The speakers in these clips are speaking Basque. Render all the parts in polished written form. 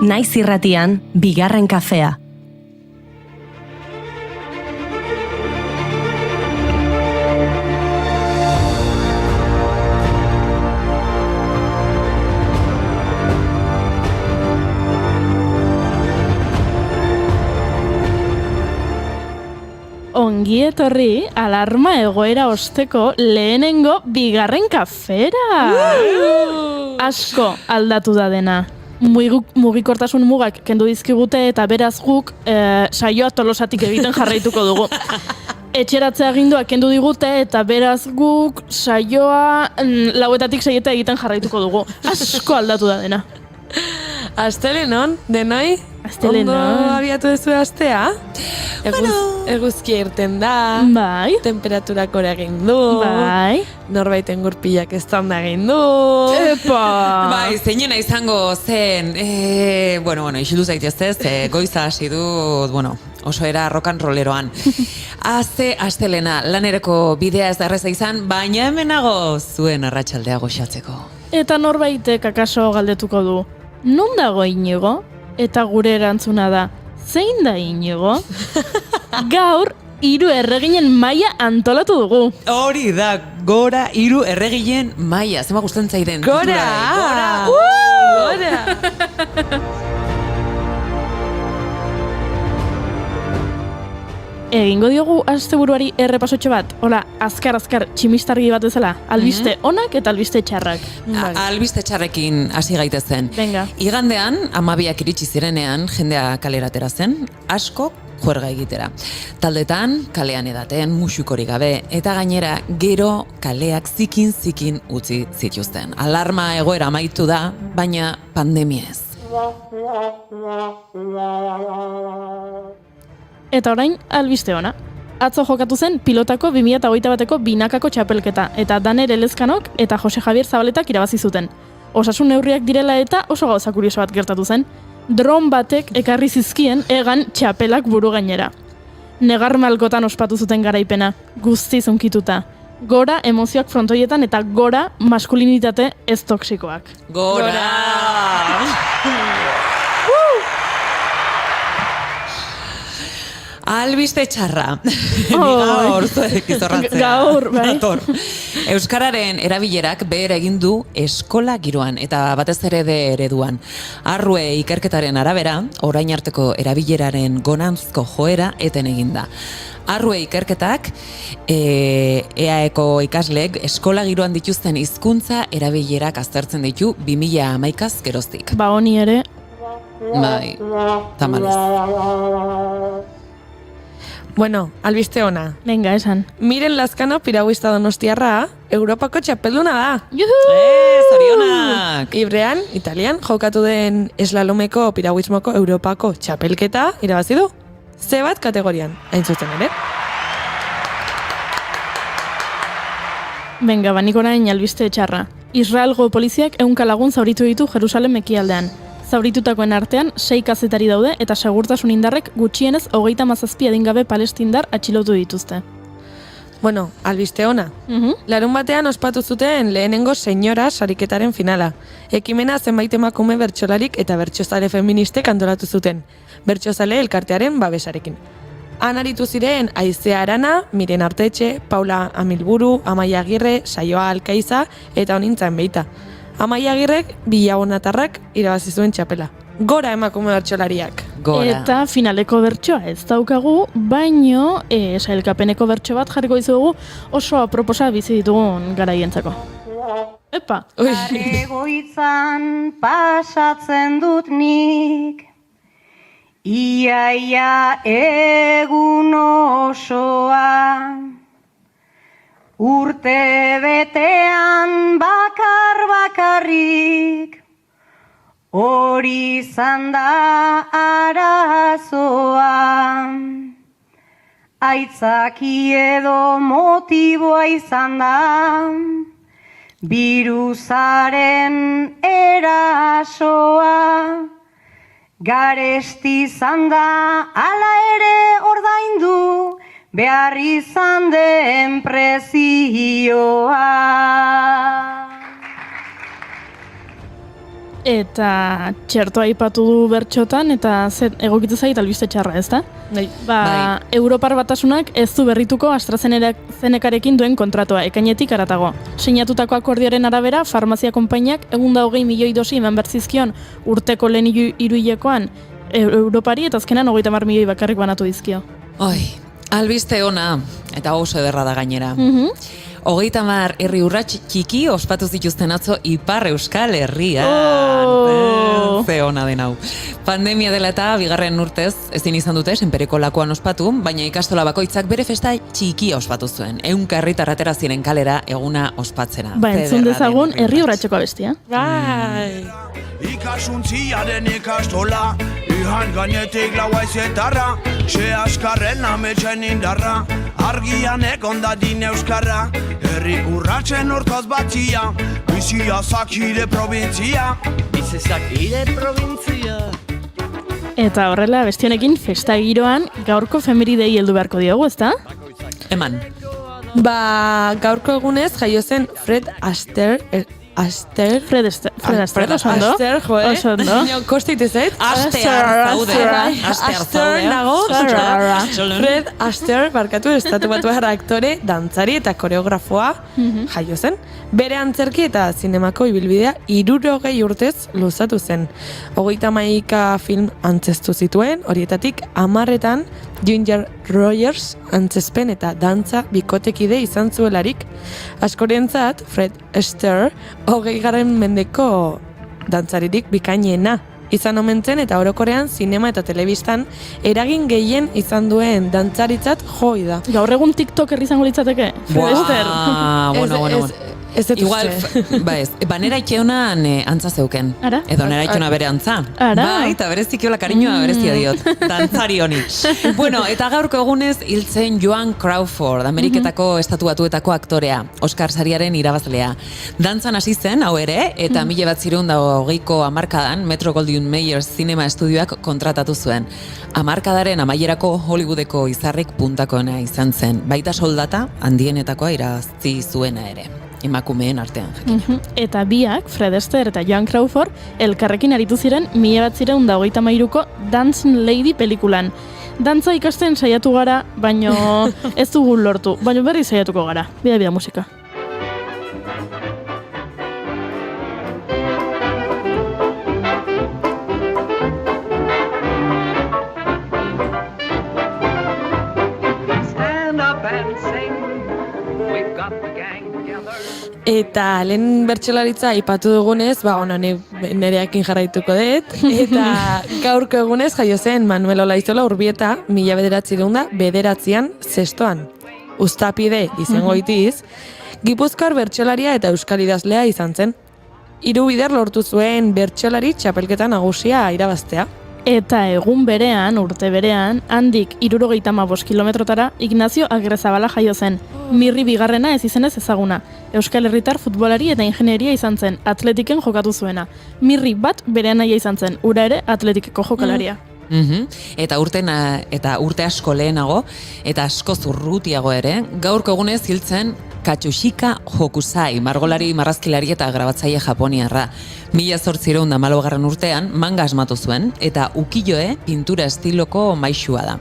Naiz irratian, bigarren kafea. Ongi etorri alarma egoera osteko lehenengo bigarren kafera. Asko aldatu da dena. Mugikortasun mugak kendu dizkigute eta beraz guk saioa tolosatik egiten jarraituko dugu. Etxeratzea agindua kendu digute eta beraz guk saioa 4:00 egiten jarraituko dugu. Asko aldatu da dena. Astelenon, denoi? Astelenon. Ondo abiatu duzu astea? Eguzkia irten da. Bai. Temperaturak gora egin du. Bai. Norbaiten gurpilak eztanda egin du. Epa! Bai, zeinena izango zen, isildu zaiteztez, goiza hasi dut, oso era rock and rolleroan. Astelena, lanereko bidea ez da erreza izan, baina hemenago zuen arratsaldea goxatzeko. Eta norbaitek akaso galdetuko du, non dago Inigo? Eta gure erantzuna da, zein da Inigo? Gaur, 3 erreginen maila antolatu dugu. Hori da, gora 3 erreginen maila, zema gustatzen zairen. Gora! Gora! Egingo diogu asteburuari errepasotxo bat, hola, azkar tximistargi bat bezala, albiste onak eta albiste txarrak. Albiste txarrekin hasi gaitezen. Venga. Igandean, 12 iritsi zirenean, jendea kalera atera zen, asko juerga egitera. Taldetan, kalean edaten, musikorik gabe, eta gainera, gero kaleak zikin utzi zituzten. Alarma egoera amaitu da, baina pandemia ez. Eta orain, albiste ona. Atzo jokatu zen pilotako 2021ko binakako txapelketa, eta Daner Elezkanok eta Jose Javier Zabaletak irabazi zuten. Osasun neurriak direla eta oso gauza kurioso bat gertatu zen. Dron batek ekarri zizkien egan txapelak buru gainera. Negar malkotan ospatu zuten garaipena, guztiz unkituta. Gora emozioak frontoietan eta gora maskulinitate ez toksikoak. Gora! Albiste txarra. Gaur, zuek izorratzea. Gaur, bai. Dator. Euskararen erabilerak behar egin du eskola giroan eta batez ere de ereduan. Arrue ikerketaren arabera, orain arteko erabileraren gonantzko joera eten eginda. Arrue ikerketak EAEko ikasleek eskola giroan dituzten hizkuntza erabilerak aztertzen ditu 2011 geroztik. Ba honi ere. Bai, tamalez. Bueno, albiste ona. Venga, esan. Miren Lazkano piraguista donostiarra, Europako txapelduna da. Juhu! Zorionak! Ibrean, Italian, jokatu den eslalomeko piraguismoko Europako txapelketa irabazi du. C bat kategorian, hain zuzen ere. Venga, banik orain albiste txarra. Israelgo poliziak 100 lagun zauritu ditu Jerusalem ekialdean. Zauritutakoen artean 6 kazetari daude eta segurtasun indarrek gutxienez 37 adingabe palestindar atxilotu dituzte. Bueno, albiste ona. Larun batean ospatu zuten lehenengo senyora sariketaren finala. Ekimena zenbait emakume bertsolarik eta bertsozale feministek antolatu zuten. Bertsozale elkartearen babesarekin. Han aritu ziren Aizea Arana, Miren Artetxe, Paula Amilburu, Amaia Agirre, Saioa Alkaiza eta Onintzaen Beita. Amaia Agirrek bilagonatarrak irabazi zuen txapela. Gora emakume bertsolariak. Gora. Eta finaleko bertsoa ez daukagu, baino sailkapeneko bertso bat jarriko dizugu oso aproposa bizi ditugun garaientzako. Epa! Egoitzan pasatzen dut nik, iaia egun osoa, urte betean bakarrik, hori izan da arazoa. Aitzaki edo motiboa izan da, birusaren erasoa. Garesti izan da, ala ere ordaindu, behar izan den prezioa. Eta txertoa aipatu du bertxotan, eta egokitu zait albiste txarra, ezta? Bai. Europar Batasunak ez du berrituko AstraZenecarekin duen kontratua, ekainetik aratago. Sinatutako akordioaren arabera, farmazia konpainiak 120 milioi dosi eman berzizkion urteko lehen hiruhilekoan Europari, eta azkenan 30 milioi bakarrik banatu dizkio. Oi, albiste ona, eta oso ederra da gainera. 30 herri urrats txiki ospatu zituzten atzo Ipar Euskal Herrian. Ze ona den hau. Pandemia dela eta bigarren urtez ezin izan dute senpereko lakoan ospatu, baina ikastola bakoitzak bere festa txiki ospatu zuen. 100 herritar atera ziren kalera eguna ospatzera. Ba, entzun dezagun herri urratseko abestia. Bai. Ikasuntziaren ikastola, ihan gainetik lauaizetarra, xe askarren ametxen indarra, argian egon dadin euskarra, herri urratsen hortaz batzia, bizia zakire provintzia. Eta horrela, bestionekin festa giroan gaurko femeridei heldu beharko diogu, ezta? Eman. Ba, gaurko egunez jaio zen Fred Astaire, Fred Astaire, oso ondo. Astaire, jo, Oso ondo. Kostit ez zait? Astaire nago. Fred Astaire, barkatu, estatu batuar aktore, dantzari eta koreografoa jaio zen. Bere antzerki eta zinemako ibilbidea 60 urtez luzatu zen. 31 film antzestu zituen, horietatik 10etan Ginger Rogers antzezpen eta dantza bikotekide izan zuelarik. Askorentzat, Fred Astaire 20. mendeko dantzaririk bikainena izan omen zen, eta orokorrean zinema eta telebistan eragin gehien izan duen dantzaritzat joi da. Gaur egun TikToker izango litzateke? Fred Astaire. Bueno. Ez dut Igual, uste. banera itxeunan antza zeuken. Ara? Edo nera itxeuna bere antza. Ara? Bai, eta berezikiola kariñoa berezia diot. Dantzari honi. Bueno, eta gaurko egunez hiltzen Joan Crawford, Ameriketako estatu batuetako aktorea, Oscar sariaren irabazlea. Dantzan hasi zen, hau ere, eta 1920ko hamarkadan Metro Goldwyn Mayer Cinema Estudioak kontratatu zuen. Hamarkadaren amaierako Hollywoodeko izarrik puntakoena izan zen, baita soldata handienetakoa irabazi zuena ere. Emakumeen artean. Eta biak, Fred Astaire eta Joan Crawford, elkarrekin aritu ziren 1933ko Dancing Lady pelikulan. Dantza ikasten saiatu gara, baino ez dugu lortu, baino berri saiatuko gara. Bida musika. Eta lehen bertsolaritza aipatu dugunez, nereakin jarraituko dut, eta gaurko egunez jaio zen Manuel Olaizola Urbieta 1909an zestoan. Uztapide izango itiz, Gipuzkoar bertsolaria eta euskal idazlea izan zen. 3 bider lortu zuen bertsolari txapelketa nagusia irabaztea. Eta egun berean, urte berean, handik 75 kilometrotara Ignacio Agrezabala jaio zen. Mirri bigarrena ez izenez ezaguna. Euskal Herritar futbolari eta ingenieria izan zen, atletiken jokatu zuena. Mirri bat berean naia izan zen, ura ere atletikeko jokalaria. Eta urte asko lehenago, eta asko zurrutiago ere, gaurko egunez hiltzen Katsushika Hokusai, margolari, marrazkilari eta grabatzaile japoniarra. 1814 urtean manga asmatu zuen, eta ukiyo-e pintura estiloko maisua da.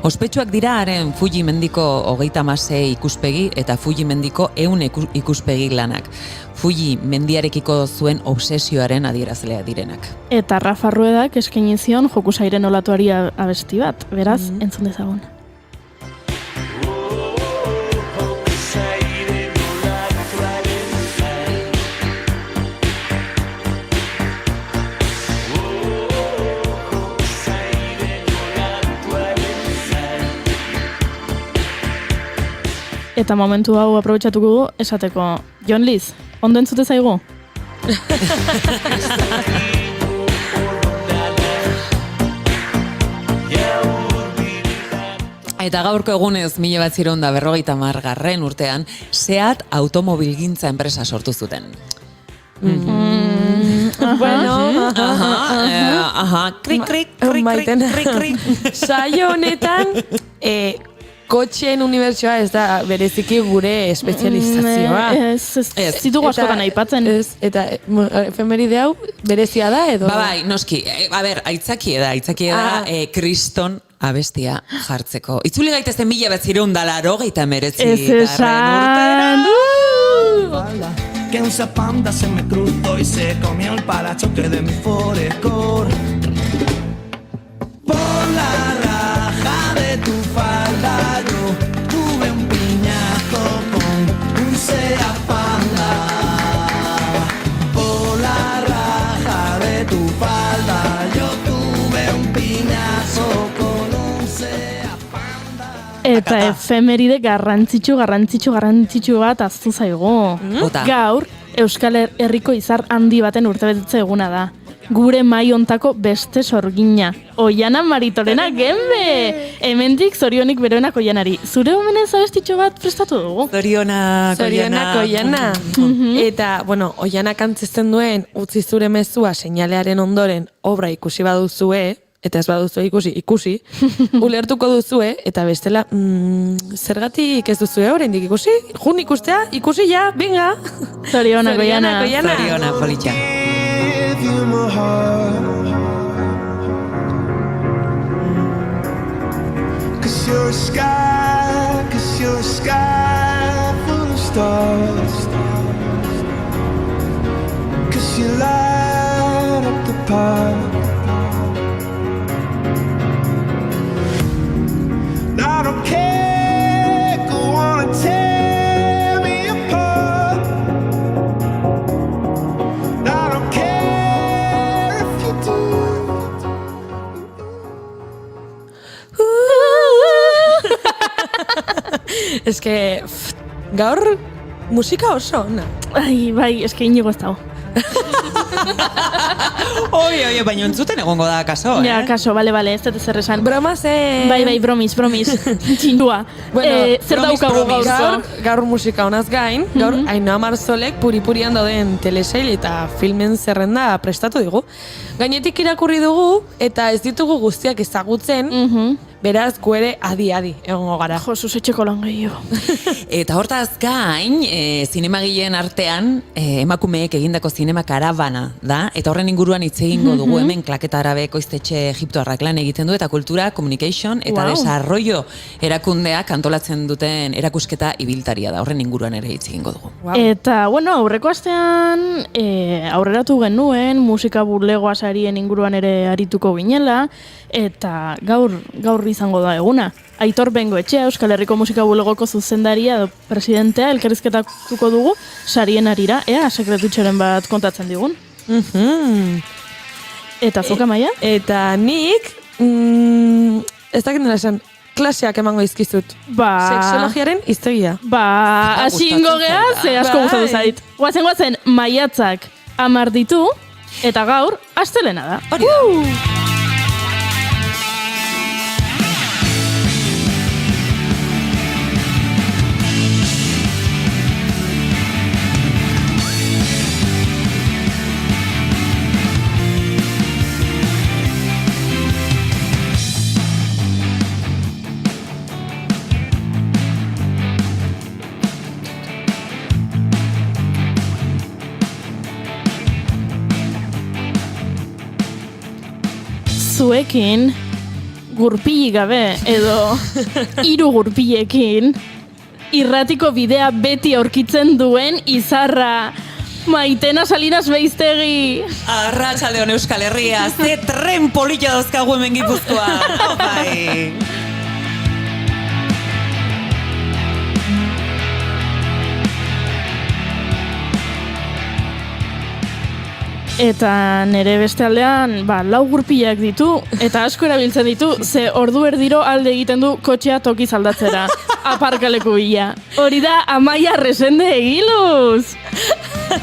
Ospetsuak dira haren Fuji mendiko 36 ikuspegi eta Fuji mendiko 100 ikuspegi lanak. Fuji mendiarekiko zuen obsesioaren adierazlea direnak. Eta Rafa Ruedak eskaini zion Hokusairen olatuari abesti bat, beraz, entzun dezagun. Eta momentu hau aprobetxatuko du esateko, Jon Liz, ondo entzute zaigu? Eta gaurko egunez 1950 urtean, Seat automobilgintza enpresa sortu zuten. Bueno, Krik, krik, krik, maiten. krik, krik. Saio honetan, kotxeen unibertsioa ez da bereziki gure espezializazioa. Ez ditugu askotan aipatzen. Eta efemeride hau berezia da edo? Bai, noski. Aitzakie da kriston abestia jartzeko. Itzuli gaitezen 1989 Ez esan! Que un zapanda se me cruzó y se comió el parachoque de mi Forescore. Por la raja de tu falda yo tuve un piñazo con un Seat Panda. Por la raja de tu falda yo tuve un piñazo con un Seat Panda. Eta efemeride garrantzitsu bat aztu zaigu. Ota. Gaur, Euskal Herriko izar handi baten urtebetetze eguna da. Gure mai hontako beste sorgina. Oiana Maritorena Gembe! Hemendik zorionik beroenak Oianari. Zure omenez abestitxo bat prestatu dugu? Zorionak Oiana. Eta, Oianak antzizten duen utzi zure mezua seinalearen ondoren obra ikusi baduzue, eta ez baduzu ikusi, ulertuko duzue, eta bestela, zergatik ez duzue oraindik ikusi? Jun ikustea, ikusi ja, venga! Zorionak Oiana. Zorionak, politxa. Give you my heart. 'Cause you're a sky full of stars. 'Cause you light up the park. I don't care, go on and tear me apart. I don't care if you do. Ez que, gaur musika oso ona. Ai, bai, eske inigo ez dago. Oie, baina entzuten egongo da, kaso, Ja, kaso, bale, ez dut zer esan. Bromazen! Bai, bromis. Txindua. Zer bromis, daukagu bromis. gaurko? Gaur musika honaz gain, gaur Ainhoa Marzolek puri-purian dauden telesail eta filmen zerrenda prestatu digu. Gainetik irakurri dugu eta ez ditugu guztiak ezagutzen, beraz ere adi egongo gara. Josus etxeko lan gehiago. Eta hortaz gain, zinemagileen artean, emakumeek egindako zinema karabana da, eta horren inguruan hitz egingo dugu hemen Klaketa Arabe ekoiztetxe egiptoarrak lan egiten du, eta kultura, communication eta desarrollo erakundeak antolatzen duten erakusketa ibiltaria da, horren inguruan ere hitz egingo dugu. Eta, aurreko astean aurreratu genuen musika burlegoa sarien inguruan ere arituko ginela, eta gaur izango da eguna. Aitor Bengoetxea, Euskal Herriko Musika Bulegoko zuzendaria edo presidentea elkarrizketatuko dugu sarien arira, sekretutxoren bat kontatzen digun. Eta zuka maia? Eta nik, ez dakit nola esan, klaseak emango izkizut. Sexologiaren hiztegia. Hasi ingo geha, ze asko gustatu zait. Guazen, maiatzak 10 ditu, eta gaur, astelena da. Hori da. Zuekin, gurpili gabe edo 3 gurpilekin irratiko bidea beti aurkitzen duen izarra Maitena Salinas Beiztegi. Arratsaldeon Euskal Herria, ze tren polita dauzkagu hemen Gipuzkoan. Bai. Eta nere beste aldean, 4 gurpilak ditu, eta asko erabiltzen ditu, ze ordu erdiro alde egiten du kotxea tokiz aldatzera. Aparkaleku bila. Hori da, Amaia Resende Egiluz!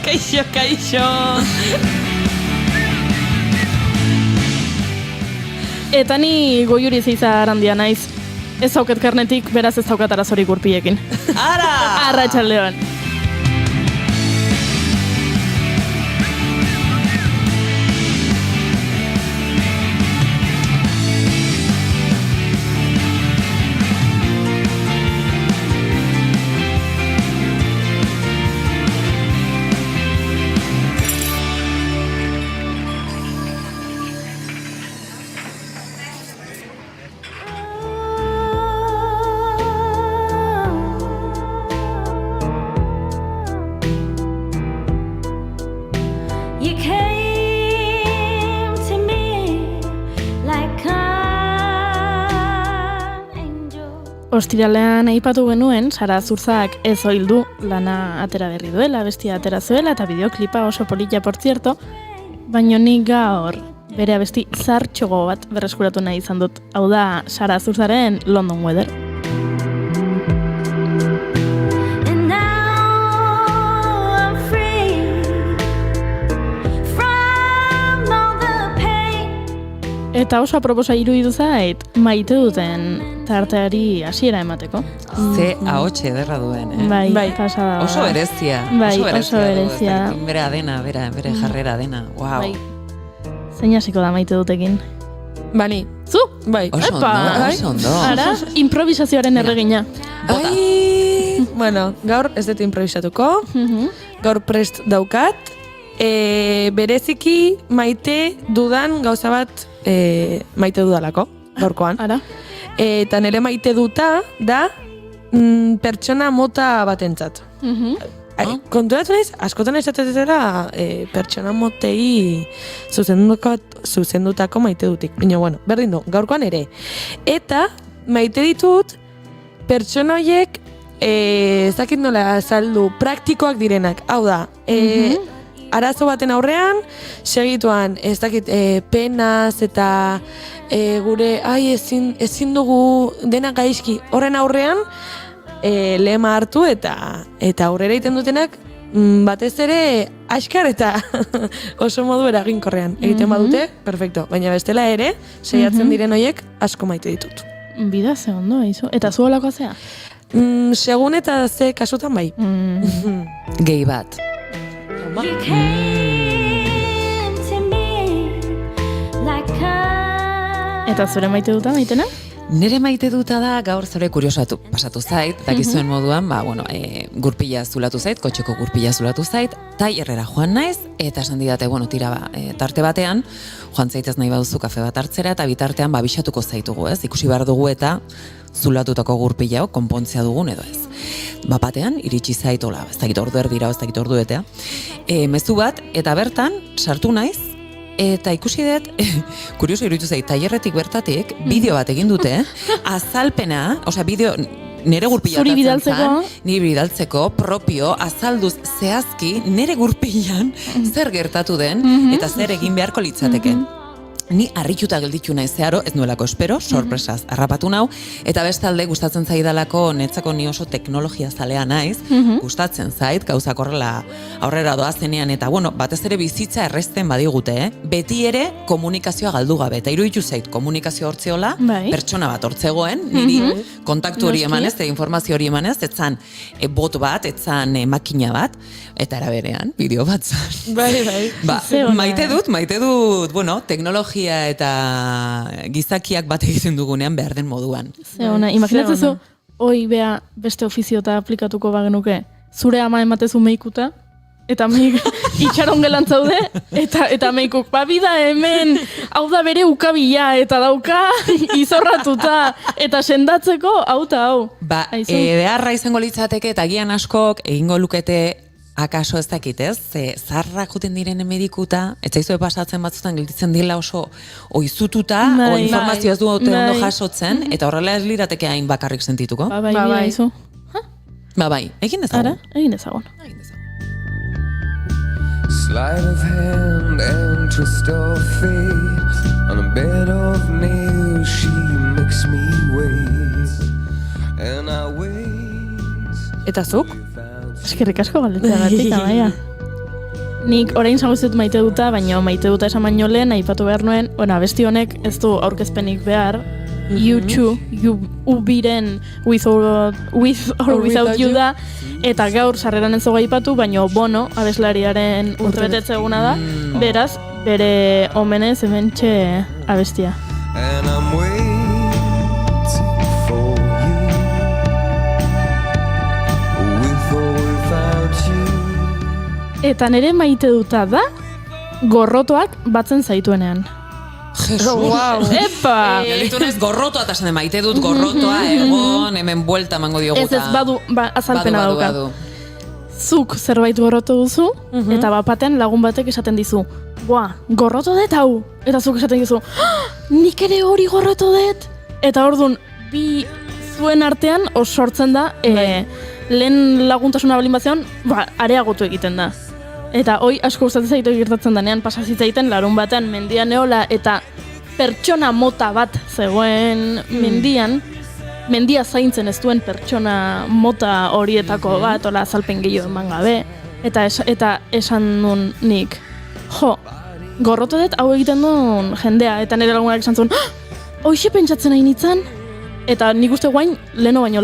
Kaixo! Eta ni Goiuri Zeizar handia naiz. Ez zauket karnetik, beraz ez zaukat arazorik gurpilekin. Ara! Arratsaldeon. Ostiralean aipatu genuen, Sara Zurzak ez oildu lana atera berri duela, bestia atera zuela, eta bideoklipa oso polita, por cierto, baina nik gaur bere abesti zartxogo bat berreskuratu nahi izan dut. Hau da, Sara Zurzaren London Weather. Eta oso aproposa iruditu zait, maite duten tarteari hasiera emateko. Ze ahotxe ederra duen, Bai, pasada. Oso berezia. Bai, oso du, berezia. ez dakit, bere adena, bere jarrera dena. Wow. Bai. Zein hasiko da maite dutekin? Bani. Zu? Bai. Oso Epa! ondo, oso ondo. Ara, improvisazioaren erregina. Bota. Ai! Bueno, gaur ez dut improvisatuko. Gaur prest daukat. Bereziki maite dudan gauza bat maite dudalako, gaurkoan. Ara. Eta nire maite duta da pertsona mota batentzat. Konturatu naiz, askotan esatetera pertsona motei zuzendutako maite dutik. Baina, bueno, berdin du, gaurkoan ere. Eta maite ditut pertsona horiek ez dakit nola azaldu, praktikoak direnak. Hau da, arazo baten aurrean, segituan, ez dakit, penaz eta gure, ezin dugu dena gaizki, horren aurrean, lema hartu eta aurrera egiten dutenak, batez ere, askar eta oso modu eraginkorrean. Egiten badute, perfecto. Baina bestela ere, saiatzen diren hoiek asko maite ditut. Bida ze ondo, aizu. Eta zu holakoa zea? Segun eta ze kasutan bai. Gehi bat. Eta zure maite duta, maitena? Nere maite duta da gaur zure kuriosatu pasatu zait, dakizuen moduan, gurpila zulatu zait, kotxeko gurpila zulatu zait, tailerrera joan naiz, eta esan didate, tira tarte batean, joan zaitez nahi baduzu kafe bat hartzera, eta bitartean bisatuko zaitugu, ez? Ikusi behar dugu eta zulatutako gurpila konpontzea dugun edo ez. Batean, iritsi zaitola, ez dakit ordu erdira, ez dakit ordu etea, mezu bat, eta bertan, sartu naiz, eta ikusi dut, kurioso iruditu zait, tailerretik bertatik, bideo bat egin dute, azalpena, bideo, nere gurpila nire bidaltzeko, propio, azalduz zehazki, nere gurpilan zer gertatu den, eta zer egin beharko litzateke. Ni harrituta gelditu naiz zeharo, ez nuelako espero, sorpresaz harrapatu nau, eta bestalde gustatzen zaidalako netzako ni oso teknologia zalea naiz, gustatzen zait, gauzak horrela aurrera doazenean, eta batez ere bizitza erresten badigute, beti ere komunikazioa galdu gabe, eta iruditu zait komunikazio hortzeola, pertsona bat hortzegoen, niri kontaktu hori emanez, informazio hori emanez, etzan bot bat, etzan makina bat, eta eraberean, bideo bat zan. Maite dut, teknologia eta gizakiak bat egiten dugunean behar den moduan. Zeona, imaginatzen zu, hoi bea beste ofizio eta aplikatuko bagenuke, zure ama ematezu meikuta, eta meik itxaron gelan zaude, eta meikuk, bida hemen, hau da bere ukabila, eta dauka izorratuta, eta sendatzeko, hau eta hau. Beharra izango litzateke, eta gian askok egingo lukete, akaso ez dakit, ez? Zarrak juten direnen medikuta, ez zaizue pasatzen batzutan gelditzen dila oso oizututa, informazio ez du ondo jasotzen, eta horrela ez lirateke hain bakarrik sentituko. Bai, izu. Egin dezagun. Ara, egin dezagun. Sleight of hand and twist of fate, on a bed of nails she makes me wait, and I wait. Eta zuk? Eskerrik asko galdetzea gatik, amaia. Nik orain zango zut maite duta, baina maite duta esan baino lehen, aipatu behar nuen, abesti honek ez du aurkezpenik behar, U2, Ubiren With or Without You da, eta gaur sarreran ez dugu aipatu, baina Bono, abeslariaren urtebetetze eguna da, beraz, bere omenez hementxe abestia. And I'm waiting for you, with or without you. Eta nere maite duta da, gorrotoak batzen zaituenean. Jesus. Wow. Epa! Gelditu naiz gorrotoa eta esan maite dut gorrotoa, egon, hemen buelta mango dioguta. Ez badu, azalpena dauka. Zuk zerbait gorroto duzu, eta bapatean lagun batek esaten dizu, gorroto dut hau! Eta zuk esaten dizu, nik ere hori gorroto dut! Eta orduan, bi zuen artean sortzen da, lehen laguntasuna balin bazean, areagotu egiten da. Eta hoi asko gustatzen zaitu gertatzen denean, pasazitzaiten larun batean mendian eola eta pertsona mota bat zegoen mendian, mendia zaintzen ez duen pertsona mota horietako bat, ola azalpen gehiago eman gabe, eta esan nun nik, gorrotu dut hau egiten duen jendea, eta nire lagunak esan zuen, hoxe pentsatzen nahi nintzen, eta nik uste guain leheno baino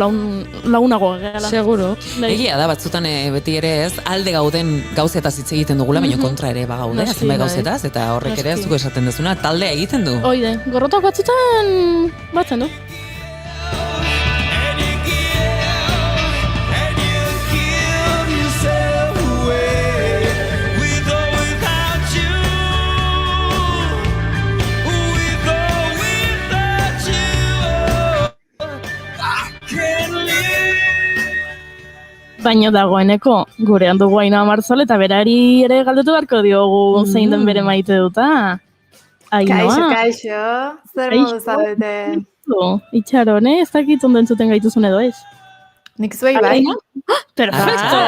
lagunago gehala. Seguro. Egia da, batzutan beti ere ez, alde gauden gauzetaz hitz egiten dugula, baina kontra ere bagaude, zenbait gauzetaz, eta horrek ere zuko esaten dezuna, taldea egiten du. Oide, gorrotak batzutan batzen du. Baino dagoeneko gurean dugu Ainhoa Marzol eta berari ere galdetu beharko diogu zein den bere maite duta. Ainhoa. Kaixo, zer modu zaudete? Itxaron, ez dakit ondo entzuten gaituzun edo ez? Nik zuei bai? Perfecto!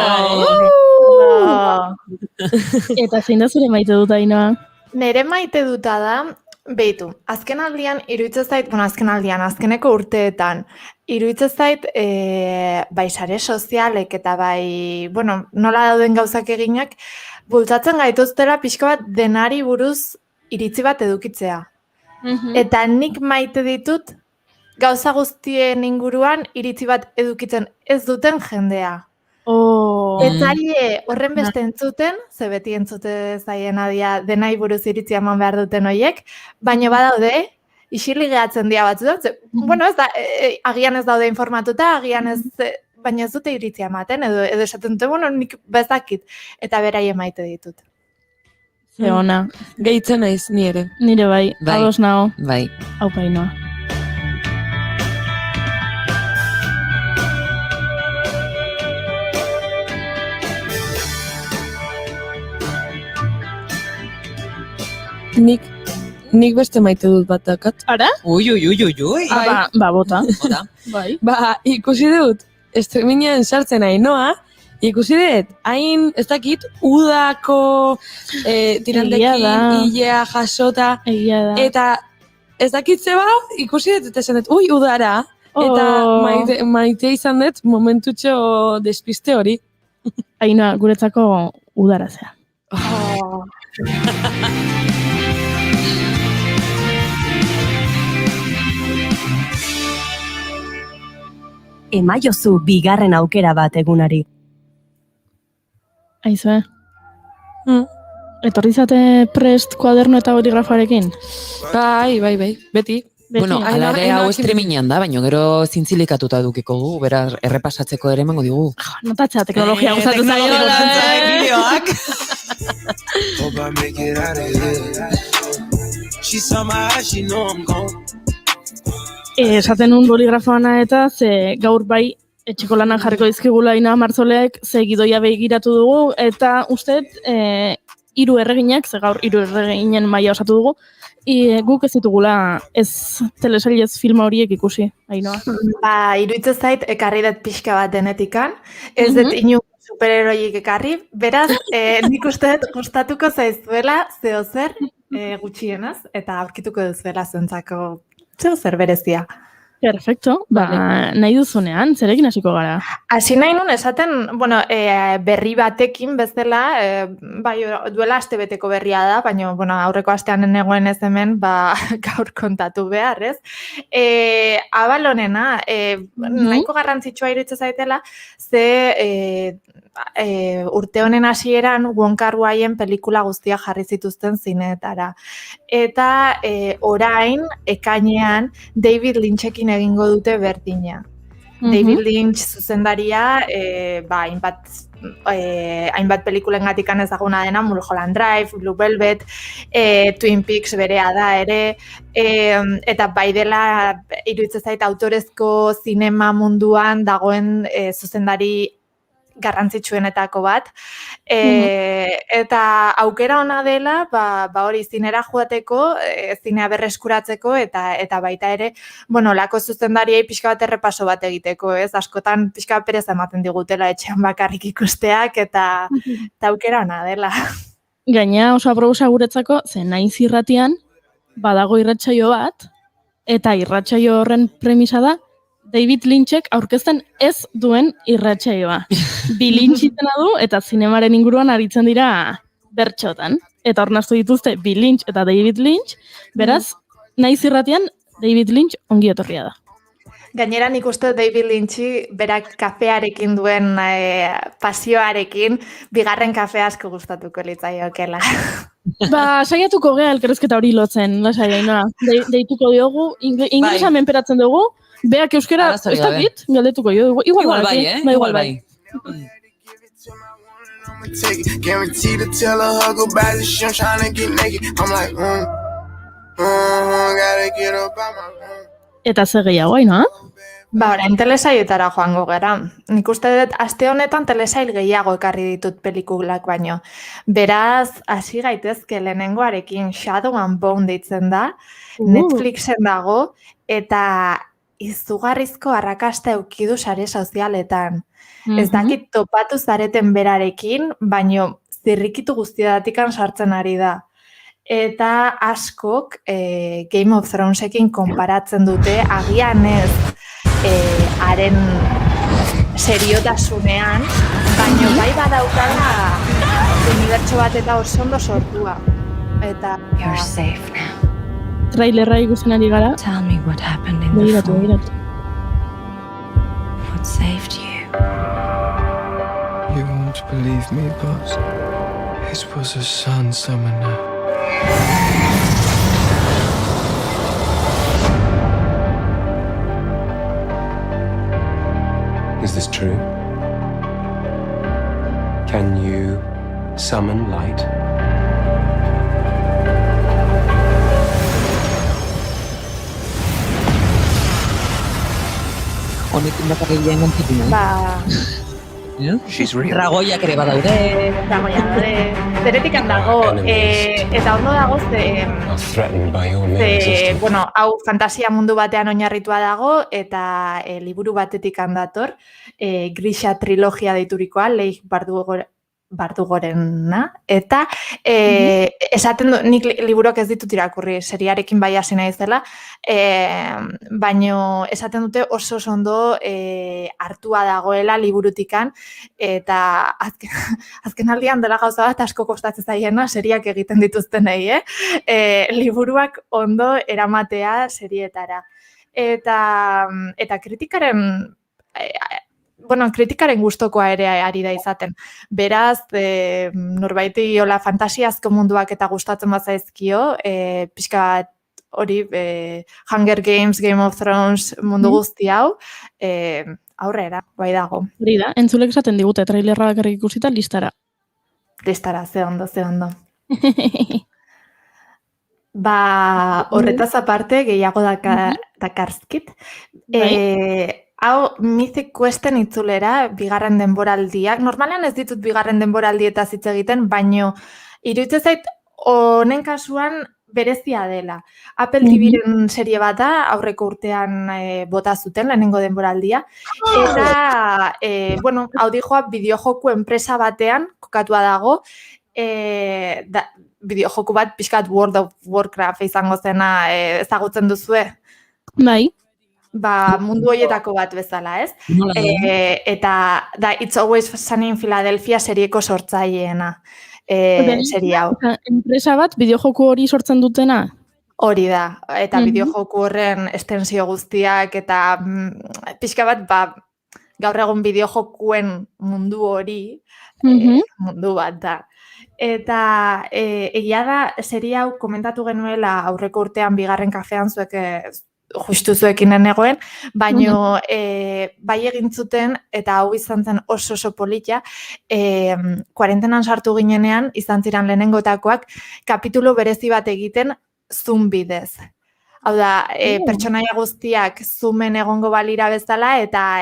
Eta zein da zure maite duta, Ainhoa? Nere maite duta da, behitu, azkeneko urteetan, iruditzen zait, bai sare sozialek eta bai, nola dauden gauzak eginak, bultzatzen gaituztela pixka bat denari buruz iritzi bat edukitzea. Eta nik maite ditut gauza guztien inguruan iritzi bat edukitzen ez duten jendea. Eta horren beste entzuten, ze beti entzute zaien adia denai buruz iritzi eman behar duten horiek, baina badaude, isilik gehatzen dira batzutan, ez da, agian ez daude informatuta, agian ez, baina ez dute iritzia ematen, edo esaten dute, nik bezakit, eta beraien maite ditut. Ze ona. Gehitzen naiz, ni ere. Nire bai, ados nago. Bai. Aupa, Ainhoa. Nik beste maite dut bat dakat. Ara? Ui. Bota. Bai. Ikusi dut, streamingean sartzen Ainhoa, ikusi dut, hain, ez dakit, udako tirantekin, hilea jasota, eta ez dakit zeba, ikusi dut, eta esan dut, udara, eta maite izan dut momentutxo despiste hori. Ainhoa, guretzako udara zea. Emaiozu bigarren aukera bat egunari. Aizue. Etorri zate prest kuaderno eta boligrafoarekin? Bai, beti. Bueno, alare hau streamingean da, baina gero zintzilikatuta dukiko gu, bera errepasatzeko ere emango digu. Notatzea, teknologia gustatu zaiola. Bideoak. Hope I make it out of here. She saw my eyes, she know I'm gone. Esaten nun boligrafoana eta ze gaur bai etxeko lanan jarriko dizkigula Ainhoa Marzolek ze gidoia begiratu dugu eta usteet 3 erreginak, ze gaur 3 erreginen maila osatu dugu, guk ez ditugula ez telesailez filma horiek ikusi, Ainhoa. Iruditzen zait ekarri dut pixka bat denetikan, ez dut inu superheroiek ekarri, beraz, nik uste dut gustatuko zaizuela zeo zer gutxienez, eta aurkituko duzuela zuentzako zeo zer berezia. Perfecto, nahi duzunean, zerekin hasiko gara? Hasi nahi nun esaten, berri batekin bezala, duela astebeteko berria da, baina aurreko astean negoen ez hemen, gaur kontatu behar, ez? Abalonena, nahiko garrantzitsua iruditzen zaitela, ze urte honen hasieran Wong Kar-waien pelikula guztia jarri zituzten zineetara. Eta orain, ekainean, David Lynchekin egingo dute berdina. David Lynch zuzendaria, hainbat pelikulengatik ezaguna dena, Mulholland Drive, Blue Velvet, Twin Peaks berea da ere, eta bai dela iruditzen zait autorezko zinema munduan dagoen zuzendari garrantzitsuenetako bat. Eta aukera ona dela, hori zinera joateko, zinea berreskuratzeko, eta baita ere, lako zuzendariei pixka bat errepaso bat egiteko, ez? Askotan pixka bat pereza ematen digutela etxean bakarrik ikusteak, eta aukera ona dela. Gaina oso aprobosa guretzako, zen naiz irratian, badago irratsaio bat, eta irratsaio horren premisa da, David Lynchek aurkezten ez duen irratsaioa. Bi Lynch izena du eta zinemaren inguruan aritzen dira bertxotan. Eta hor naztu dituzte Bi Lynch eta David Lynch, beraz, naiz irratian David Lynch ongi etorria da. Gainera nik uste David Lynchi berak kafearekin duen pasioarekin, bigarren kafe asko gustatuko litzaiokela. Saiatuko gea elkarrezketa hori lotzen, lasai Ainhoa. Deituko diogu, inglesa menperatzen dugu, beak euskera, ez dakit, galdetuko jo, igual bai, igual bai. Guaranteed to tell her hug about this shit, I'm trying to get naked. I'm like, gotta get up out my room. Eta ze gehiago, Ainhoa? Orain telesailetara joango gara. Nik uste dut, aste honetan telesail gehiago ekarri ditut pelikulak baino. Beraz, hasi gaitezke lehenengoarekin Shadow and Bone deitzen da, Netflixen dago, eta izugarrizko arrakasta eukidu sare sozialetan. Ez dakit topatu zareten berarekin, baino zirrikitu guztiadatikan sartzen ari da. Eta askok Game of Thronesekin konparatzen dute, agian ez haren seriotasunean, baino bai badaukala unibertso bat eta oso ondo sortua. Eta You're safe now. Trailerra ikusten ari gara. Tell me what happened in the Begiratu. What saved you? You won't believe me, but it was a sun summoner. Is this true? Can you summon light? Honekin bakarrik jain antzikuna. She's real. Ragoiak ere badaude. Zeretikan dago, eta ondo dago Threatened by your mere existence. hau fantasia mundu batean oinarritua dago, eta liburu batetik handator, Grisha trilogia deiturikoa, Leigh Bardugorena, eta esaten du, nik liburuak ez ditut irakurri, seriarekin bai hasi naizela, baino esaten dute oso ondo hartua dagoela liburutikan, eta azken aldian dela gauza bat asko kostatzen zaiena seriak egiten dituztenei, liburuak ondo eramatea serietara. Eta kritikaren gustokoa ere ari da izaten. Beraz, norbaiti hola fantasiazko munduak eta gustatzen bazaizkio, pixka hori Hunger Games, Game of Thrones mundu guzti hau, aurrera, bai dago. Hori da, entzulek esaten digute, trailerra bakarrik ikusita, listara. Listara, ze ondo. Horretaz aparte, gehiago dakarzkit. Hau, Mythic Questen itzulera, bigarren denboraldiak. Normalean ez ditut bigarren denboraldietaz hitz egiten, baino iruditzen zait honen kasuan berezia dela. Apple TV-ren serie bat da, aurreko urtean bota zuten lehenengo denboraldia. Eta, audiojoa bideojoku enpresa batean kokatua dago, bideojoku bat pixkat World of Warcraft izango zena ezagutzen duzue. Bai. Mundu horietako bat bezala, ez? Eta da It's Always Sunny in Philadelphia serieko sortzaileena serie hau. Enpresa bat bideojoku hori sortzen dutena? Hori da, eta bideojoku horren estensio guztiak eta pixka bat gaur egun bideojokuen mundu hori mundu bat da. Eta egia da serie hau komentatu genuela aurreko urtean bigarren kafean zuek justu zuekin negoen, baino bai egin zuten, eta hau izan zen oso polita, kuarentenan sartu ginenean, izan ziren lehenengotakoak, kapitulu berezi bat egiten Zoom bidez. Hau da, pertsonaia guztiak Zoomen egongo balira bezala, eta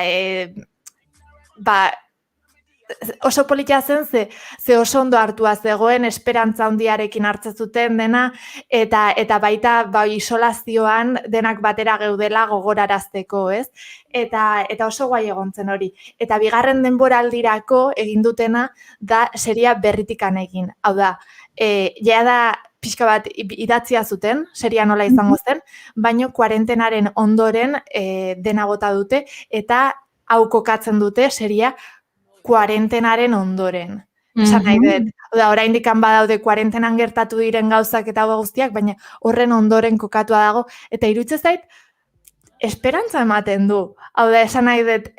oso politia zen, ze oso ondo hartua zegoen, esperantza handiarekin hartzen zuten dena, eta baita isolazioan denak batera geudela gogorarazteko, ez? Eta oso guai egon zen hori. Eta bigarren denboraldirako egin dutena da seria berritikan egin. Hau da, ja da pixka bat idatzia zuten, seria nola izango zen, baino kuarentenaren ondoren dena bota dute, eta hau kokatzen dute seria kuarentenaren ondoren. Esan nahi dut. Oraindik badaude kuarentenan gertatu diren gauzak eta guztiak, baina horren ondoren kokatua dago, eta iruditzen zait, esperantza ematen du. Hau da, esan nahi dut,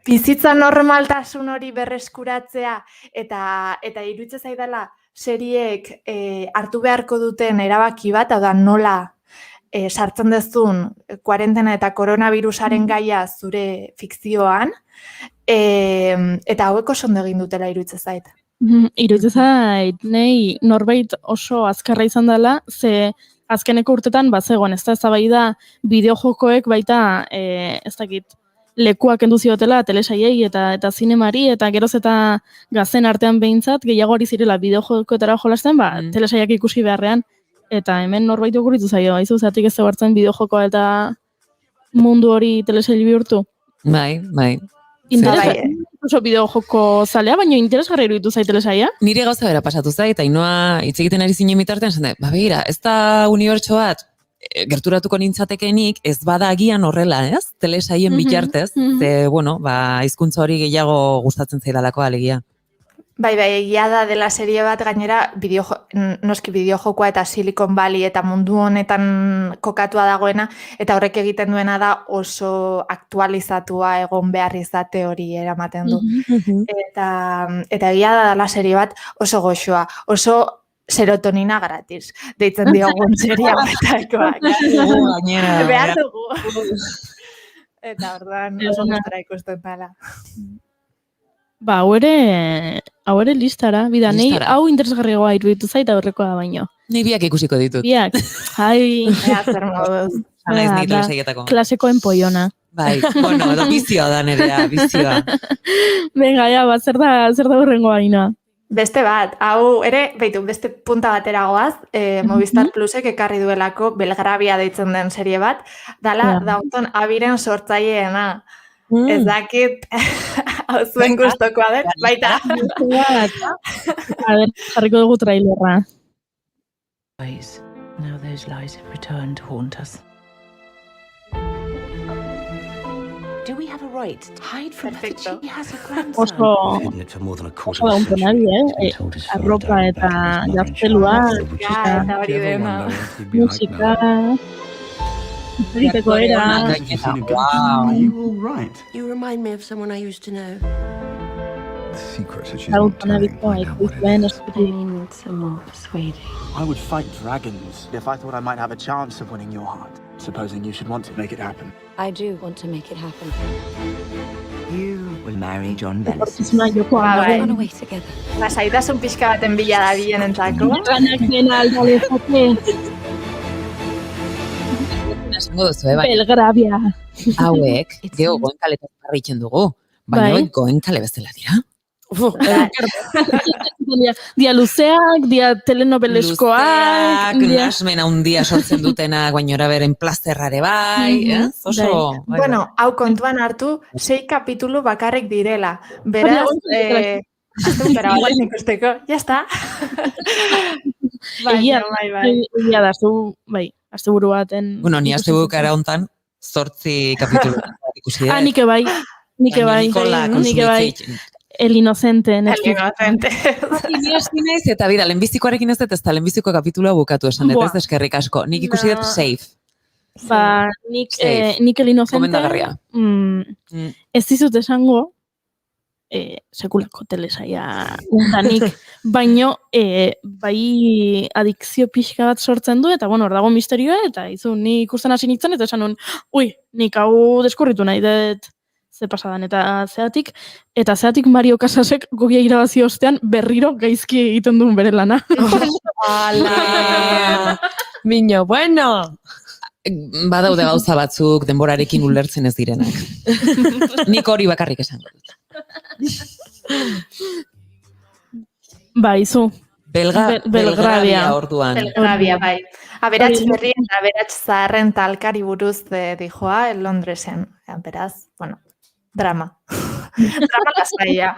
bizitza normaltasun hori berreskuratzea, eta iruditzen zaidala seriek hartu beharko duten erabaki bat, hau da, nola sartzen dezun kuarentena eta koronavirusaren gaia zure fikzioan, eta hauek oso ondo egin dutela iruditzen zait. Iruditzen zait, nahi norbait oso azkarra izan dela, ze azkeneko urtetan bazegoen, ez da eztabaida bideojokoek baita, ez dakit, lekuak kendu ziotela telesaiei eta zinemari, eta geroz eta gazten artean behintzat, gehiago hori zirela bideojokoetara jolasten, telesaiak ikusi beharrean, eta hemen norbait okuritu zaio, haizu zatik ez zegoartzen bideojokoa eta mundu hori telesaili bihurtu. Bai. Oso bideojoko zalea, baina interesgarri iruditu zait telesaia. Nire gauza bera pasatu zait, Ainhoa hitz egiten ari zinen bitartean, esan da, begira, ez da unibertso bat, gerturatuko nintzatekenik, ez bada agian horrela, ez? Telesaien bitartez, hizkuntza hori gehiago gustatzen zaidalako alegia. Bai, egia da dela serie bat gainera noski bideojokoa eta Silicon Valley eta mundu honetan kokatua dagoena, eta horrek egiten duena da oso aktualizatua egon behar izate hori eramaten du. Eta egia da dela serie bat oso goxoa, oso serotonina gratis, deitzen diogun serie batakoak. Behar dugu. Eta orduan oso gustora ikusten dela. Hau ere listara, bidanei, hau interesgarriagoa iruditu zait aurrekoa da baino. Ni biak ikusiko ditut. Biak, zer moduz. Klasekoen poiona. Bai, edo bizioa da nerea, bizioa. Venga, zer da horrengoa ina? Beste bat, hau ere, beste punta batera goaz, Movistar Plusek ekarri duelako Belgravia deitzen den serie bat, dala Downton Abbeyren sortzaileena. Ez dakit, hau zuen gustokoa den, baita. A ber, jarriko dugu trailerra. Now those lies have returned to haunt us. Do we have a right to hide from her that she has a grandson? Oso daunpenari, arropa eta gaztelua, eta hori dena. musika... Are you all right? You remind me of someone I used to know. The secret is she's not telling me what it is. Some more persuading. I would fight dragons if I thought I might have a chance of winning your heart. Supposing you should want to make it happen. I do want to make it happen. You will marry John Bellis. Run away together. Lasaitasun pixka baten bila da bilen entzako. Ganak dena aldalezake. Belgravia. Hauek, geho goenkaletan parritzen dugu, baina goenkale bezala dira. Dia luzeak, dia telenoveleskoak. Nasmen handia sortzen dutenak, baina beren plazterrare bai. Bueno, hau kontuan hartu, 6 kapitulu bakarrik direla. Beraz, ikusteko, ya está. Ia da, bai. Asteburu baten... Bueno, ni asteburu gara hontan 8 kapitulu ikusi da. Nike bai. El Inocente. Eta bida, lehenbizikoarekin ez dut, ez da lehenbiziko kapitulua bukatu esan dut, ez eskerrik asko. Nik ikusi dut Safe. Nik El Inocente... Komendagarria. Ez dizut esango, sekulako telesaia danik, baino bai adikzio pixka bat sortzen du, eta bueno, hor dago misterioa, eta izu, ni ikusten hasi nintzen, eta esan nun, nik hau deskurritu nahi dut ze pasadan, eta zeatik Mario Casasek gogia irabazi ostean berriro gaizki egiten duen bere lana. Ala! Miño, bueno! Badaude gauza batzuk denborarekin ulertzen ez direnak. Nik hori bakarrik esango dut. Izu. Belgravia orduan. Belgravia, bai. Aberats berri eta aberats zaharren talkari buruz dijoa Londresen. Beraz, bueno, drama. Drama lasaia.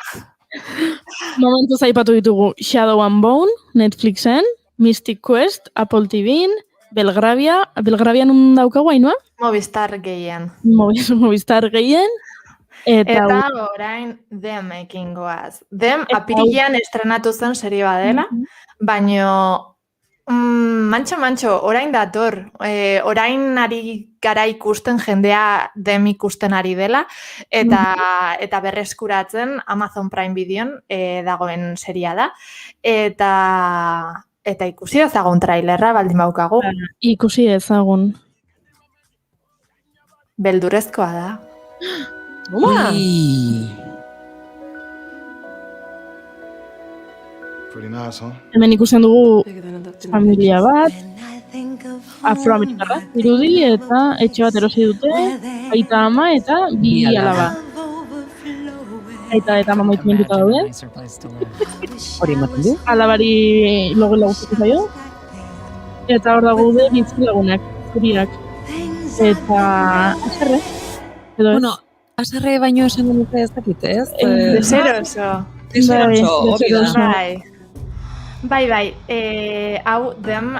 Momentu zaipatu ditugu Shadow and Bone, Netflixen, Mystic Quest, Apple TVn, Belgravia nun daukagu hainua? Movistar gehien. Movistar gehien. Eta orain The Making goaz. Them apirilean estrenatu zen serie badela, baino mantxo, orain dator. Orain ari gara ikusten jendea Them ikusten ari dela, eta berreskuratzen Amazon Prime Videon dagoen seria da. Eta ikusi ezagun trailerra baldin baukagu. Ikusi ezagun. Beldurezkoa da. Pretty nice, huh? Hemen ikusten dugu familia bat, afroamerikarra, irudi eta etxe bat erosi dute, aita ama eta bi alaba. Aita eta ama maitu mintuta daude. Hori ematen du? Alabari logela guztitu zaio. Eta hor dago bizki lagunak, zuriak. Eta aserre. Bueno, aserre baino esan nuke ez dakit, ez? Deseroso. Hori da. Bai, hau Them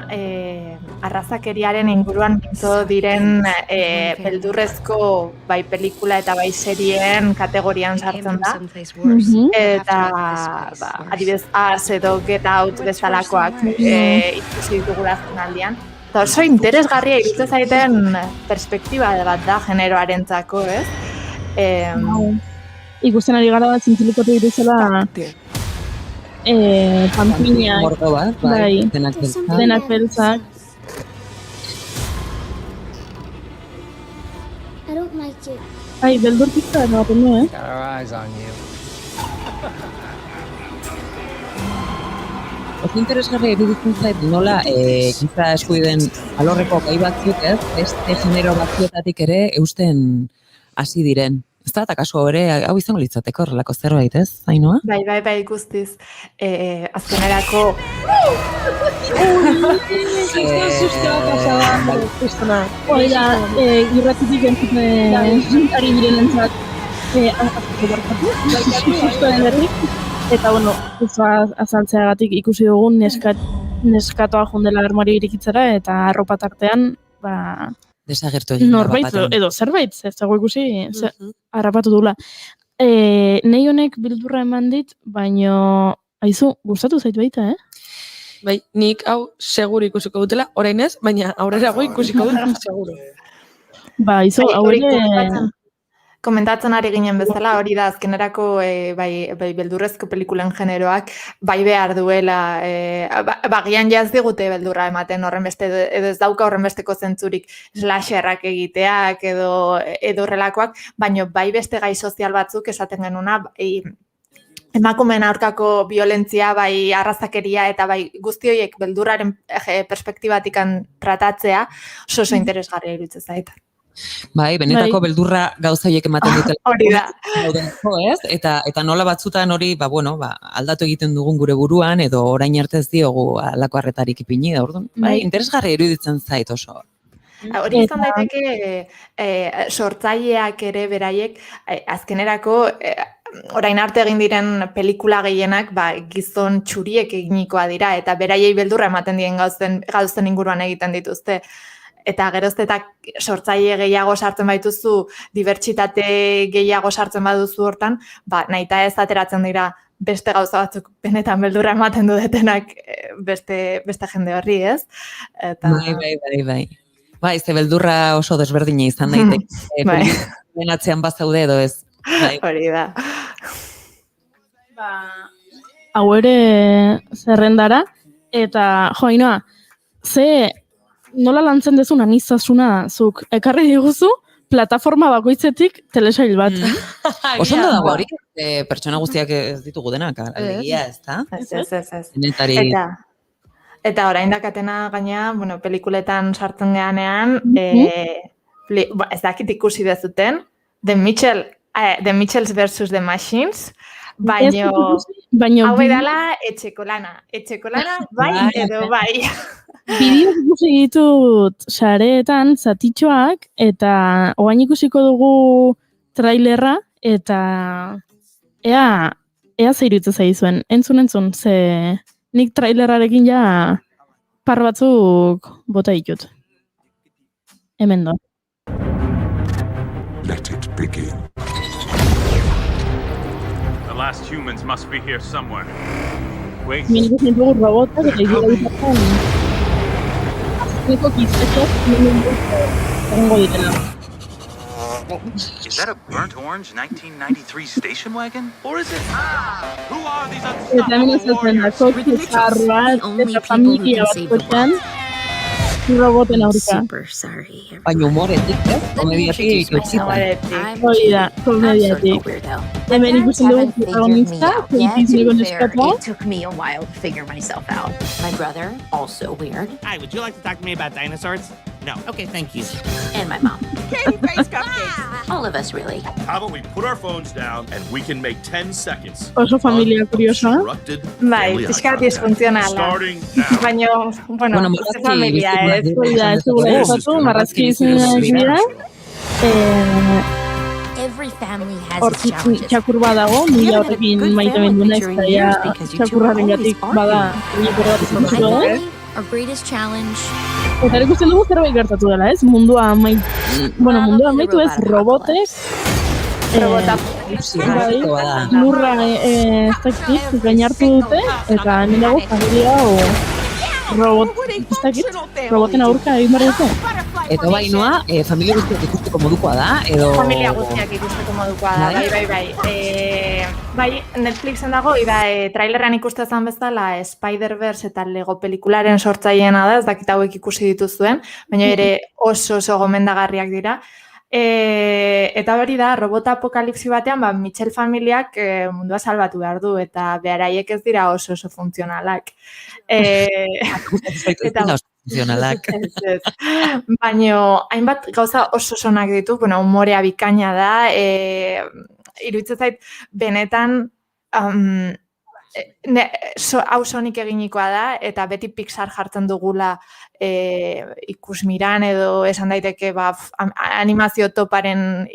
arrazakeriaren inguruan minto diren beldurrezko bai pelikula eta bai serien kategorian sartzen da. Eta adibidez As edo Get Out bezalakoak ikusi ditugu azkenaldian. Eta oso interesgarria iruditzen zaiten perspektiba bat da generoarentzako, ez? Ikusten ari gara zintzilikatu dituzela panpinak, mordo bat, bai, denak beltzak. Bai, beldur pizka da baten du, Got our eyes on you. Oso interesgarria iruditzen zait nola giza eskubideen alorreko gai batzuk, ez? Beste genero batzuetatik ere eusten hasi diren. Ez da, eta kasu ere, hau izango litzateko horrelako zerbait, ez, Ainoa? Bai, guztiz. Azkenerako... Hori da, irratitik entzuten ari diren entzat azkako barkatu, sustoen berrik. Eta, bueno, azaltzeagatik ikusi dugun neskatoa jundela armario irikitzera eta arropa tartean, desagertu egin norbait edo zerbait, ez dago ikusi harrapatu dula. Nei honek beldurra eman dit, baino aizu, gustatu zait baita, Bai, nik hau seguru ikusiko dutela, orain ez, baina aurrerago ikusiko dut seguru. Aizu, komentatzen ari ginen bezala, hori da azkenerako beldurrezko pelikulen generoak bai behar duela, bagian jaz digute beldurra ematen horrenbeste, edo ez dauka horrenbesteko zentzurik slasherrak egiteak edo horrelakoak, baino bai beste gai sozial batzuk esaten genuna, emakumeen aurkako violentzia, bai arrazakeria eta bai guzti horiek beldurraren perspektibatikan tratatzea, oso interesgarria iruditzen zait. Bai, benetako beldurra gauza horiek ematen dutela. Hori da. Eta nola batzutan hori, aldatu egiten dugun gure buruan, edo orain arte ez diogu alako arretarik ipini da, orduan. Bai, interesgarria iruditzen zait oso. Hori izan daiteke sortzaileak ere beraiek, azkenerako orain arte egin diren pelikula gehienak gizon txuriek eginikoa dira, eta beraiei beldurra ematen dien gauzen inguruan egiten dituzte. Eta geroztetak sortzaile gehiago sartzen baituzu, dibertsitate gehiago sartzen baduzu hortan, nahita ez ateratzen dira beste gauza batzuk benetan beldurra ematen dudetenak beste jende horri, ez? Bai. Bai, ze beldurra oso desberdina izan daiteke. Pelikulen atzean bazaude edo ez. Hori da. Hau ere zerrendara, eta Ainoa, nola lantzen dezun aniztasuna zuk ekarri diguzu plataforma bakoitzetik telesail bat. Oso ondo dago hori, pertsona guztiak ez ditugu denak, alegia, ez da? Ez. Eta orain dakatena gaina, pelikuletan sartzen geanean, ez dakit ikusi dezuten, The Mitchells vs. The Machines, baino hau edala etxeko lana. Etxeko lana bai edo bai. Bideoak ikusi ditut sareetan zatitxoak, eta oain ikusiko dugu trailerra, eta ea ze iruditzen zaizuen. Entzun, ze nik trailerrarekin ja par batzuk bota ditut. Hemen do. Let it begin. The last humans must be here somewhere. Wait. Hemen ikusten dugu robotak, eta egira ditatzen azkeneko kiztetak hemen egongo ditela. Is that a burnt orange 1993 station wagon? Or is it... Who are these Eta hemen ezatzen da, kotxe zarroat eta familia batkoetan roboten aurka. Baina humoretik, komediatik, hori da, komediatik. Hemen ikusten dugu protagonista, Disneyko neskatua. It took me a while to figure myself out. My brother, also weird. Hi, would you like to talk to me about dinosaurs? No. Okay, thank you. And my mom. Candy face cupcakes. All of us, really. How about we put our phones down and we can make 10 seconds. Oso familia kuriosa. Bai, pixkat disfuntzionala. Baina, bueno, familia ez. Ez dugula izatu, marrazki izanak dira. Every family has Hor txakur badago, mila horrekin maite benduna ez daia txakurraren gatik bada egitera bat izan our greatest challenge. Eta ikusten dugu zerbait gertatu dela, ez? Mundua amaitu ez, robotek. Lurra ez dakit, gainartu dute, eta hemen dago familia roboten aurka egin behar dute. Eta bainoa, familia guztiak ikusteko modukoa da, edo... Familia guztiak ikusteko modukoa da, bai. Bai, Netflixen dago, trailerran ikustezan bezala Spider-Verse eta Lego pelikularen sortzaileena da, ez dakit hauek ikusi dituzuen, baina ere oso gomendagarriak dira. Eta hori da, robota apokalipsi batean, Mitchell familiak mundua salbatu behar du, eta beraiek ez dira oso funtzionalak. Funtzionalak. Baina, hainbat gauza oso sonak ditu, humorea bikaina da, iruditzen zait, benetan, hau sonik eginikoa da, eta beti Pixar jartzen dugula ikusmiran edo esan daiteke animazio toparen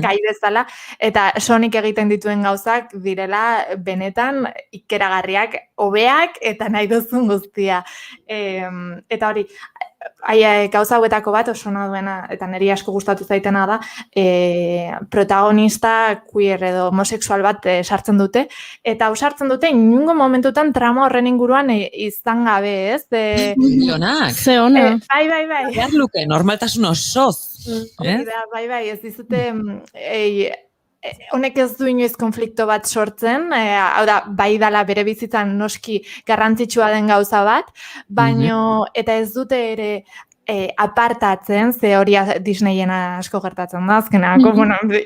gai bezala, eta sonik egiten dituen gauzak direla benetan ikeragarriak, hobeak eta nahi duzun guztia. Eta hori, gauza hauetako bat oso duena, eta niri asko gustatu zaitena da, protagonista queer edo homosexual bat sartzen dute, eta hau sartzen dute inungo momentutan trama horren inguruan izan gabe, ez? Ze ona. Bai. Behar luke, normaltasun osoz. Bai, ez dizute... Honek ez du inoiz konflikto bat sortzen, hau da, bai dala bere bizitzan noski garrantzitsua den gauza bat, baino, eta ez dute ere apartatzen, ze hori Disneyen asko gertatzen da, azkenako,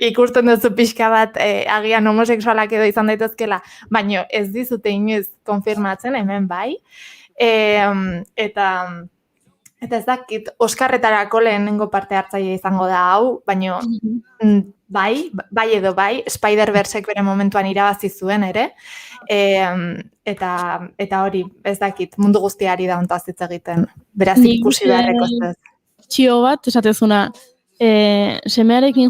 ikusten duzu pixka bat agian homosexualak edo izan daitezkela, baino ez dizute inoiz konfirmatzen, hemen bai, eta ez dakit, Oskarretarako lehenengo parte hartzaile izango da hau, baino bai edo bai, Spider-Versek bere momentuan irabazi zuen ere, eta hori, ez dakit, mundu guztiari da ontaz hitz egiten, beraz ikusi beharreko ez. Txio bat, esatezuna, semearekin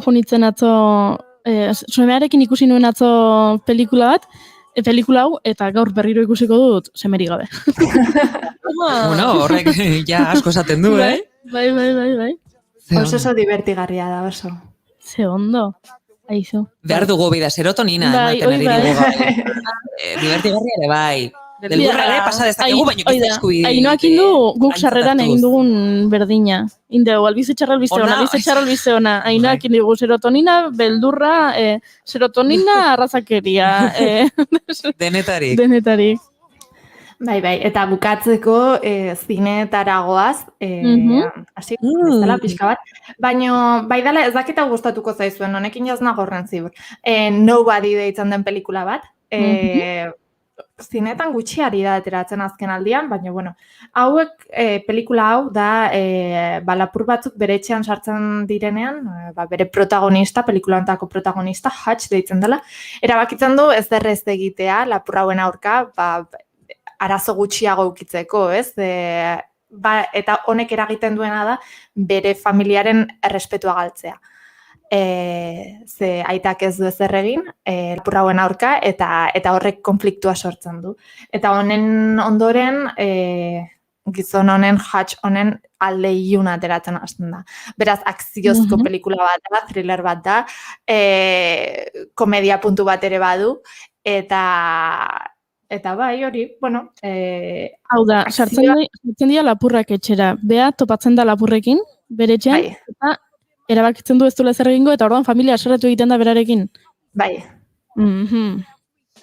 ikusi nuen atzo pelikula bat, pelikula hau, eta gaur berriro ikusiko dut semeri gabe. Horrek ja asko esaten du, Bai. Oso divertigarria da, oso. Ze ondo, aizu. Behar dugu bida, serotonina. Bai. Divertigarria ere, bai. Delburra ere pasa dezakegu, baina ez eskubide. Ainoak indu guk sarreran egin dugun berdina. Indegu, albize txarra albiste ona. Ainoak indigu serotonina, beldurra, serotonina, arrazakeria. Denetarik. Bai, eta bukatzeko zinetaragoaz, hasi bezala pixka bat, baina bai dela ez dakita gustatuko zaizuen, honekin jaz nagorren zibur. Nobody deitzen den pelikula bat, zinetan gutxi ari da ateratzen azken aldian, baina, bueno, hauek, pelikula hau da, lapur batzuk bere etxean sartzen direnean, bere protagonista, pelikula hontako protagonista, Hutch deitzen dela, erabakitzen du ez derrez egitea, lapur hauen aurka, arazo gutxiago ukitzeko, ez? Eta honek eragiten duena da, bere familiaren errespetua galtzea. Ze aitak ez du ezer egin, lapur hauen aurka, eta horrek konfliktua sortzen du. Eta honen ondoren, gizon honen, Hutch honen alde iluna ateratzen hasten da. Beraz, akziozko pelikula bat da, thriller bat da, komedia puntu bat ere badu, eta bai, hori, bueno... Hau da, sartzen dira lapurrak etxera. Bea topatzen da lapurrekin, bere etxean, eta erabakitzen du ez duela zer egingo, eta orduan familia aserretu egiten da berarekin. Bai.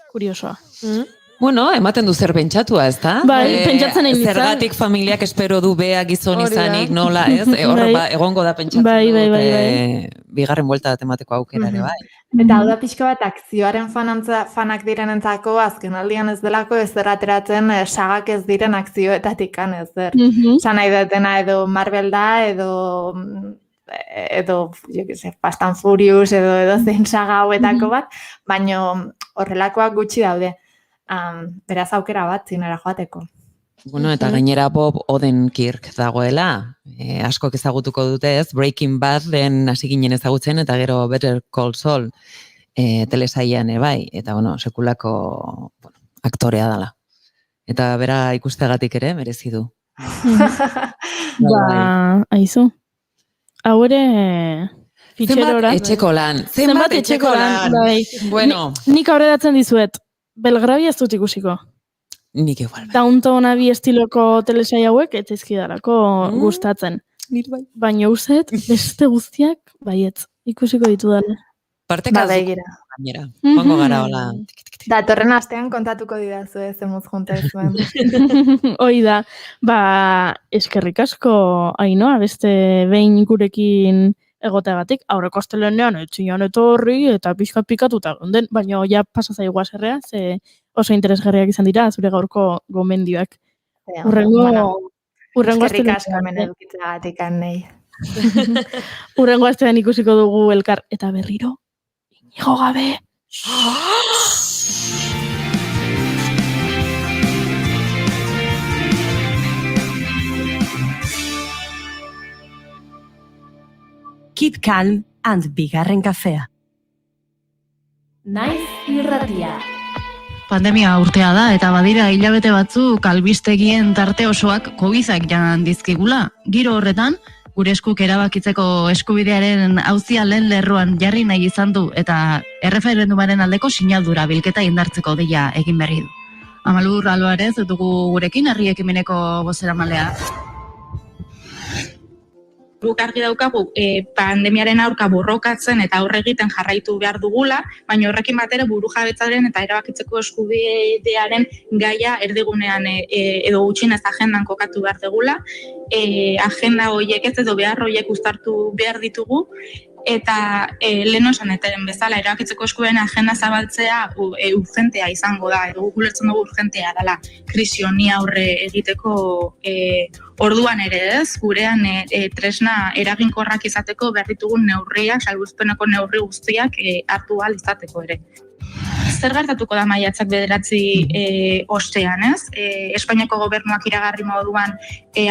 Kuriosoa. Bueno, ematen du zer pentsatua, ez da? Bai, pentsatzen egin izan. Zergatik familiak espero du bea gizon izanik, nola, ez? Hor egongo da pentsatzen bai. Bigarren buelta bat emateko aukera ere, bai. Eta hau da pixka bat akzioaren fanak direnentzako azken aldian ez delako ez ateratzen sagak ez diren akzioetatik ez zer. Zan nahi dutena edo Marvel da, edo jo que sé, Fast and Furious edo zein saga hauetako bat, baino horrelakoak gutxi daude. Beraz aukera bat zinera joateko. Bueno, eta gainera Bob Odenkirk dagoela, askok ezagutuko dute ez, Breaking Bad den hasi ginen ezagutzen, eta gero Better Call Saul telesailean bai, eta bueno, sekulako aktorea dela. Eta bera ikustegatik ere merezi du. Aizu. Hau ere fitxerora. Zenbat etxeko lan. Bueno. Nik aurreratzen dizuet, Belgravia ez dut ikusiko. Nik igual. Downton Abbey estiloko telesai hauek etzaizkidalako gustatzen. Baina uzet, beste guztiak, baietz, ikusiko ditu dala. Partekaz gainera. Pongo gara hola. Datorren astean kontatuko didazu ez emuz junta ez zuen. Hoi da, eskerrik asko, Ainoa, beste behin gurekin egoteagatik, aurreko astelenean etxian etorri eta pixka pikatuta gonden, baina ja pasa zaigu aserrea, ze oso interesgarriak izan dira, zure gaurko gomendioak. Eskerrik asko hemen edukitzeagatik anei. Urrengo astean ikusiko dugu elkar, eta berriro, Inigo gabe. Keep calm and bigarren kafea. Naiz irratia. Pandemia urtea da eta badira hilabete batzuk albistegien tarte osoak COVID-ak jan dizkigula. Giro horretan, gure eskuk erabakitzeko eskubidearen auzia lehen lerroan jarri nahi izan du eta erreferendumaren aldeko sinadura bilketa indartzeko deia egin berri du. Amalur Alvarez dugu gurekin herri ekimeneko bozeramalea. Guk argi daukagu pandemiaren aurka borrokatzen eta aurre egiten jarraitu behar dugula, baina horrekin batera burujabetzaren eta erabakitzeko eskubidearen gaia erdigunean edo gutxienez agendan kokatu behar dugula. Agenda horiek ez edo behar horiek uztartu behar ditugu, eta lehen osan eteren bezala erabakitzeko eskubideen agenda zabaltzea urgentea izango da, edo gukulertzen dugu urgentea dela krisi honi aurre egiteko orduan ere ez, gurean tresna eraginkorrak izateko behar ditugun neurriak, salbuespeneko neurri guztiak hartu ahal izateko ere. Zer gertatuko da maiatzak 9 ostean, ez? Espainiako gobernuak iragarri moduan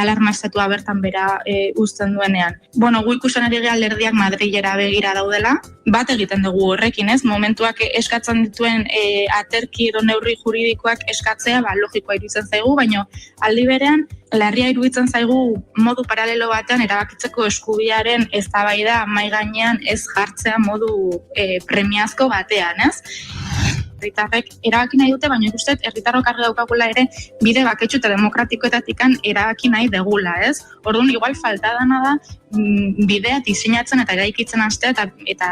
alarma estatua bertan bera uzten duenean. Bueno, gu ikusten ari gara alderdiak Madrilera begira daudela, bat egiten dugu horrekin, ez? Momentuak eskatzen dituen aterki edo neurri juridikoak eskatzea, logikoa iruditzen zaigu, baina aldi berean larria iruditzen zaigu modu paralelo batean erabakitzeko eskubidearen eztabaida mahai gainean ez jartzea modu premiazko batean, ez? Herritarrek erabaki nahi dute, baina ikustet herritarrok argi daukagula ere bide baketsu eta demokratikoetatikan erabaki nahi degula, ez? Orduan igual falta dana da bidea diseinatzen eta eraikitzen hastea eta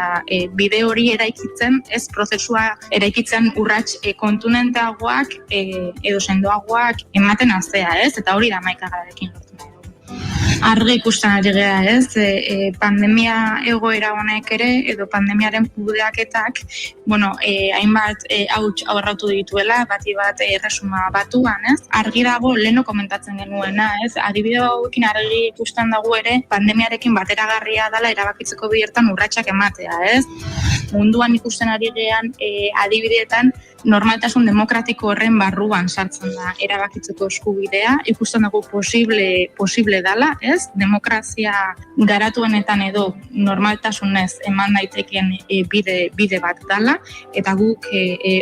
bide hori eraikitzen, ez prozesua eraikitzen urrats kontunenteagoak edo sendoagoak ematen hastea, ez? Eta hori da hamaikagarekin lortu nahi dugu. argi ikusten ari gera, ez? Pandemia egoera honek ere, edo pandemiaren kudeaketak, hainbat hauts aurratu dituela, bati bat erresuma batuan, ez? Argi dago leheno komentatzen genuena, ez? Adibide hauekin argi ikusten dago ere, pandemiarekin bateragarria dela erabakitzeko biertan urratsak ematea, ez? Munduan ikusten ari gean adibideetan normaltasun demokratiko horren barruan sartzen da erabakitzeko eskubidea, ikusten dugu posible dela, ez? Demokrazia garatuenetan edo normaltasunez eman daiteken bide bat dela, eta guk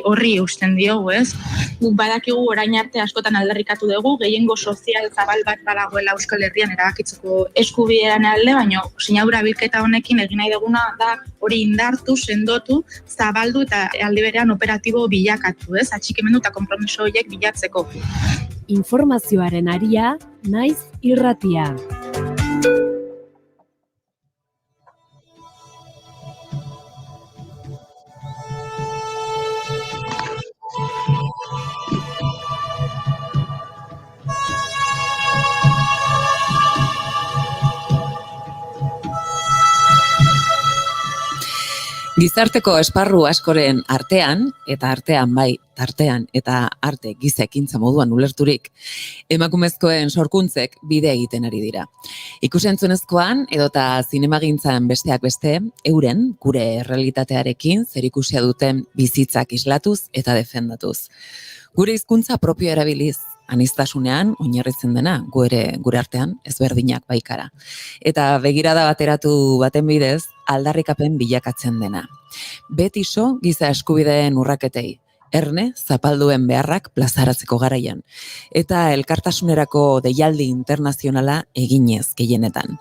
horri eusten diogu, ez? Guk badakigu orain arte askotan aldarrikatu dugu, gehiengo sozial zabal bat badagoela Euskal Herrian erabakitzeko eskubidean alde, baina sinadura bilketa honekin egin nahi duguna da hori indartu, sendotu, zabaldu eta aldi berean operatibo bilakatu, ez? Atxikimendu eta konpromiso horiek bilatzeko. Informazioaren aria, naiz irratia. Gizarteko esparru askoren artean, eta tartean eta arte giza ekintza moduan ulerturik, emakumezkoen sorkuntzek bide egiten ari dira. Ikusentzunezkoan edota zinemagintzan besteak beste, euren, gure errealitatearekin zerikusia duten bizitzak islatuz eta defendatuz. Gure hizkuntza propio erabiliz, aniztasunean oinarritzen dena, gure artean ezberdinak baikara. Eta begirada bateratu baten bidez, aldarrikapen bilakatzen dena. Betiso giza eskubideen urraketei, erne zapalduen beharrak plazaratzeko garaian, eta elkartasunerako deialdi internazionala eginez gehienetan.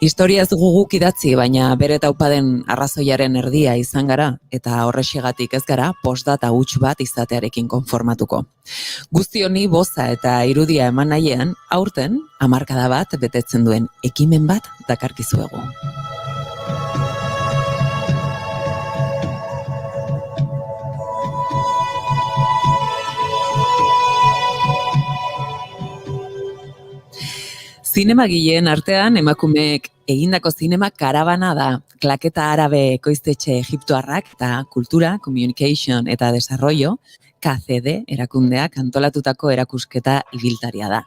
Historiaz guguk idatzi, baina bere taupaden arrazoiaren erdia izan gara, eta horrexegatik ez gara postdata huts bat izatearekin konformatuko. Guzti honi boza eta irudia eman nahiean, aurten, hamarkada bat betetzen duen ekimen bat dakarkizuegu. Zinemagileen artean emakumeek egindako zinema karabana da. Klaketa Arabe ekoiztetxe egiptoarrak eta Kultura, Communication eta Desarrollo, KCD erakundeak antolatutako erakusketa ibiltaria da.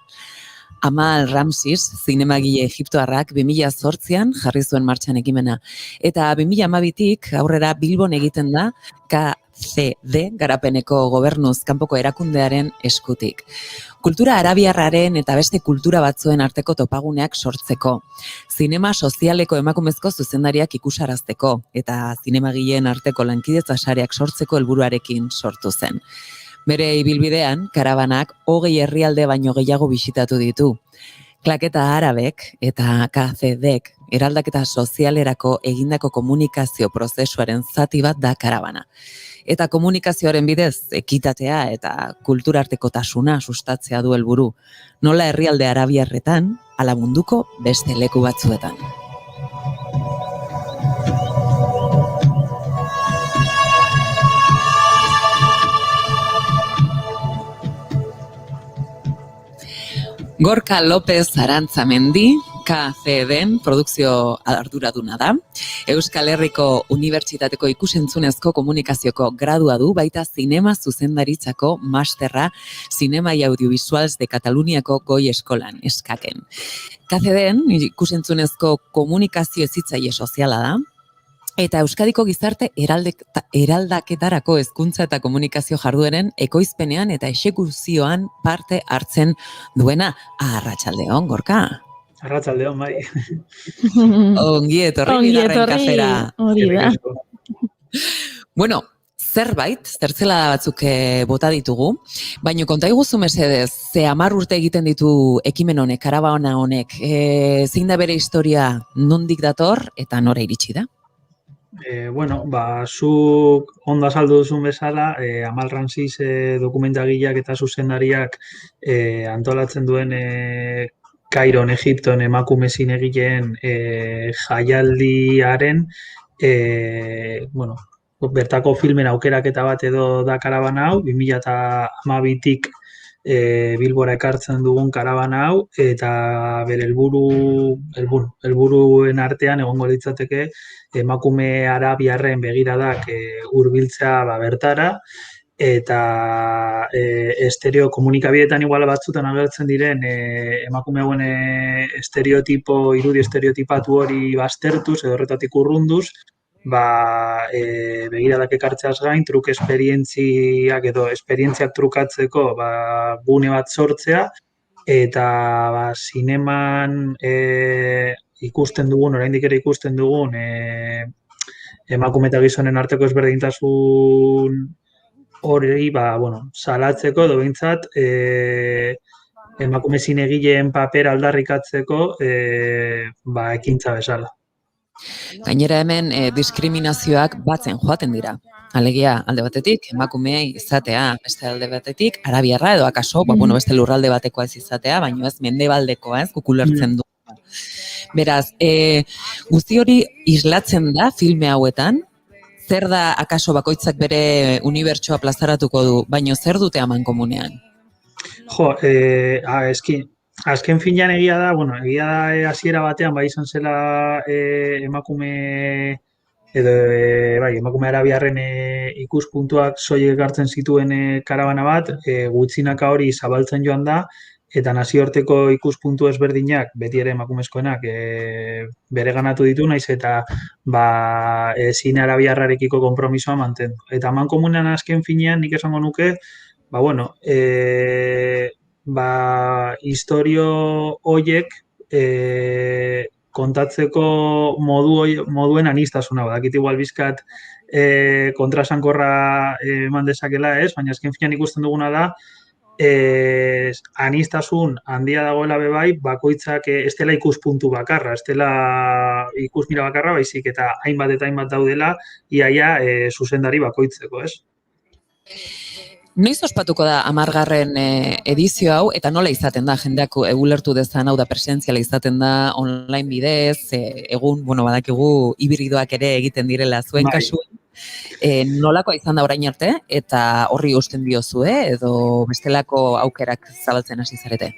Amal Ramsis, zinemagile egiptoarrak 2008an jarri zuen martxan ekimena. Eta 2012tik aurrera Bilbon egiten da KCD garapeneko gobernuz kanpoko erakundearen eskutik. Kultura arabiarraren eta beste kultura batzuen arteko topaguneak sortzeko, zinema sozialeko emakumezko zuzendariak ikusarazteko eta zinemagileen arteko lankidetza sareak sortzeko helburuarekin sortu zen. Bere ibilbidean, karabanak 20 herrialde baino gehiago bisitatu ditu. Klaketa Arabek eta KCDek eraldaketa sozialerako egindako komunikazio prozesuaren zati bat da karabana. Eta komunikazioaren bidez, ekitatea eta kulturartekotasuna sustatzea du helburu, nola herrialde arabiarretan, ala munduko beste leku batzuetan. Gorka López Arantzamendi, KCDen produkzio arduraduna da. Euskal Herriko Unibertsitateko ikusentzunezko komunikazioko gradua du, baita zinema zuzendaritzako masterra Cinema y Audiovisuals de Kataluniako goi eskolan eskaken. KCDen ikusentzunezko komunikazio hezitzaile soziala da, eta Euskadiko gizarte eraldaketarako hezkuntza eta komunikazio jardueren ekoizpenean eta exekuzioan parte hartzen duena. Arratsaldeon, Gorka. Arratsaldeon, bai. Ongi etorri bigarren kafera. Hori da. Bueno, zertzelada batzuk bota ditugu, baina konta iguzu mesedez, ze 10 urte egiten ditu ekimen honek, karabana honek, zein da bere historia, nondik dator eta nora iritsi da? Zuk ondo azaldu duzun bezala, Amal Ramsis dokumentagileak eta zuzendariak antolatzen duen Kairon, Egipton emakume zinegileen jaialdiaren bertako filmen aukeraketa bat edo da karabana hau, 2012tik Bilbora ekartzen dugun karabana hau, eta bere helburuen artean egongo litzateke emakume arabiarren begiradak hurbiltzea bertara, eta estereo komunikabideetan igual batzutan agertzen diren emakume hauen irudi estereotipatu hori baztertuz edo horretatik urrunduz, begiradak ekartzeaz gain, truk esperientziak edo esperientziak trukatzeko gune bat sortzea, eta zineman ikusten dugun, oraindik ere ikusten dugun, emakume eta gizonen arteko ezberdintasun hori, salatzeko edo behintzat emakume zinegileen paper aldarrikatzeko ekintza bezala. Gainera hemen diskriminazioak batzen joaten dira. Alegia, alde batetik, emakumeei izatea, beste alde batetik, arabiarra edo akaso, beste lurralde batekoa ez izatea, baino ez mendebaldekoa ez, kukulertzen du. Beraz, guzti hori islatzen da filme hauetan, zer da akaso bakoitzak bere unibertsoa plazaratuko du, baino zer dute amankomunean? Azken finean egia da hasiera batean izan zela emakume arabiarren ikuspuntuak soilik ekartzen zituen karabana bat, gutxinaka hori zabaltzen joan da, eta nazioarteko ikuspuntu ezberdinak, beti ere emakumezkoenak, bereganatu ditu, naiz eta zine arabiarrarekiko konpromisoa mantendu. Eta amankomunean azken finean nik esango nuke, historio hoiek kontatzeko moduen anistasuna. Badakit igual bizkat kontrasankorra eman dezakela ez, baina azken finean ikusten duguna da anistasun handia dagoela bebai, bakoitzak ez dela ikuspuntu bakarra, ez dela ikusmira bakarra, baizik eta hainbat eta hainbat daudela, iaia zuzendari bakoitzeko, ez? Noiz ospatuko da 10. edizio hau, eta nola izaten da, jendeak ulertu dezan, hau da presentziala izaten da online bidez, egun, badakigu hibridoak ere egiten direla zuen kasuen, nolakoa izan da orain arte, eta horri usten diozue, edo bestelako aukerak zabaltzen hasi zarete?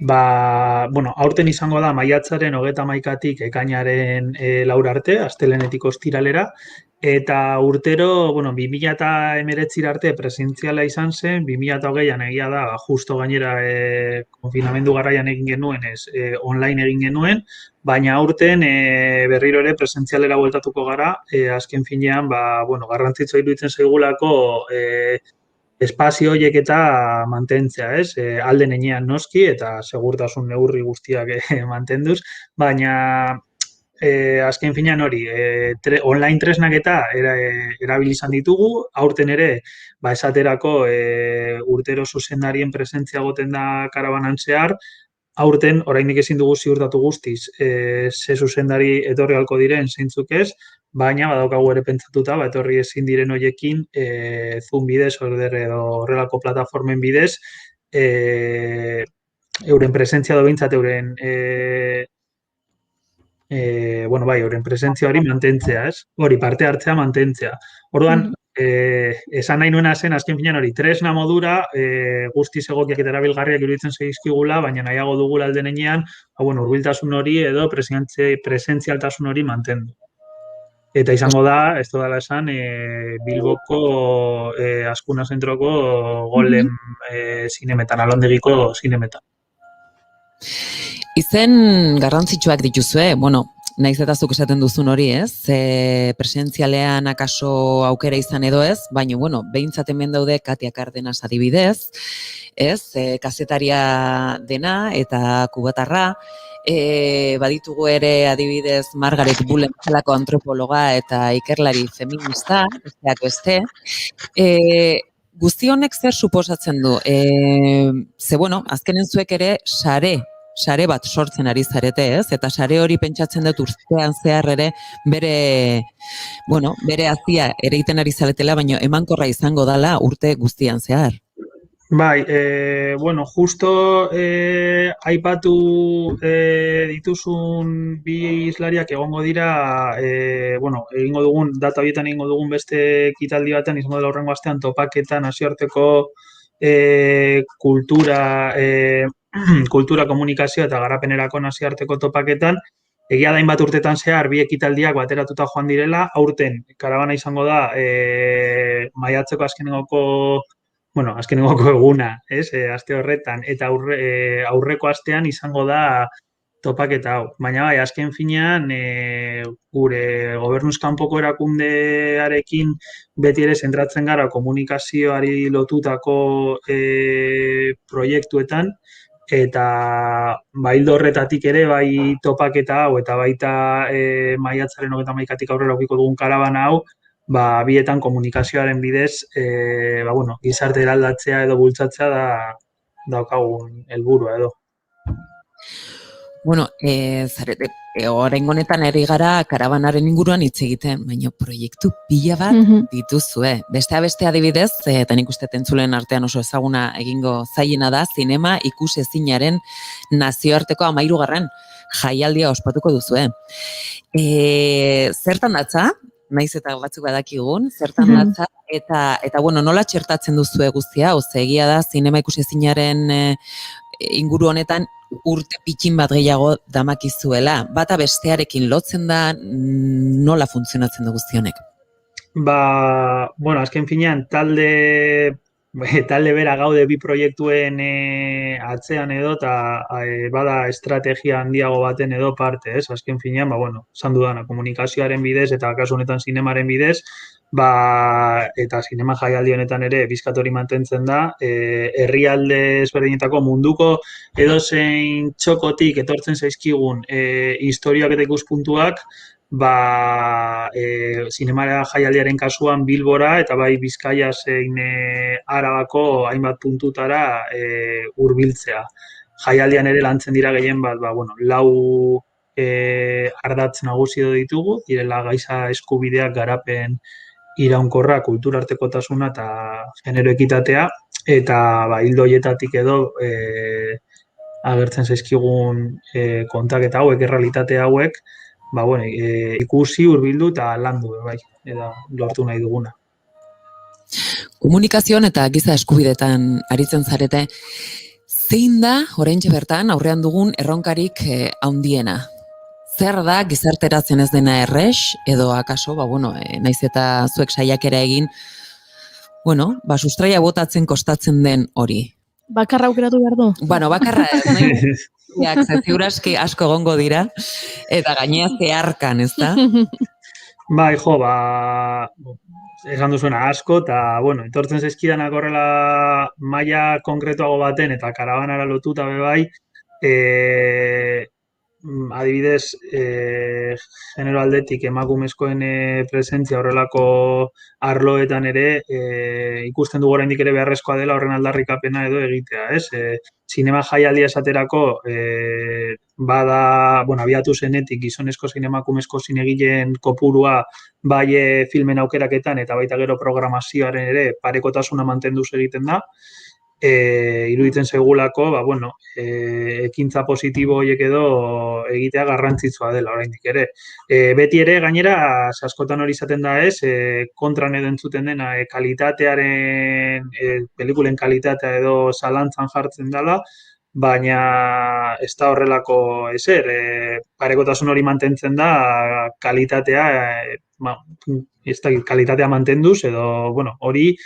Aurten izango da maiatzaren 31-tik ekainaren 4 arte, astelehenetik ostiralera, eta urtero, 2019 arte presentziala izan zen, 2020an egia da, justo gainera konfinamendu garraian egin genuen, online egin genuen, baina aurten berriro ere presentzialera bueltatuko gara, azken finean, garrantzitsua iruditzen zaigulako espazio horiek eta mantentzea, ez? Alden enean noski eta segurtasun neurri guztiak mantenduz, baina azken finean hori, online tresnak eta erabili izan ditugu, aurten ere, esaterako urtero zuzendarien presentzia goten da karabanan zehar, aurten oraindik ezin dugu ziurtatu guztiz, ze zuzendari etorri halko diren zeintzuk ez, baina badaukagu ere pentsatuta, etorri ezin diren hoiekin Zoom bidez, edo horrelako plataformen bidez, euren presentzia dobintzat euren euren presentzia hori mantentzea, ez? Hori, parte hartzea mantentzea. Orduan, esan nahi nuena zen, azken finean hori, tresna modura, guztiz egokiak eta erabilgarriak iruditzen zaizkigula, baina nahiago dugula alden enean, hurbiltasun hori edo presentzialtasun hori mantendu. Eta izango da, ez dela esan, Bilboko Azkuna Zentroko Golem zinemetan, Alondegiko zinemetan. Izen garrantzitsuak dituzue, naiz eta zuk esaten duzun hori, ez? Presentzialean akaso aukera izan edo ez, baina, behintzat hemen daude Katia Cardenas adibidez, ez? Kazetaria dena eta kubatarra, baditugu ere adibidez Margaret Bullen bezalako antropologa eta ikerlari feminista, besteak beste. Guzti honek zer suposatzen du? Azkenen zuek ere sare bat sortzen ari zarete, ez? Eta sare hori pentsatzen dut urtean zehar ere bere azia ere egiten ari zaretela, baina emankorra izango dala urte guztian zehar. Bai, justo aipatu dituzun bi islariak egongo dira, egingo dugun, data horietan egingo dugun beste ekitaldi batean, izango dela horrengo astean topaketa nazioarteko kultura komunikazio eta garapenerako nazioarteko topaketan, egia da hainbat urtetan zehar bi ekitaldiak bateratuta joan direla, aurten karabana izango da maiatzeko azkenengoko eguna, aste horretan, eta aurreko astean izango da topaketa hau. Baina bai, azken finean, gure gobernuz kanpoko erakundearekin beti ere zentratzen gara komunikazioari lotutako proiektuetan, eta ildo horretatik ere bai topaketa hau eta baita maiatzaren 31-tik aurrera ukiko dugun karabana hau, bietan komunikazioaren bidez gizarte eraldatzea edo bultzatzea da daukagun helburua edo. Bueno, zarete, oraingo honetan ari gara karabanaren inguruan hitz egiten, baina proiektu pila bat dituzue. Beste adibidez, eta nik uste entzulen artean oso ezaguna egingo zailena da, zinema ikusezinaren nazioarteko 13. jaialdia ospatuko duzue. Zertan datza, naiz eta batzuk badakigun, zertan datza, eta bueno, nola txertatzen duzue guztia, egia da, zinema ikusezinaren inguru honetan urte pitxin bat gehiago damakizuela. Bata bestearekin lotzen da, nola funtzionatzen du guztionek? Azken finean, talde bera gaude bi proiektuen atzean edo, eta bada estrategia handiago baten edo parte, ez? Azken finean, esan dudana, komunikazioaren bidez eta kasu honetan zinemaren bidez, eta zinema jaialdi honetan ere bizkatori mantentzen da, herrialde ezberdinetako munduko edozein txokotik etortzen zaizkigun historiak eta ikuspuntuak, zinema jaialdiaren kasuan Bilbora eta bai Bizkaia zein Arabako hainbat puntutara hurbiltzea. Jaialdian ere lantzen dira gehien bat, 4 ardatz nagusi ditugu, direla giza eskubideak, garapen iraunkorra, kultura artekotasuna eta genero ekitatea, eta ildo horietatik edo agertzen zaizkigun kontaketa hauek, errealitate hauek, ikusi, hurbildu eta landu, eta lortu nahi duguna. Komunikazioan eta giza eskubidetan aritzen zarete, zein da, oraintxe bertan, aurrean dugun erronkarik handiena? Zer da gizarteratzen ez dena errex, edo akaso, naiz eta zuek saiakera egin, sustraia botatzen kostatzen den hori? Bakarra aukeratu behar du? Bakarra ez, nahi? Ziuraski asko egongo dira, eta gainea zeharkan, ez da? Esan duzuena asko, eta, etortzen zaizkidanak horrela maila konkretuago baten, eta karabanara lotuta bebai, adibidez, genero aldetik emakumezkoen presentzia horrelako arloetan ere ikusten dugu oraindik ere beharrezkoa dela horren aldarrikapena edo egitea, ez? Zinema jaialdia esaterako abiatu zenetik gizonezko zein emakumezko zinegileen kopurua bai filmen aukeraketan eta baita gero programazioaren ere parekotasuna mantenduz egiten da. Iruditzen zaigulako, ekintza positibo horiek edo egitea garrantzitsua dela oraindik ere. Beti ere, gainera, askotan hori izaten da ez, kontran edo entzuten dena kalitatearen, pelikulen kalitatea edo zalantzan jartzen dela, baina ez da horrelako ezer, parekotasun hori mantentzen da kalitatea, kalitatea mantenduz edo hori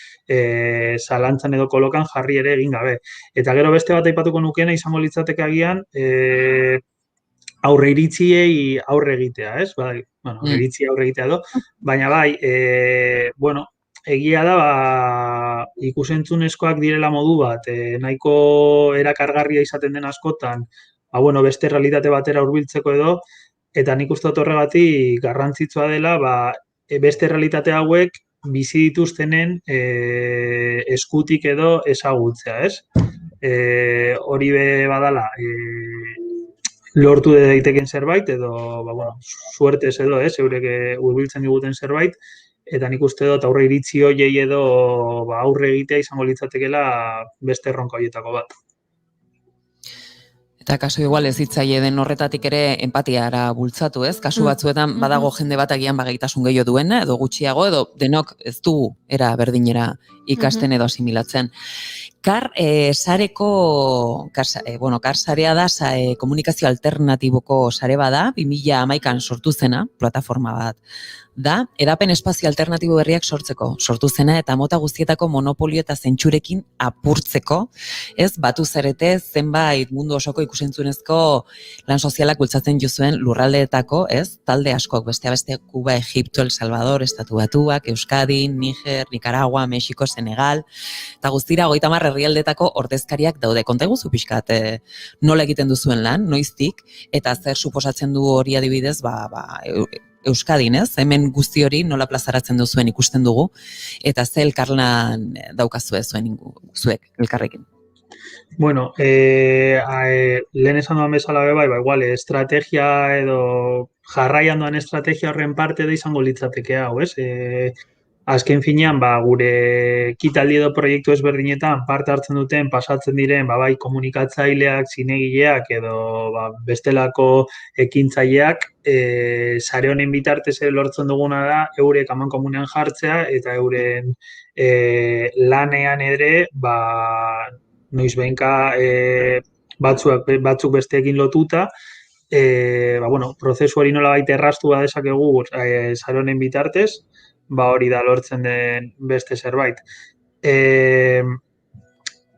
zalantzan edo kolokan jarri ere egin gabe. Eta gero beste bat aipatuko nukeena izango litzateke agian aurre iritziei aurre egitea, ez? Aurre iritziei aurre egitea edo, baina egia da, ikusentzunezkoak direla modu bat, nahiko erakargarria izaten den askotan, beste realitate batera hurbiltzeko edo, eta nik uste dut horregatik garrantzitsua dela, beste realitate hauek bizi dituztenen eskutik edo ezagutzea, ez? Hori badala, lortu daiteken zerbait, edo, suertez edo, eurek hurbiltzen diguten zerbait, eta nik uste dut aurre iritzi horiei edo aurre egitea izango litzatekeela beste erronka horietako bat. Eta kasu igual ez hitzaile den horretatik ere empatiara bultzatu, ez? Kasu batzuetan badago jende bat agian gaitasun gehiago duena, edo gutxiago, edo denok ez dugu era berdinera ikasten edo asimilatzen. Kar sareko, Kar sarea da komunikazio alternatiboko sare bada, 2011an sortu zena, plataforma bat da, edapen espazio alternatibo berriak sortu zena eta mota guztietako monopolio eta zentsurekin apurtzeko, ez batu zarete zenbait mundu osoko ikusentzunezko lan sozialak bultzatzen jozuen lurraldeetako, ez, talde askok, beste Kuba, Egipto, El Salvador, Estatu Batuak, Euskadi, Niger, Nicaragua, Mexiko, Senegal, eta guztira 30 herrialdetako ordezkariak daude. Konta eguzu pixkat nola egiten duzuen lan, noiztik, eta zer suposatzen du hori adibidez, Euskadin, ez? Hemen guzti hori nola plazaratzen duzuen ikusten dugu, eta ze elkarlan daukazue zuek elkarrekin. Bueno, lehen esan duan bezala bai, igual, estrategia edo jarraian doan estrategia horren parte da izango litzateke hau, ez? Azken finean, gure ekitaldi edo proiektu ezberdinetan parte hartzen duten, pasatzen diren, bai, komunikatzaileak, zinegileak edo bestelako ekintzaileak, sare honen bitartez lortzen duguna da, eurek amankomunean jartzea eta euren lanean ere, noiz behinka batzuk besteekin lotuta, prozesu hori nolabait erraztu badezakegu sare honen bitartez, hori da lortzen den beste zerbait.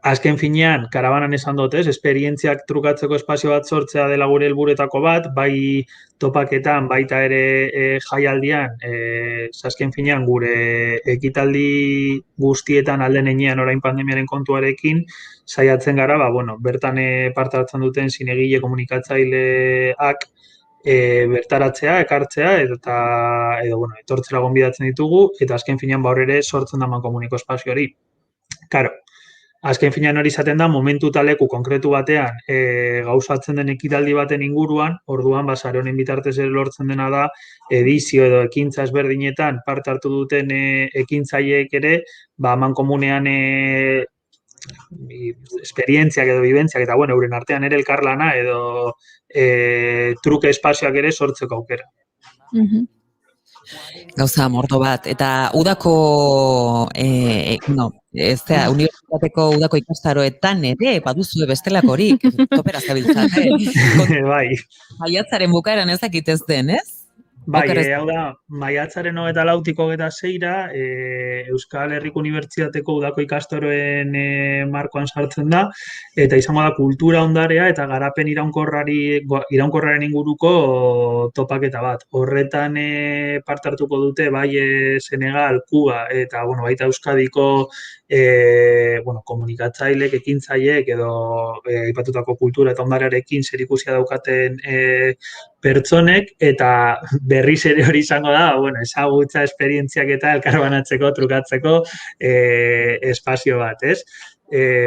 Azken finean, karabanan esan dut, esperientziak trukatzeko espazio bat sortzea dela gure helburuetako bat, bai topaketan, baita ere jaialdian, azken finean gure ekitaldi guztietan alden enean orain pandemiaren kontuarekin, saiatzen gara, bertan parte hartzen duten zinegile komunikatzaileak bertaratzea, ekartzea, edo etortzera gonbidatzen ditugu, eta azken finean hor ere sortzen da mankomuniko espazio hori. Karo, azken finean hori izaten da, momentu eta leku konkretu batean gauzatzen den ekitaldi baten inguruan, orduan sare honen bitartez lortzen dena da, edizio edo ekintza ezberdinetan parte hartu duten ekintzaileek ere, mankomunean esperientziak edo bibentziak, eta euren artean ere elkarlana edo truke espazioak ere sortzeko aukera. Gauza mordo bat, eta udako, unibertsitateko udako ikastaroetan ere, baduzue bestelakorik, topera zabiltzate. Bai. Maiatzaren bukaeran ezakitez den, ez? Bai, hau da, maiatzaren 24-tik 26-ra Euskal Herriko Unibertsitateko udako ikastaroen markoan sartzen da, eta izango da kultura ondarea eta garapen iraunkorraren inguruko topaketa bat. Horretan parte hartuko dute bai Senegal, Kuba eta baita Euskadiko komunikatzailek, ekintzaileek edo aipatutako kultura eta ondarearekin zerikusia daukaten pertsonek, eta berriz ere hori izango da, ezagutza, esperientziak eta elkarbanatzeko, trukatzeko espazio bat, ez?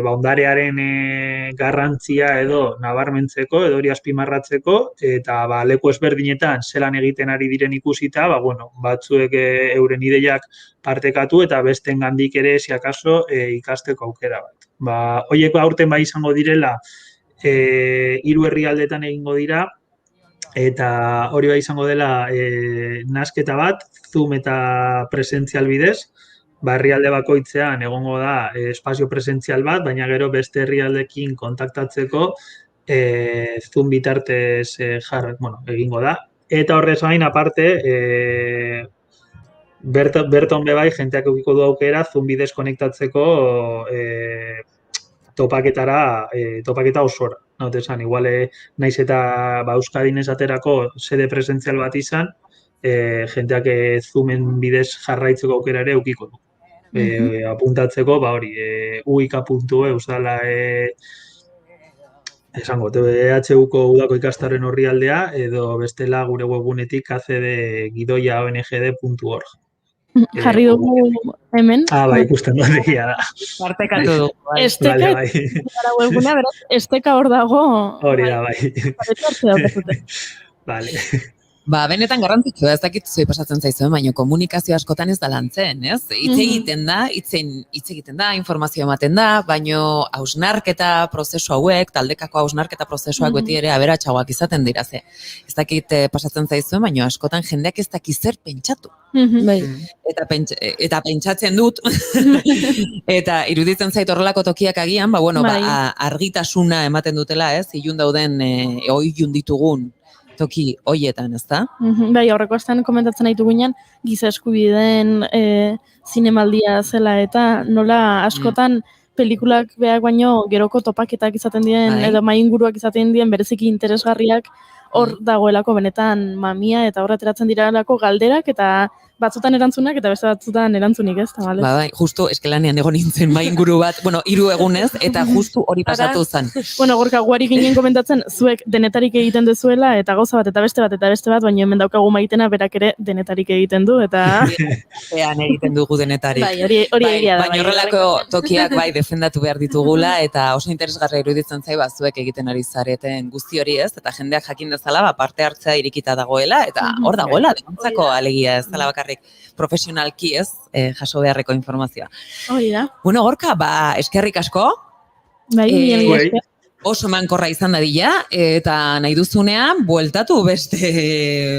Ondarearen garrantzia edo nabarmentzeko, edo hori azpimarratzeko, eta leku ezberdinetan zelan egiten ari diren ikusita, batzuek euren ideiak partekatu eta besten gandik ere, si akaso, ikasteko aukera bat. Horiek aurten izango direla, 3 herrialdetan egingo dira, eta hori izango dela nasketa bat, Zoom eta presentzial bidez, herrialde bakoitzean egongo da espazio presentzial bat, baina gero beste herrialdekin kontaktatzeko Zoom bitartez egingo da. Eta horrez gain, aparte, berton bai, jenteak eukiko du aukera Zoom bidez konektatzeko topaketa osora. Igual, naiz eta Euskadin esaterako sede presentzial bat izan, jenteak Zoomen bidez jarraitzeko aukera ere eukiko du. Apuntatzeko, hori, uika.eus dala esango, TBHUko udako ikastaren horrialdea, edo bestela gure webgunetik acd-gidoia-ongd.org. Jarri dugu hemen. Bai, ikusten dut egia da. Partekatu dugu. Esteka webgunea, beraz, esteka hor dago. Hori da, bai. Vale. Benetan garrantzitsua, ez dakit zuei pasatzen zaizuen, baina komunikazio askotan ez da lantzen, ez? Hitz egiten da, informazio ematen da, baina hausnarketa prozesu hauek, taldekako hausnarketa prozesuak beti ere aberatsagoak izaten dira, ze. Ez dakit pasatzen zaizuen, baina askotan jendeak ez daki zer pentsatu. Eta pentsatzen dut, eta iruditzen zait horrelako tokiak agian, argitasuna ematen dutela, ez? Ilun dauden, oilun ditugun toki hoietan, ez da? Bai, aurreko astean komentatzen nahi dugunean, giza eskubideen zinemaldia zela eta nola askotan pelikulak behar baino geroko topaketak izaten diren, edo mainguruak izaten diren bereziki interesgarriak hor dagoelako benetan mamia eta hor ateratzen direlako galderak eta batzutan erantzunak eta beste batzutan erantzunik, ez? Bai, justu eskelanean egon nintzen inguru bat, 3 egunez, eta justu hori pasatu zen. Gorka, guari ginen komentatzen, zuek denetarik egiten duzuela, eta gauza bat, eta beste bat, baina hemen daukagu Maitena berak ere denetarik egiten du, eta... Ean egiten dugu denetarik. Bai, hori egia da. Baina horrelako tokiak bai defendatu behar ditugula, eta oso interesgarra iruditzen zai zuek egiten ari zareten guzti hori, ez? Eta jendeak jakin dezala, parte hartzea irikita dagoela, eta hor dagoela, denontzako alegia, ez dela bakarrik profesionalki, ez, jaso beharreko informazioa. Hori da. Bueno, Gorka, eskerrik asko. Bai, oso mankorra izan dadila, eta nahi duzunean, bueltatu beste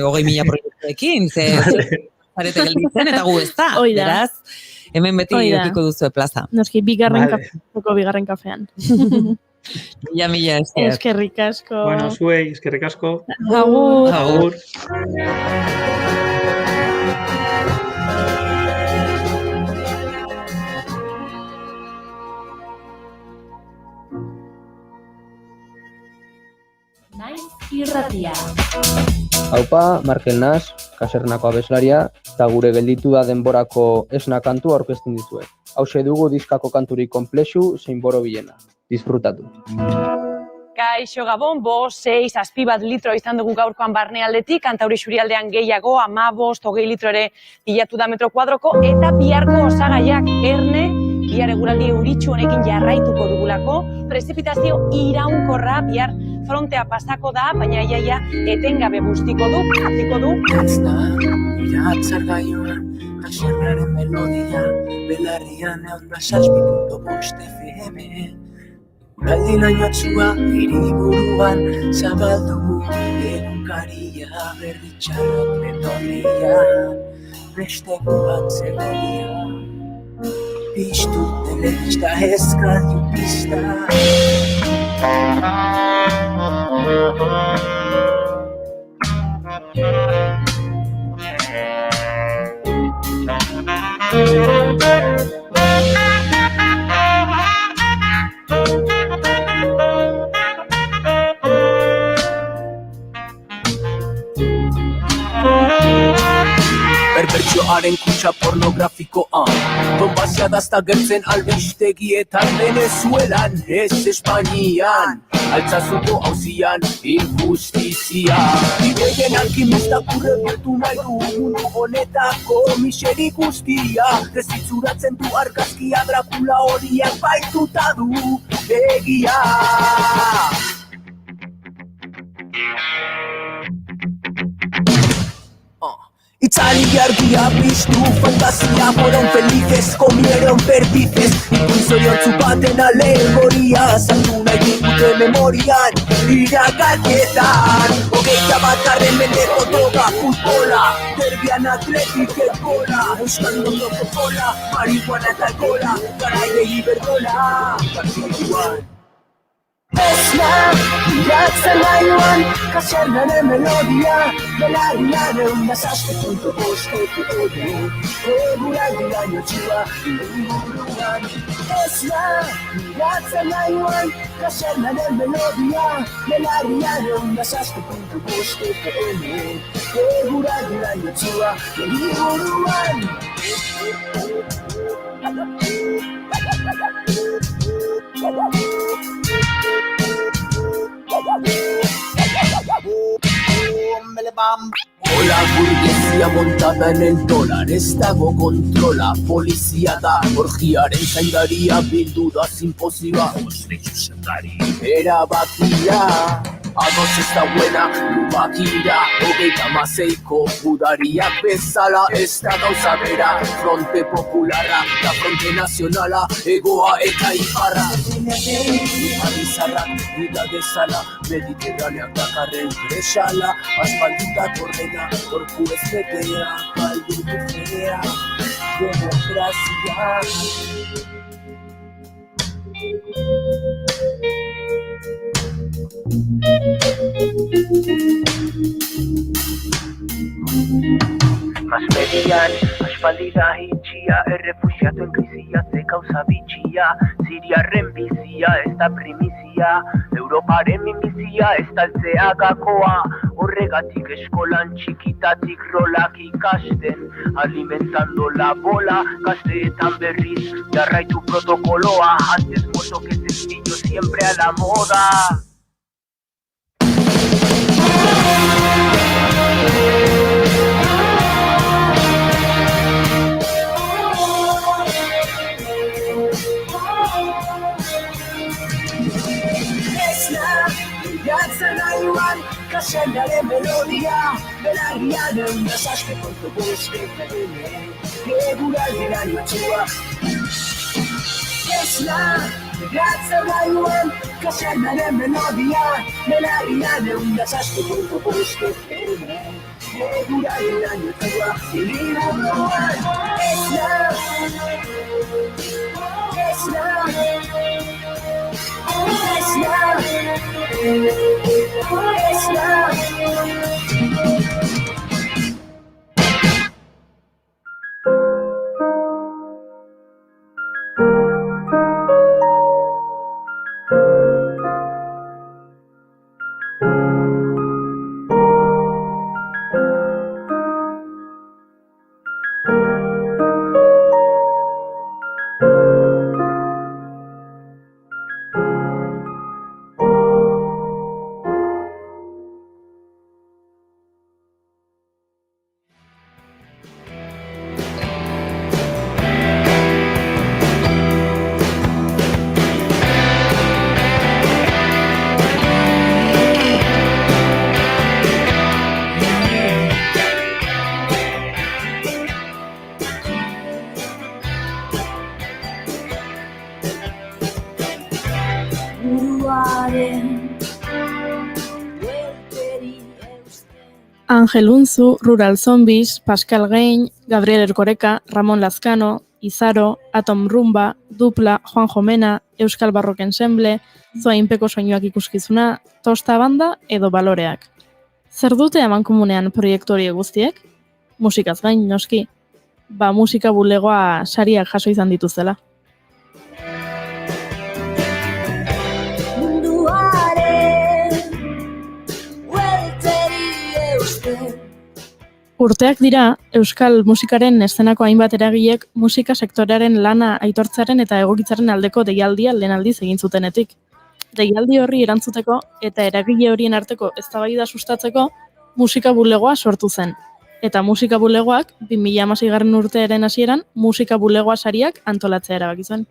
20.000 proiektuekin, zarete gelditzen, eta gu ez da. Beraz, hemen beti edukiko duzu plaza. Noski, bigarren kafean. Mila esker. Eskerrik asko. Bueno, zuei, eskerrik asko. Agur. Agur. Naiz irratia. Haupa, Markel Nas, kasernako abeslaria, eta gure gelditu da denborako esna kantu aurkezten dizuet. Hauxe dugu diskako kanturik konplexu zein boro bilena. Disfrutatu. Kaixo Gabon, 6 bat litro izan dugu gaurkoan barnealdetik, Kantauri Xurialdean gehiago, 15-20 litro ere pilatu da metro kuadroko, eta biharko osagaiak erne, bihar eguraldi euritsu honekin jarraituko dugulako, prezipitazio iraunkorra bihar frontea pasako da, baina iaia etengabe bustiko du, atziko du. Atzna, iratzar gaioan, kaserraren melodia, belarrian egon da 6.5 FM. Uraldi nainoatzua hiriburuan zabaldu, egunkaria berritxarrak metorrian, besteko bat zegoia. Piztu telebista ezkaldu pizta. Perbertsioaren kutsa pornografikoa, Donbasia dazta gertzen albistegietan, Venezuelan, ez Espainian, Altzazuko hauzian injustizia. Ideien alkimista kurrebertu nahi du mundu honetako miseri guztia, Dezitzuratzen du argazkia Dracula horiak baituta du egia. Itzali argia piztu, fantasia fueron felices, comieron perdices, Inkuizorion baten alegoria, saltu nahi digute memorian, irakalketan. 21. mendeko droga, futbola, derbian atletik egola, Euskal Mondoko kola, marihuana eta alkola, garaile iberdola, partituan. Esna, iratzen gaioan, kasernaren melodia, belarrian egun da 6.5 FM, eguraldi gainotxua, inguruan. Esna, iratzen gaioan, kasernaren melodia, belarrian egun da 6.5 FM, eguraldi gainotxua, inguruan. Hola, burguesia montada en el dólar, ez dago kontrola, polizia da, orgiaren zaindaria, bildu da sinpozioa, osleizu zendari, erabakia. Ados ez da buena, lubakira, 36ko gudariak bezala, ez da gauza bera, fronte popularra, da fronte nazionala, egoa eta iparra. Abizarrak, gida dezala, mediterraneak dakarren presala, aspalditak ordena, gorku ez betea, kaldu duzea, demokrazia. Masmedian, aspaldira hitxia, errefuxiatuen krizia, ze kauza bitxia, Siriarren bizia, ez da primizia, Europaren minbizia, ez taltzea gakoa, horregatik eskolan txikitatik rolak ikasten, alimentando la bola, gazteetan berriz, jarraitu protokoloa, antes muerto que sencillo, siempre a la moda. Kasenaren melodia, belarriaren desazte kontu buzke ferene, eguralderan matxua. Esna, gatzen gailuan, kasenaren melodia, belarriaren desazte kontu buzke ferene, eguralderan matxua. Irira bloan, esna, Angel Unzu, Rural Zombies, Pascal Gein, Gabriel Erkoreka, Ramon Lazcano, Izaro, Atom Rumba, Dupla, Juan Jomena, Euskal Barrock Ensemble, Zoainpeko soinuak ikuskizuna, Tosta Banda edo Baloreak. Zer dute amankomunean proiektu horiek guztiek? Musikaz gain, noski. Musika bulegoa sariak jaso izan dituzela. Urteak dira, euskal musikaren eszenako hainbat eragilek musika sektorearen lana aitortzaren eta egokitzaren aldeko deialdia lehen aldiz egin zutenetik. Deialdi horri erantzuteko eta eragile horien arteko eztabaida sustatzeko musika bulegoa sortu zen. Eta musika bulegoak 2016 urtearen hasieran musika bulegoa sariak antolatzea erabaki zuen.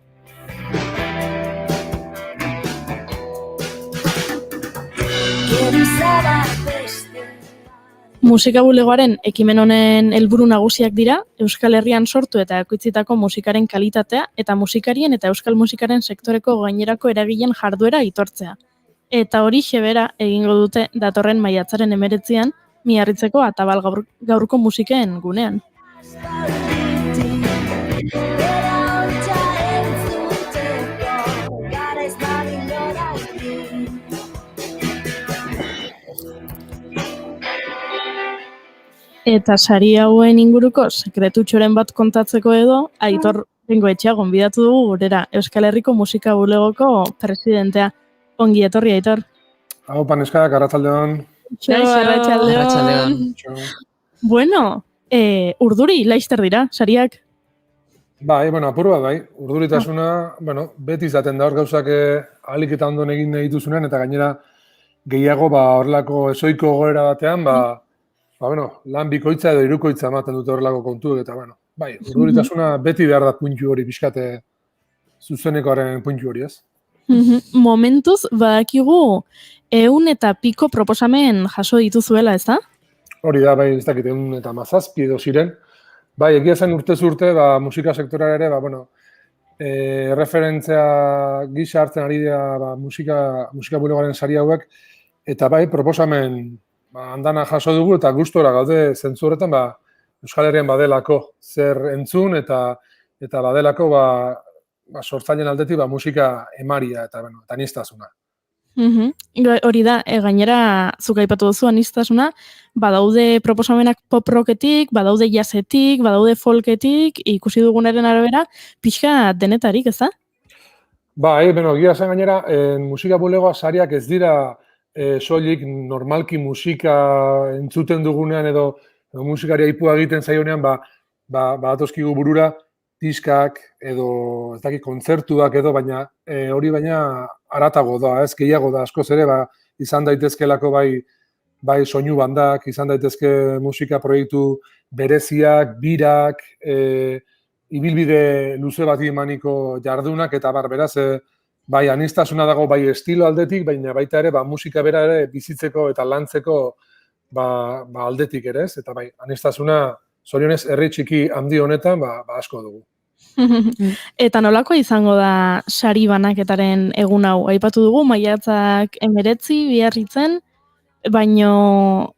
Musika bulegoaren ekimen honen helburu nagusiak dira Euskal Herrian sortu eta ekoitzitako musikaren kalitatea eta musikarien eta euskal musikaren sektoreko gainerako eragileen jarduera aitortzea. Eta hori xebera egingo dute datorren maiatzaren 19an Miarritzeko Atabal gaurko musiken gunean. Eta sari hauen inguruko sekretutxoren bat kontatzeko edo, Aitor Bengoetxea gonbidatu dugu gurera Euskal Herriko Musika Bulegoko presidentea. Ongi etorri, Aitor. Hau, paneskak, arratsaldeon. Arratsaldeon. Bueno, urduri, laizter dira, sariak? Bai, apur bat, bai. Urduritasuna, beti izaten da hor gauzak ahalik eta ondon egin nahi dituzunen, eta gainera gehiago horrelako ezoiko goera batean, lan bikoitza edo hirukoitza ematen dute horrelako kontuek, eta urduritasuna beti behar da puntu hori, pixkate zuzenekoaren puntu hori, ez? Momentuz, badakigu 100 eta piko proposamen jaso dituzuela, ez da? Hori da, bai, ez dakit, 117 edo ziren. Bai, egia zen urtez urte, musika sektorara ere, referentzia gisa hartzen ari dira musika bulegoaren sari hauek, eta bai, proposamen handana jaso dugu, eta gustora gaude zentzu horretan, Euskal Herrian badelako zer entzun, eta badelako sortzaileen aldetik musika emaria, eta aniztasuna. Hori da, gainera, zuk aipatu duzu aniztasuna, badaude proposamenak pop-rocketik, badaude jazzetik, badaude folketik, ikusi dugunaren arabera, pixka denetarik, ez da? Bai, gira zen gainera, musika bulegoa sariak ez dira soilik normalki musika entzuten dugunean edo musikari aipua egiten zaionean, atozkigu burura diskak edo ez dakit kontzertuak edo, baina hori haratago da, ez gehiago da, askoz ere, izan daitezkelako bai soinu bandak, izan daitezke musika proiektu bereziak, birak, ibilbide luze bati emaniko jardunak, eta beraz, bai aniztasuna dago bai estilo aldetik, baina baita ere, musika bera ere bizitzeko eta lantzeko aldetik ere, ez? Eta bai, aniztasuna, zorionez, herri txiki handi honetan, asko dugu. Eta nolakoa izango da sari banaketaren egun hau? Aipatu dugu, maiatzak 19 Biarritzen, baino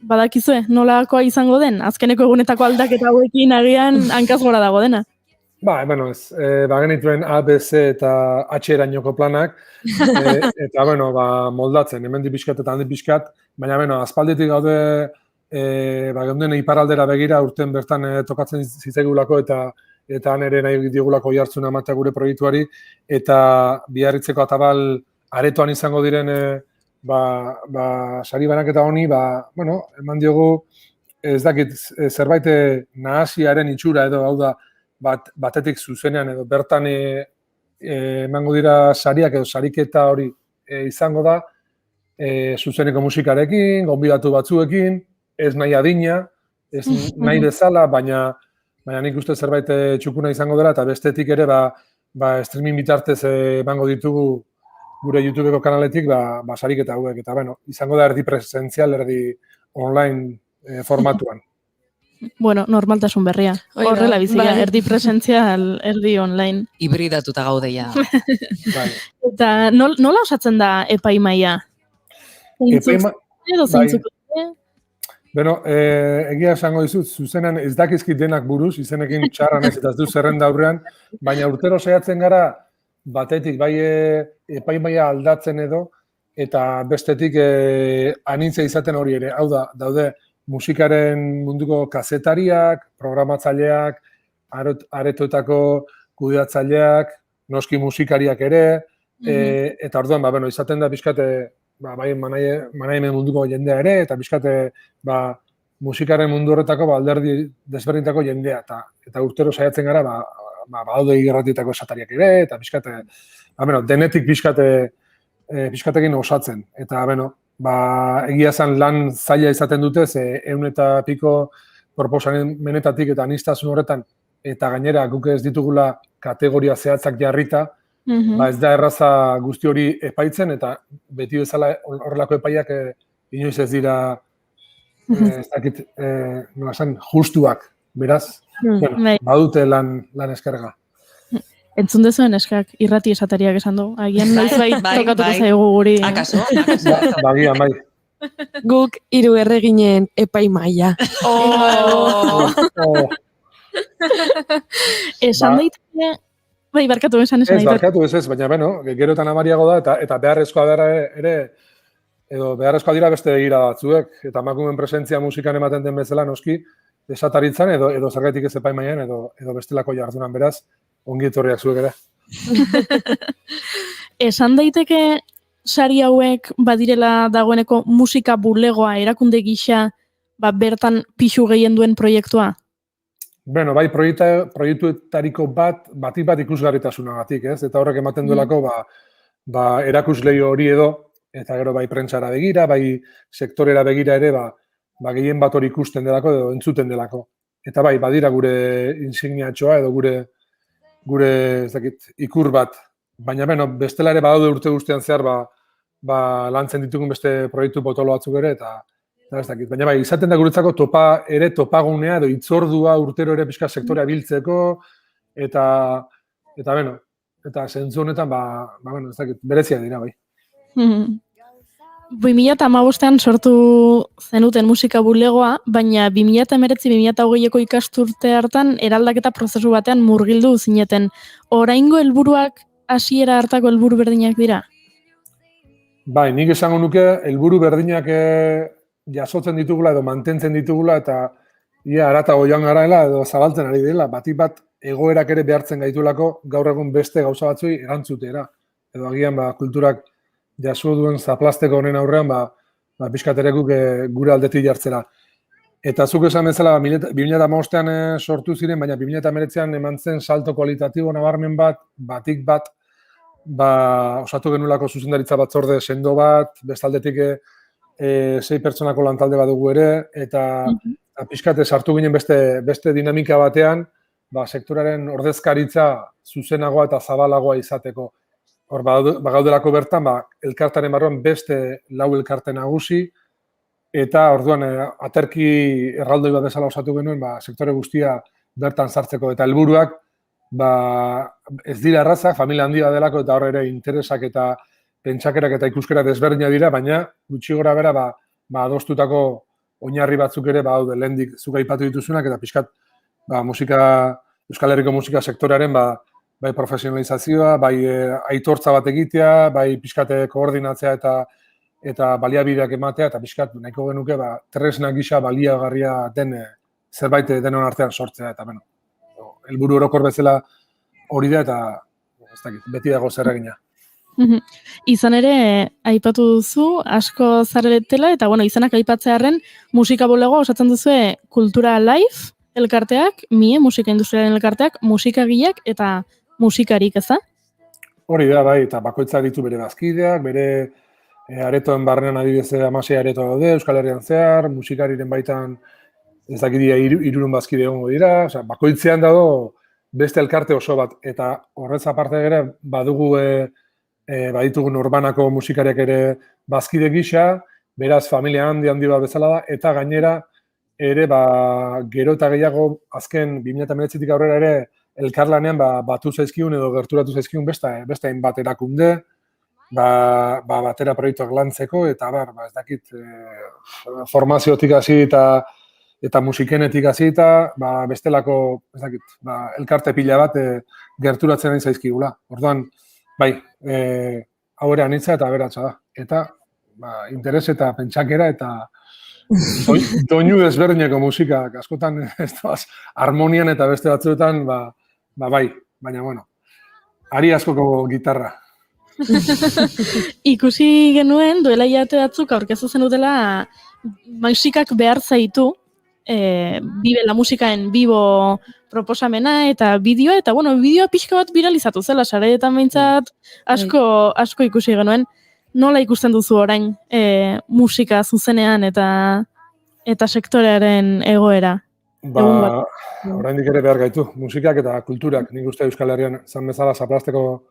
badakizue, nolakoa izango den? Azkeneko egunetako aldaketa hauekin agian hankaz gora dago dena. Ez, genituen A, B, C eta H-erainoko planak, eta, moldatzen, hemendik pixkat eta handik pixkat, baina, aspalditik gaude, geunden iparraldera begira, urten bertan tokatzen zitzaigulako, eta nire nahi digulako jartzuna ematea gure proiektuari, eta Biarritzeko atabal aretoan izango diren sari banaketa honi, eman diogu, ez dakit, zerbait nahasiaren itxura edo, hau da, batetik zuzenean edo, bertan emango dira sariak edo sariketa hori izango da, zuzeneko musikarekin, gonbidatu batzuekin, ez nahi adina, ez nahi bezala, baina nik uste zerbait txukuna izango dela, eta bestetik ere, streaming bitartez emango ditugu gure YouTubeko kanaletik, sariketa hauek, eta izango da erdi presentzial, erdi online formatuan. Bueno, normaltasun berria. Horrela bizia, erdi presentzial, erdi online. Hibridatuta gaudeia. Eta nola osatzen da epaimaia? Edo zintzuko? Egia esango dizut, zuzenan ez dakizkit denak buruz, izenekin txarran ez eta ez du zerrenda aurrean, baina urtero saiatzen gara, batetik bai epaimaia aldatzen edo, eta bestetik anintza izaten hori ere. Hau da, daude musikaren munduko kazetariak, programatzaileak, aretoetako kudeatzaileak, noski musikariak ere, eta orduan, izaten da pixkate, bai manaimen munduko jendea ere, eta pixkate musikaren mundu horretako alderdi desberdintako jendea, eta urtero saiatzen gara, badaude irratietako esatariak ere, eta pixkate, denetik pixkatekin osatzen, eta egia zen lan zaila izaten dute, 100 eta piko proposamenetatik eta aniztasun horretan, eta gainera guk ez ditugula kategoria zehatzak jarrita, ez da erraza guzti hori epaitzen, eta beti bezala horrelako epaiak inoiz ez dira ez dakit, justuak, beraz, badute lan eskerga. Entzun dezuen eskak, irrati esatariak esan du. Agian noiz tokatuko zaigu guri. Akaso? Bagian, bai. Guk 3 erreginen epaimaia. Esan daiteke, bai, barkatu esan Ez, barkatu ez, baina, gero eta nabariago da, eta beharrezkoa dara ere, edo beharrezkoa dira beste begira batzuek, eta emakumeen presentzia musikan ematen den bezala noski, esataritzan, edo zergaitik ez epaimaian, edo bestelako jardunan, beraz, ongi etorriak zuek ere. Esan daiteke sari hauek badirela dagoeneko musika bulegoa erakunde gisa bertan pixu gehien duen proiektua? Bueno, bai, proiektuetariko batik bat ikusgarritasunagatik, ez? Eta horrek ematen duelako, erakuslei hori edo, eta gero bai prentsara begira, bai sektorera begira ere, gehien bat hori ikusten delako edo entzuten delako. Eta bai, badira gure insigniatxoa edo gure ez dakit, ikur bat baina bestela ere badaude urte guztian zehar lantzen ditugun beste proiektu potolo batzuk ere, eta ez dakit. Baina bai, izaten da guretzako topagunea edo itzordua urtero ere pixka sektorea biltzeko, eta zentzu honetan, ez dakit, berezia dira, bai. 2015an sortu zenuten musika bulegoa, baina 2019-2020ko ikasturte hartan eraldaketa prozesu batean murgildu zineten. Oraingo helburuak hasiera hartako helburu berdinak dira? Bai, nik esango nuke helburu berdinak jasotzen ditugula edo mantentzen ditugula eta ia haratago joan garaela edo zabaltzen ari dela, batik bat egoerak ere behartzen gaitulako gaur egun beste gauza batzui erantzutera. Edo agian kulturak jaso duen zaplasteko honen aurrean pixkaterekuk gure aldetik jartzera. Eta zuk esan bezala 2015an sortu ziren, baina 2019an eman zen salto kualitatibo nabarmen batik bat, osatu genulako zuzendaritza batzorde sendo bat, bestaldetik 6 pertsonako lantalde badugu ere, eta pixkate sartu ginen beste dinamika batean, sektoraren ordezkaritza zuzenagoa eta zabalagoa izateko. Hor, bagaudelako bertan, elkartaren barruan beste 4 elkarte nagusi, eta orduan aterki erraldoi bat bezala osatu genuen sektore guztia bertan sartzeko. Eta helburuak ez dira errazak, familia handia delako eta hor ere interesak eta pentsakerak eta ikuskera desberdina dira, baina gutxi gora bera adostutako oinarri batzuk ere badaude lehendik zuk aipatu dituzunak eta pixkat Euskal Herriko musika sektorearen bai profesionalizazioa, bai aitortza bat egitea, bai pixkate koordinatzea eta baliabideak ematea, eta pixkat nahiko genuke tresna gisa baliagarria den zerbait denon artean sortzea, eta helburu orokor bezala hori da, eta beti dago zer egina. Izan ere, aipatu duzu, asko zareletela, eta izanak aipatzearen musika bulegoa osatzen duzue Kultura Live elkarteak, musika industrialen elkarteak, musikagileak eta musikarik, eza? Hori da, bai, eta bakoitza ditu bere bazkideak, bere aretoen barnean adibidez 16 areto daude, Euskal Herrian zehar, musikariren baitan ez dakidia 3 bazkide egongo dira, bakoitzean dago beste elkarte oso bat, eta horrez aparte ere badugu baditugun urbanako musikariak ere bazkide gisa, beraz familia handi bat bezala da, eta gainera ere gero eta gehiago azken 2019tik aurrera ere elkarlanean batu zaizkigun edo gerturatu zaizkigun beste hainbat erakunde, batera proiektuak lantzeko, eta ez dakit formaziotik hasi eta musikenetik hasi eta bestelako, ez dakit, elkarte pila bat gerturatzen nahi zaizkigula. Orduan, bai, hau ere anitza eta aberatsa da. Eta interes eta pentsakera eta doinu ezberdineko musikak, askotan harmonian eta beste batzuetan, bai, baina, ari askoko gitarra. Ikusi genuen, duela hilabete batzuk aurkeztu zenutela musikak behar zaitu, la musikaen bibo proposamena eta bideoa, eta bideoa pixka bat viralizatu zela, sareetan behintzat asko ikusi genuen. Nola ikusten duzu orain musika zuzenean eta sektorearen egoera? Oraindik ere behar gaitu, musikak eta kulturak, nik uste Euskal Herrian zan bezala zaplasteko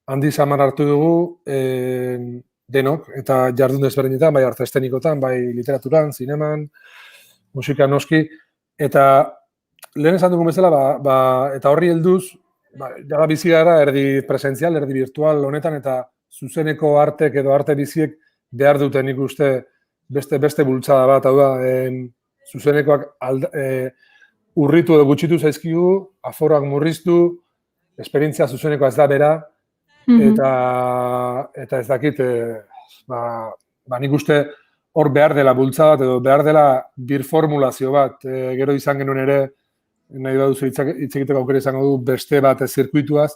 handi samar hartu dugu denok, eta jardun desberdinetan, bai arte estenikotan, bai literaturan, zineman, musika noski, eta lehen esan dugun bezala, eta horri helduz, jada bizi gara erdi presentzial, erdi virtual honetan, eta zuzeneko artek edo arte biziek behar duten nik uste beste bultzada bat, hau da, zuzenekoak urritu edo gutxitu zaizkigu, aforoak murriztu, esperientzia zuzenekoa ez da bera, eta ez dakit, nik uste hor behar dela bultzada bat edo behar dela birformulazio bat, gero izan genuen ere, nahi baduzu hitz egiteko aukera izango du beste bat zirkuituaz,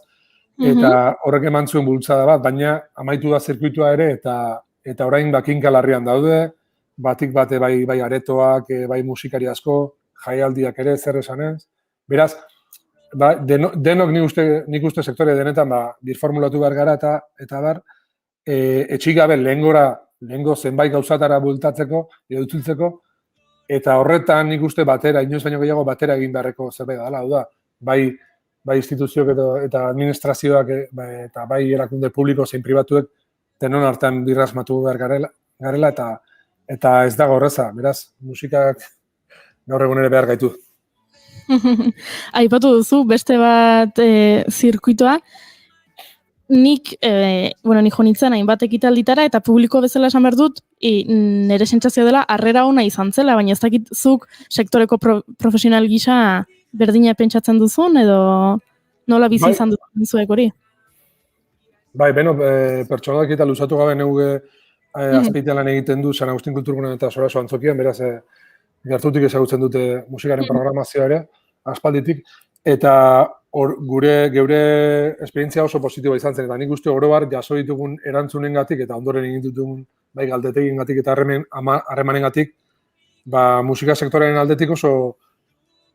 eta horrek eman zuen bultzada bat, baina amaitu da zirkuitua ere, eta orain kinkalarrian daude, batik bate bai aretoak, bai musikari asko, jaialdiak ere, zer esanez. Beraz, denok nik uste sektore denetan birformulatu behar gara eta etxik gabe lehengo zenbait gauzatara bultatzeko, edo utziltzeko, eta horretan nik uste batera, inoiz baino gehiago batera egin beharreko zerbait dela, hau da, bai bai instituzioak eta administrazioak eta bai erakunde publiko zein pribatuek denon artean birrasmatu behar garela eta ez dago horreza, beraz, musikak gaur egun ere behar gaitu. Aipatu duzu, beste bat zirkuitoa, nik jonitzen hainbat ekitalditara eta publiko bezala esan behar dut, nire sentsazio dela harrera ona izan zela, baina ez dakit zuk sektoreko profesional gisa berdina pentsatzen duzun, edo nola bizi izan duzun zuek hori? Bai, pertsonak eta luzatu gabe neuge azpeitean lan egiten du San Agustin Kulturgunean eta Soraso Antzokian, beraz, gertutik ezagutzen dute musikaren programazioa ere, aspalditik, eta geure esperientzia oso positiboa izan zen, eta nik uste orobar jaso ditugun erantzunengatik eta ondoren egin ditugun bai galdetegingatik eta harremanengatik, musika sektorearen aldetik oso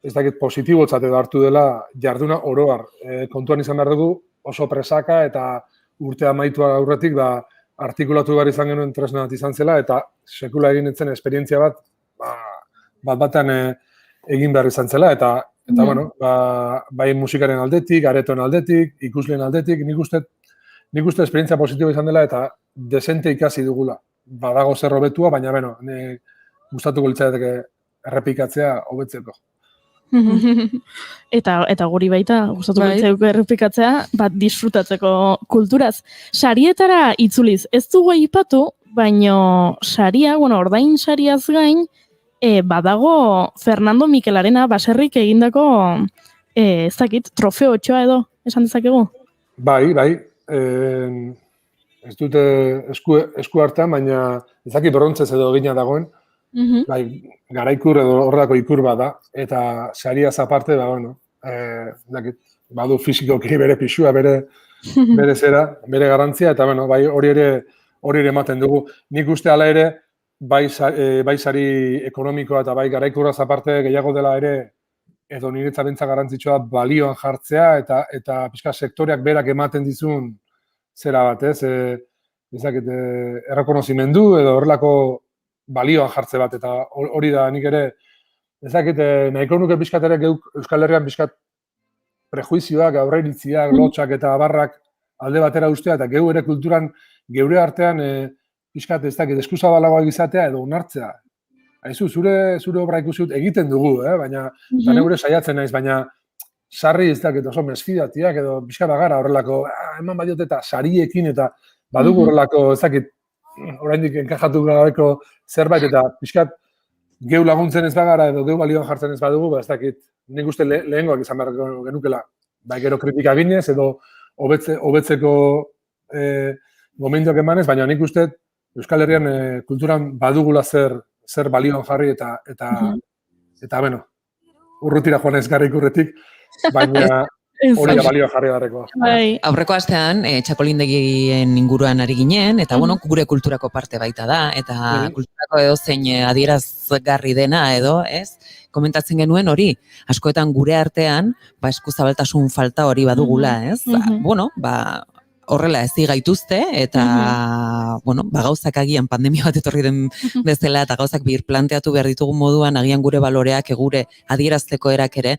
ez dakit positibotzat edo hartu dela jarduna orobar. Kontuan izan behar dugu oso presaka eta urte amaitua aurretik artikulatu behar izan genuen tresna bat izan zela eta sekula egin etzen esperientzia bat-batean egin behar izan zela eta bai musikaren aldetik, aretoen aldetik, ikusleen aldetik, nik uste esperientzia positiboa izan dela eta desente ikasi dugula. Badago zer hobetua, baina gustatuko litzateke errepikatzea hobetzeko. Eta guri baita, gustatuko litzateke errepikatzea, disfrutatzeko kulturaz. Sarietara itzuliz, ez dugu aipatu, baino saria, ordain sariaz gain, badago Fernando Mikelarena baserrik egindako, ez dakit, trofeo otxoa edo, esan dezakegu? Bai, ez dute esku hartan, baina ez dakit brontzez edo egina dagoen, bai, garaikur edo horrelako ikur bada, eta sariaz aparte, badu fizikoki bere pixua, bere zera, bere garantzia, eta bai, hori ere ematen dugu. Nik uste ala ere, bai sari ekonomikoa eta bai garaikurraz aparte gehiago dela ere edo niretzat bentsa garrantzitsua balioan jartzea eta pixka sektoreak berak ematen dizun zera bat, errekonozimendu edo horrelako balioan jartze bat eta hori da nik ere nahiko nuke pixkat ere Euskal Herrian pixkat prejuizioak, aurreiritziak, lotxak eta abarrak alde batera ustea eta geu ere kulturan geure artean pixkat ez dakit, eskuzabalagoa izatea edo unartzea. Haizu, zure obra ikusut egiten dugu, baina neure saiatzen naiz, baina sarri ez dakit oso mesfidatiak edo pixkat bagara horrelako, eman badiot eta sariekin eta badugu horrelako ez dakit, oraindik enkajatu gabeko zerbait eta pixkat geu laguntzen ez bagara edo geu balioan jartzen ez badugu, ez dakit, nik uste lehengoak izan behar genukela, gero kritika ginez edo hobetzeko gomendioak emanez, baina nik uste Euskal Herrian kulturan badugula zer balioan jarri eta urrutira joan ez gara ikurretik, baina hori da balioan jarri garreko. Aurreko astean, txakolindegien inguruan ari ginen, eta gure kulturako parte baita da, eta kulturako edo zein adierazgarri dena edo, komentatzen genuen hori, askoetan gure artean, eskuzabaltasun falta hori badugula, horrela ez gaituzte eta gauzak agian pandemia bat etorri den bezala eta gauzak birplanteatu behar ditugu moduan agian gure baloreak gure adierazteko erak ere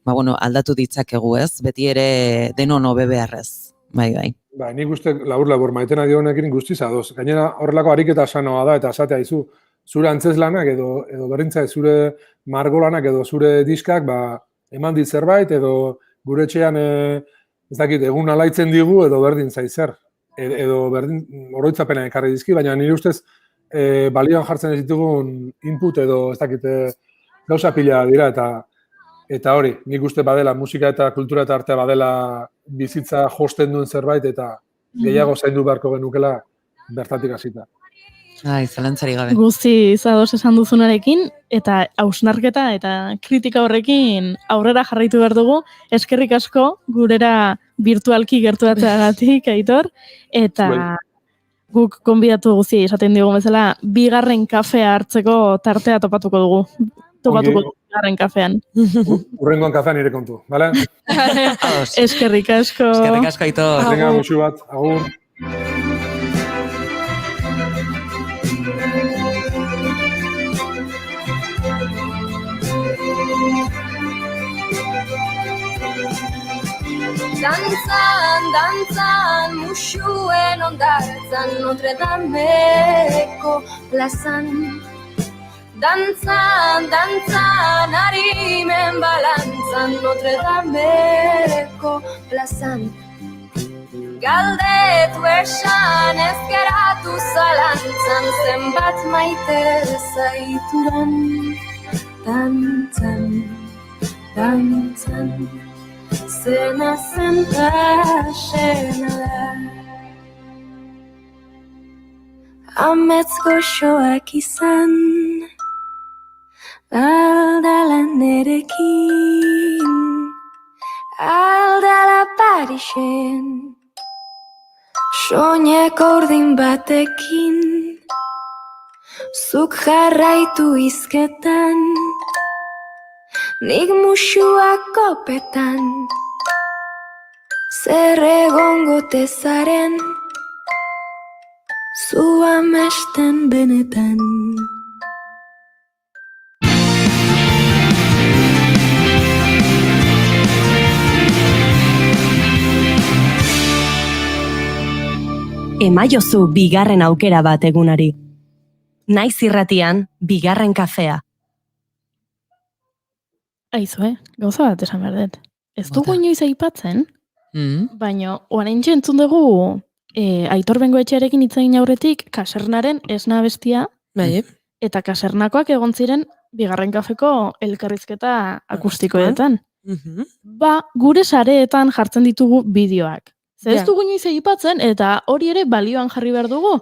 aldatu ditzakegu beti ere denon hobe beharrez. Bai. Nik uste labur maitena dionekin guztiz adoz. Gainera horrelako ariketa sanoa da eta esatea izu zure antzeslanak edo berrintza zure margolanak edo zure diskak eman dit zerbait edo gure etxean ez dakit, egun alaitzen digu edo berdin zaizer, edo berdin oroitzapena ekarri dizki, baina nire ustez balioan jartzen ez ditugun input edo ez dakit gauza pila dira eta hori, nik uste badela musika eta kultura eta artea badela bizitza josten duen zerbait eta gehiago zaindu beharko genukela bertatik hasita. Zalantzari gabe. Guzti zadoz esan duzunarekin, eta hausnarketa eta kritika horrekin aurrera jarraitu behar dugu, eskerrik asko gurera virtualki gertuatzeagatik, Aitor, eta guk konbidatu guzti esaten digu bezala, bigarren kafea hartzeko tartea topatuko dugu. Bigarren kafean. Urrengoan kafean nire kontu, bale? Eskerrik asko. Eskerrik asko, Aitor. Venga, musu bat, agur. Dantzan, dantzan, musuen ondartzan, Notre Dameko plazan. Dantzan, dantzan, harimen balantzan, Notre Dameko plazan. Galdetu esan ezkeratu zalantzan, zenbat maite zaituran. Dantzan, dantzan, zena zenta sena da. Amets goxoak izan, aldala nerekin, aldala Parisen, soineko urdin batekin, zuk jarraitu izketan, nik musuak kopetan, zer egongo tezaren, zu amesten benetan. Emaiozu bigarren aukera bat egunari. Naiz irratian, bigarren kafea. Aizue, gauza bat esan behar dut. Ez dugu inoiz aipatzen, baina oraintxe entzun dugu Aitor Bengoetxearekin hitz egin aurretik kasernaren esna bestia, eta kasernakoak egon ziren bigarren kafeko elkarrizketa akustikoetan. Ba, gure sareetan jartzen ditugu bideoak. Ez dugu inoiz aipatzen, eta hori ere balioan jarri behar dugu.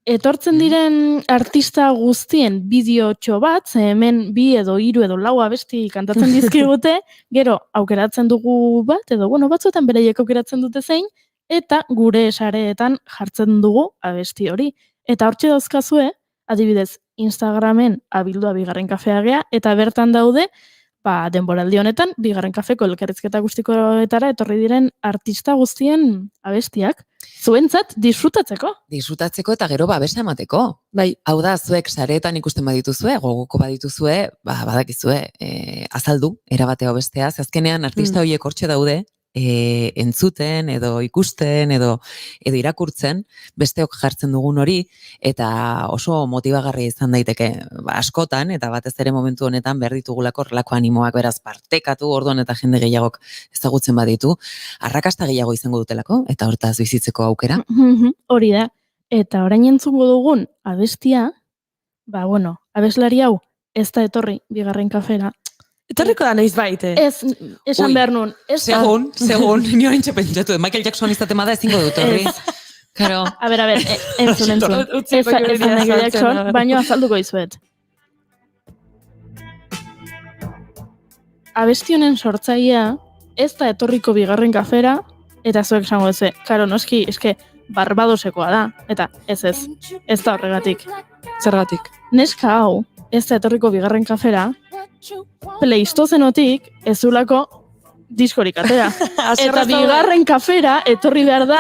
Etortzen diren artista guztien bideotxo bat, hemen 2 edo 3 edo 4 abesti kantatzen dizkigute, gero aukeratzen dugu bat, edo batzuetan beraiek aukeratzen dute zein, eta gure sareetan jartzen dugu abesti hori. Eta hortxe dauzkazue, adibidez, Instagramen abildua bigarren kafea gea, eta bertan daude, denboraldi honetan, bigarren kafeko elkarrizketa guztikoetara etorri diren artista guztien abestiak. Zuentzat, disfrutatzeko. Disfrutatzeko eta gero babesa emateko. Hau da, zuek sareetan ikusten badituzue, gogoko badituzue, badakizue, azaldu, erabateo bestea, azkenean artista horiek hortxe daude, entzuten, edo ikusten, edo irakurtzen, besteok jartzen dugun hori, eta oso motibagarria izan daiteke askotan, eta batez ere momentu honetan behar ditugulako relako animoak beraz partekatu, orduan eta jende gehiagok ezagutzen baditu, arrakasta gehiago izango dutelako, eta hortaz bizitzeko aukera. Hori da, eta orain entzungo dugun abestia, abeslari hau ez da etorri bigarren kafera. Etorriko da noiz baite. Ez, esan behar nun. Segun, nio horintxe pentsatu, Michael Jackson izatema da ezingo dut horri. A ber, entzun. Ez Michael Jackson, baino azalduko izuet. Abesti honen sortzailea ez da etorriko bigarren kafera, eta zuek esango duzu, karo, noski, eske, Barbadosekoa da, eta ez da horregatik. Zergatik? Neska hau, ez da etorriko bigarren kafera, Pleistozenotik ez zulako diskorik atera. Eta bigarren kafera etorri behar da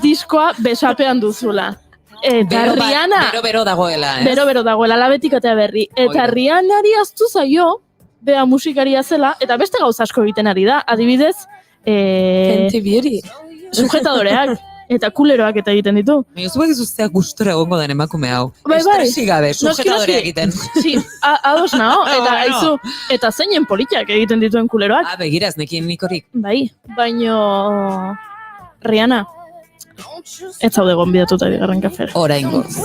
diskoa besapean duzula. Eta Rihanna... Bero dagoela, ez? Bero dagoela, labetik atea berri. Eta Rihannari aztu zaio, bea musikaria zela, eta beste gauza asko egiten ari da. Adibidez... Fenty Beauty. Sujetadoreak. Eta kuleroak eta egiten ditu. Zu bat izuztea gustora egongo den emakume hau. Estresi gabe, sujetadore egiten. Si, ados nao, eta haizu, eta zeinen politiak egiten dituen kuleroak. Begiraz, nekin nikorik. Bai, baino... Rihanna, ez zaude gonbidatuta bigarren kafera. Oraingoz.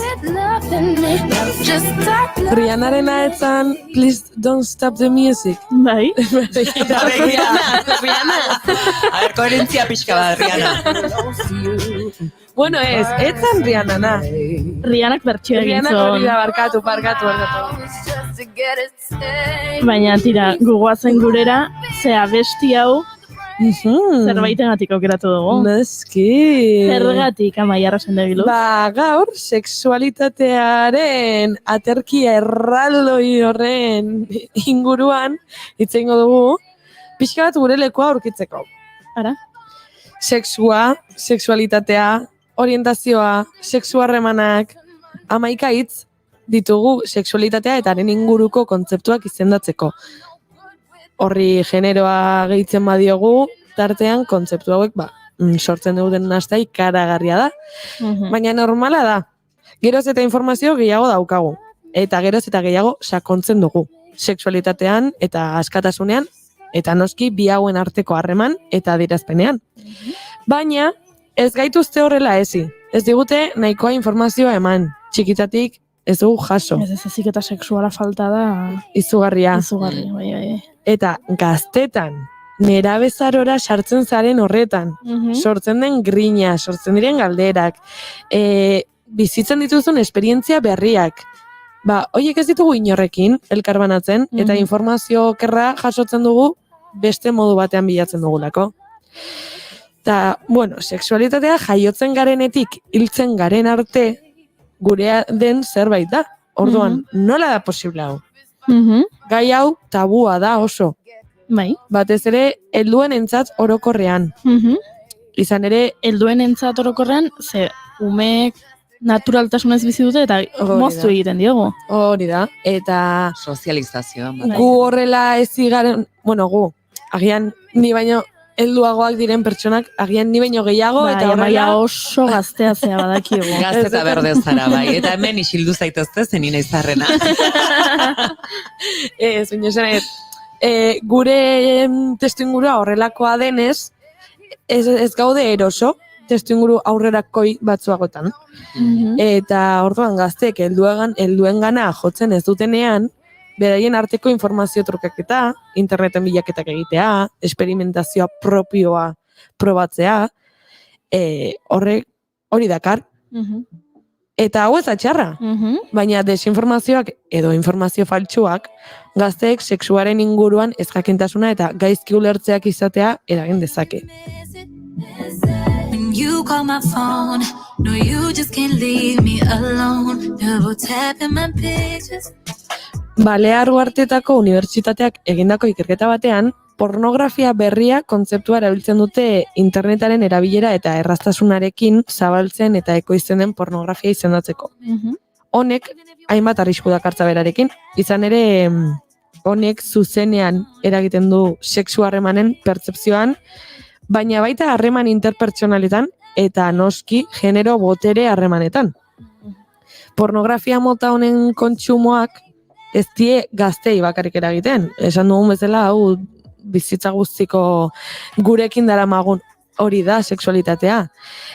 Rihannarena etzan, please don't stop the music. Bai. Rihanna. A ver, koherentzia pixka bat, Rihanna. Bueno, etzan Rihannana. Rihannak bertxio egin zon. Rihannak hori da, barkatu. Baina, tira, gugoazen gurera, zea besti hau, zerbaitengatik aukeratu dugu. Neski. Zergatik, Amaia Rosendegilu. Gaur, sexualitatearen aterkia erraldoi horren inguruan, itzengo dugu, pixka bat gure lekoa aurkitzeko. Ara? Sexua, sexualitatea, orientazioa, sexuarremanak, 11 hitz ditugu sexualitatea eta haren inguruko kontzeptuak izendatzeko. Horri generoa gehitzen badiogu, tartean kontzeptu hauek sortzen duten nastea ikaragarria da. Baina normala da. Geroz eta informazio gehiago daukagu. Eta geroz eta gehiago sakontzen dugu. Sexualitatean eta askatasunean, eta noski bi hauen arteko harreman eta adierazpenean. Baina ez gaituzte horrela ezi. Ez digute nahikoa informazioa eman. Txikitatik ez dugu jaso. Ez heziketa sexuala falta da. Izugarria. Bai. Eta gaztetan, nerabezarora sartzen zaren horretan. Sortzen den grina, sortzen diren galderak. Bizitzen dituzun esperientzia berriak. Hoiek ez ditugu inorrekin, elkarbanatzen, eta informazio okerra jasotzen dugu beste modu batean bilatzen dugulako. Eta, sexualitatea jaiotzen garenetik hiltzen garen arte gurea den zerbait da. Orduan, nola da posible hau? Gai hau tabua da oso. Batez ere, helduen entzat orokorrean. Izan ere, helduen entzat orokorrean, ze umeek naturaltasunez bizi dute eta moztu egiten diogu. Hori da, eta sozializazioa. Gu horrela ezi garen, gu, agian ni baino helduagoak diren pertsonak, agian ni baino gehiago, eta horrela oso gaztea zea badakigu. Gazte eta berde zara, bai, eta hemen isildu zaitezte zenina izarrena. Gure testuingurua horrelakoa denez, ez gaude eroso, testuinguru aurrerakoi batzuagotan. Eta orduan gazteek helduen gana jotzen ez dutenean, beraien arteko informazio trukaketa, interneten bilaketak egitea, esperimentazioa propioa probatzea, hori dakar. Eta hau ez da txarra, baina desinformazioak edo informazio faltsuak gazteek sexuaren inguruan ezjakintasuna eta gaizki ulertzeak izatea eragin dezake. You call my phone, no you just can't leave me alone, double tapping my pages. Balear Uharteetako unibertsitateak egindako ikerketa batean, pornografia berria kontzeptua erabiltzen dute internetaren erabilera eta erraztasunarekin zabaltzen eta ekoizten den pornografia izendatzeko. Honek, hainbat arrisku dakartza berarekin, izan ere honek zuzenean eragiten du sexu harremanen pertzepzioan, baina baita harreman interpertsonaletan eta noski genero botere harremanetan. Pornografia mota honen kontsumoak ez die gaztei bakarrik eragiten. Esan dugun bezala, hau bizitza guztiko gurekin daramagun hori da sexualitatea.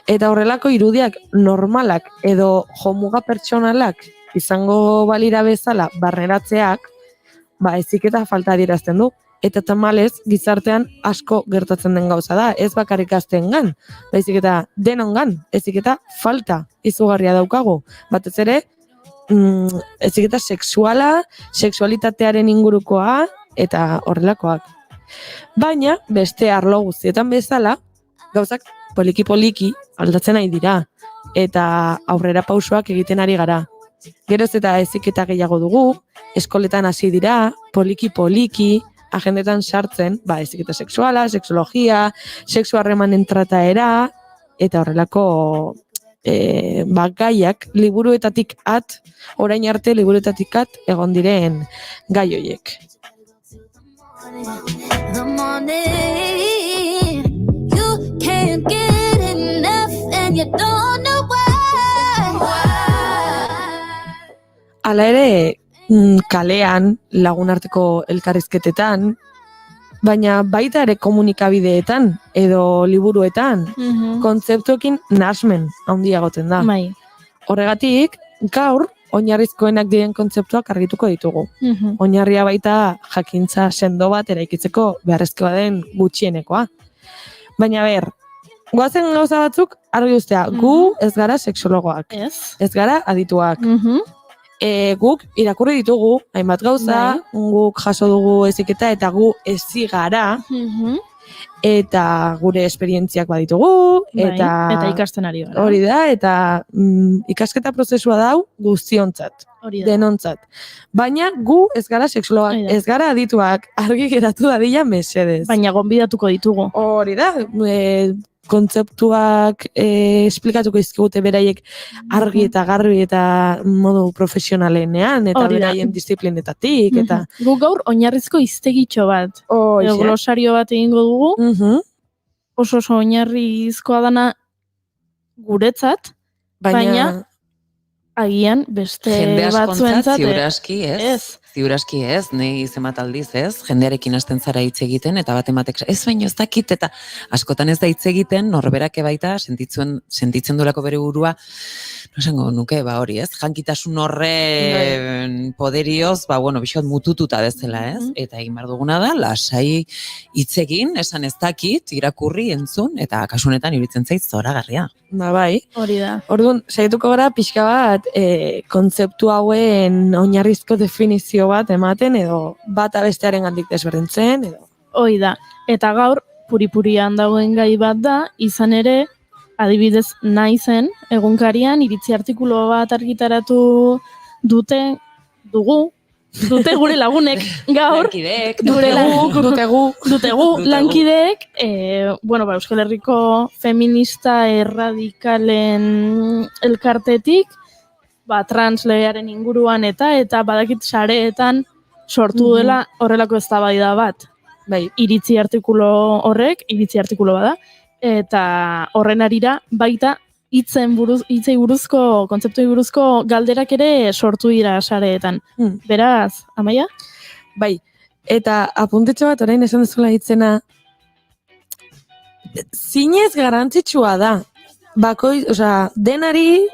Eta horrelako irudiak normalak edo jomuga pertsonalak izango balira bezala barneratzeak, heziketa falta adierazten du. Eta tamalez, gizartean asko gertatzen den gauza da. Ez bakarrik gazteengan, baizik eta denongan, ezik eta falta izugarria daukagu. Batez ere, ezik eta sexuala, sexualitatearen ingurukoa eta horrelakoak. Baina, beste arlo guztietan bezala, gauzak poliki-poliki aldatzen nahi dira. Eta aurrera pausoak egiten ari gara. Geroz eta heziketa gehiago dugu, eskoletan hasi dira, poliki-poliki, agendetan sartzen, heziketa sexuala, sexologia, sexu harremanen trataera, eta horrelako gaiak liburuetatik orain arte liburuetatik egon diren gai horiek. The morning, you can't get enough and you don't know why. Hala ere, kalean, lagun arteko elkarrizketetan, baina baita ere komunikabideetan edo liburuetan, kontzeptuekin nahasmen handia egoten da. Horregatik, gaur, oinarrizkoenak diren kontzeptuak argituko ditugu. Oinarria baita jakintza sendo bat eraikitzeko beharrezkoa den gutxienekoa. Baina goazen gauza batzuk argi ustea, gu ez gara sexologoak, ez gara adituak. Guk irakurri ditugu, hainbat gauza, guk jaso dugu heziketa eta gu hezi gara, eta gure esperientziak baditugu, eta ikasten ari gara. Hori da, eta ikasketa prozesua dau guztiontzat, denontzat. Baina gu ez gara sexuloak, ez gara adituak, argi geratu dadila mesedez. Baina gonbidatuko ditugu. Hori da, kontzeptuak esplikatuko izkigute beraiek argi eta garbi eta modu profesionalenean, eta beraien disiplinetatik. Gu gaur oinarrizko hiztegitxo bat, glosario bat egingo dugu, oso oinarrizkoa dana guretzat, baina agian beste jende askontzat batzuentzat ziuraski ez, nahi zenbat aldiz ez, jendearekin hasten zara hitz egiten, eta bat ematek, ez baino ez dakit, eta askotan ez da hitz egiten, norberake baita, sentitzen duelako bere burua, no esango nuke, hori ez, jankitasun horren poderioz, bixot mutututa bezala ez, eta egin behar duguna da, lasai hitz egin, esan ez dakit, irakurri, entzun, eta kasunetan iruditzen zait zoragarria. Bai. Hori da. Orduan, saietuko gara pixka bat kontzeptu hauen oinarrizko definizio bat ematen, edo bata bestearen gandik desberdintzen, edo. Hoi da. Eta gaur, puripurian dagoen gai bat da, izan ere, adibidez Naizen, egunkarian, iritzi artikulo bat argitaratu dute gure lagunek gaur, dutegu lankideek, Euskal Herriko feminista erradikalen elkartetik, translegearen inguruan eta badakit sareetan sortu dela horrelako eztabaida bat. Iritzi artikulo bada, eta horren arira baita hitzei buruzko, kontzeptuei buruzko galderak ere sortu dira sareetan. Beraz, Amaia? Bai, eta apuntetxo bat orain esan dezula hitzena, zinez garrantzitsua da, denari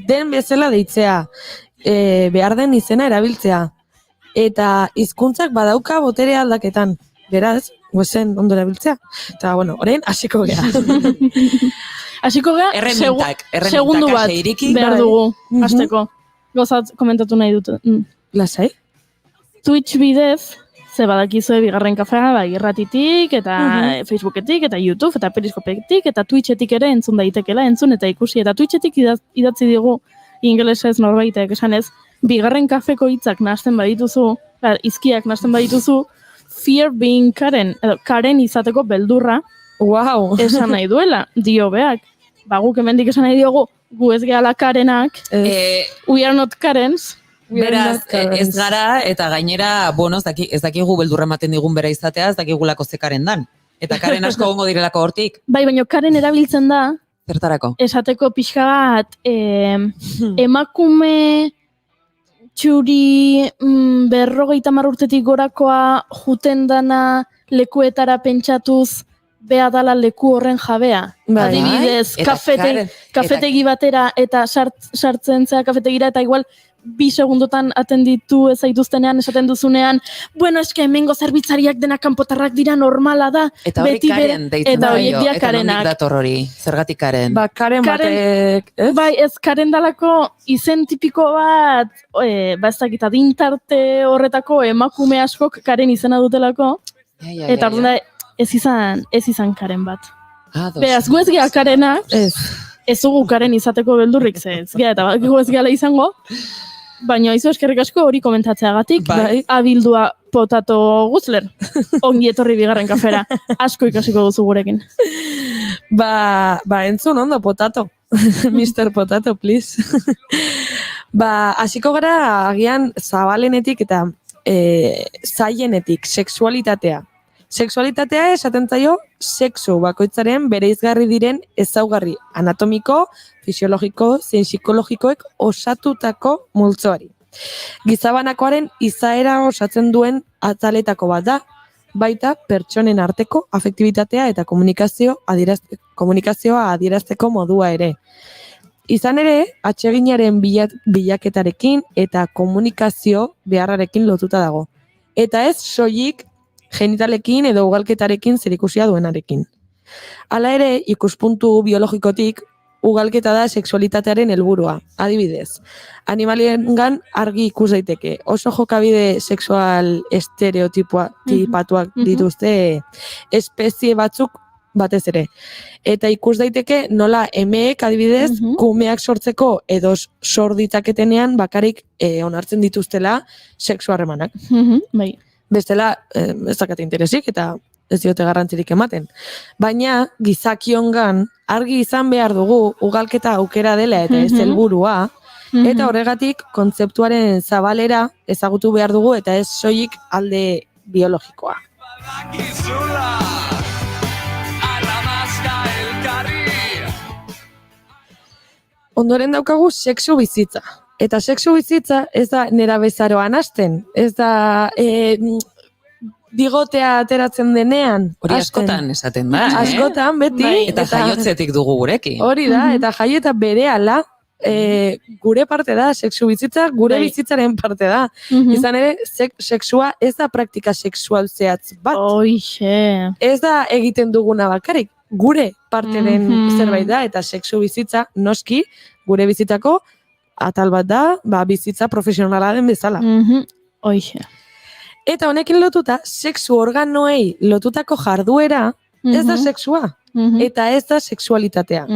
den bezala deitzea, behar den izena erabiltzea, eta hizkuntzak badauka botere aldaketan, beraz, guezen ondo erabiltzea, eta orain hasiko gea. Hasiko gea, segundu bat behar dugu, hasteko. Gozat komentatu nahi dut. Lasai? Twitch bidez, ze badakizue bigarren kafea, irratitik, eta Facebooketik, eta YouTube, eta Periskopetik, eta Twitchetik ere entzun daitekela, entzun eta ikusi, eta Twitchetik idatzi digu ingelesez norbaitek, esanez, bigarren kafeko hitzak nahasten badituzu, izkiak nahasten badituzu, fear being Karen, Karen izateko beldurra, esan nahi duela, dio beak. Guk hemendik esan nahi diogu, gu ez gehala Karenak, we are not Karens. Beraz, ez gara, eta gainera, ez dakigu beldurra ematen digun bera izatea, ez dakigulako ze Karen dan. Eta Karen asko gongo direlako hortik. Baina Karen erabiltzen da, zertarako? Esateko pixka bat, emakume txuri 50 urtetik gorakoa juten dana lekuetara pentsatuz beha dala leku horren jabea. Adibidez, kafetegi batera eta sartzen zea kafetegira eta igual 2 segundotan atenditu ezaituztenean esaten duzunean, eske hemengo zerbitzariak dena kanpotarrak dira normala da. Eta hori Karen deitzen da jo, eta nondik dator hori, zergatik Karen? Karen batek, ez? Bai, ez Karen dalako izen tipiko bat, ez dakit adintarte horretako emakume askok Karen izena dutelako, eta orduan ez izan Karen bat. Beraz, gu ez geha Karenak, ez dugu Karen izateko beldurrik ez geha, eta gu ez gehala izango, baina izu eskerrik asko hori komentatzeagatik, abildua potato guzler, ongi etorri bigarren kafera, asko ikasiko duzu gurekin. Entzun ondo, potato, Mr. Potato, please. Hasiko gara agian zabalenetik eta zailenetik, sexualitatea. Sexualitatea esaten zaio sexu bakoitzaren bereizgarri diren ezaugarri anatomiko, fisiologiko, zein psikologikoek osatutako multzoari. Gizabanakoaren izaera osatzen duen ataletako bat da, baita pertsonen arteko afektibitatea eta komunikazioa adierazteko modua ere. Izan ere, atseginaren bilaketarekin eta komunikazio beharrarekin lotuta dago. Eta ez soilik genitalekin edo ugalketarekin zerikusia duenarekin. Hala ere, ikuspuntu biologikotik, ugalketa da sexualitatearen helburua. Adibidez, animaliengan argi ikus daiteke. Oso jokabide sexual estereotipatuak dituzte espezie batzuk batez ere. Eta ikus daiteke nola emeek adibidez kumeak sortzeko edo sor ditzaketenean bakarrik onartzen dituztela sexu harremanak. Bai. Bestela, ez dakate interesik eta ez diote garrantzirik ematen. Baina, gizakiongan argi izan behar dugu ugalketa aukera dela eta ez helburua, eta horregatik kontzeptuaren zabalera ezagutu behar dugu eta ez soilik alde biologikoa. Ondoren daukagu sexu bizitza. Eta sexu bizitza ez da nerabezaroan hasten, ez da bigotea ateratzen denean. Hori askotan esaten da, Askotan, beti. Eta jaiotzetik dugu gurekin. Hori da, eta jaiota berehala gure parte da, sexu bizitza gure bizitzaren parte da. Izan ere, sexua ez da praktika sexual zehatz bat. Ez da egiten duguna bakarrik, gure parte den zerbait da, eta sexu bizitza noski gure bizitzako atal bat da, bizitza profesionala den bezala. Eta honekin lotuta, sexu organoei lotutako jarduera ez da sexua. Eta ez da sexualitatea.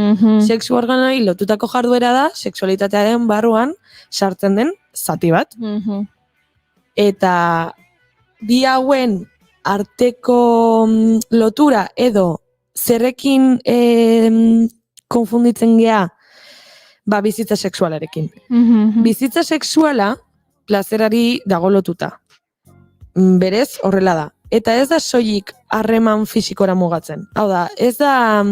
Sexu organoei lotutako jarduera da, sexualitatearen barruan sartzen den zati bat. Eta bi hauen arteko lotura edo zerrekin konfunditzen gea bizitza sexualarekin. Bizitza sexuala plazerari dago lotuta. Berez horrela da. Eta ez da soilik harreman fisikora mugatzen. Hau da, ez da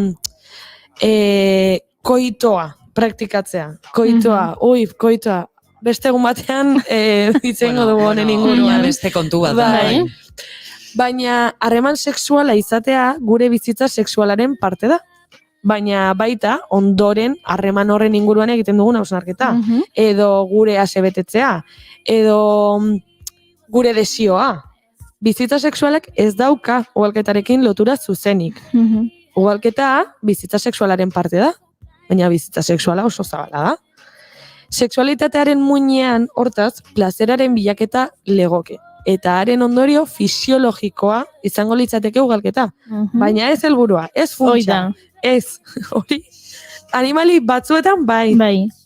koitoa praktikatzea. Koitoa. Beste egun batean ditzengo dugu honen inguruan. Beste kontu bat da. Baina harreman sexuala izatea gure bizitza sexualaren parte da. Baina baita ondoren harreman horren inguruan egiten dugun hausnarketa. Edo gure asebetetzea. Edo gure desioa. Bizitza sexualak ez dauka ugalketarekin lotura zuzenik. Ugalketa bizitza sexualaren parte da, baina bizitza sexuala oso zabala da. Sexualitatearen muinean, hortaz, plazeraren bilaketa legoke. Eta haren ondorio fisiologikoa izango litzateke ugalketa. Baina ez helburua, ez funtsa. Ez, hori. Animali batzuetan bai.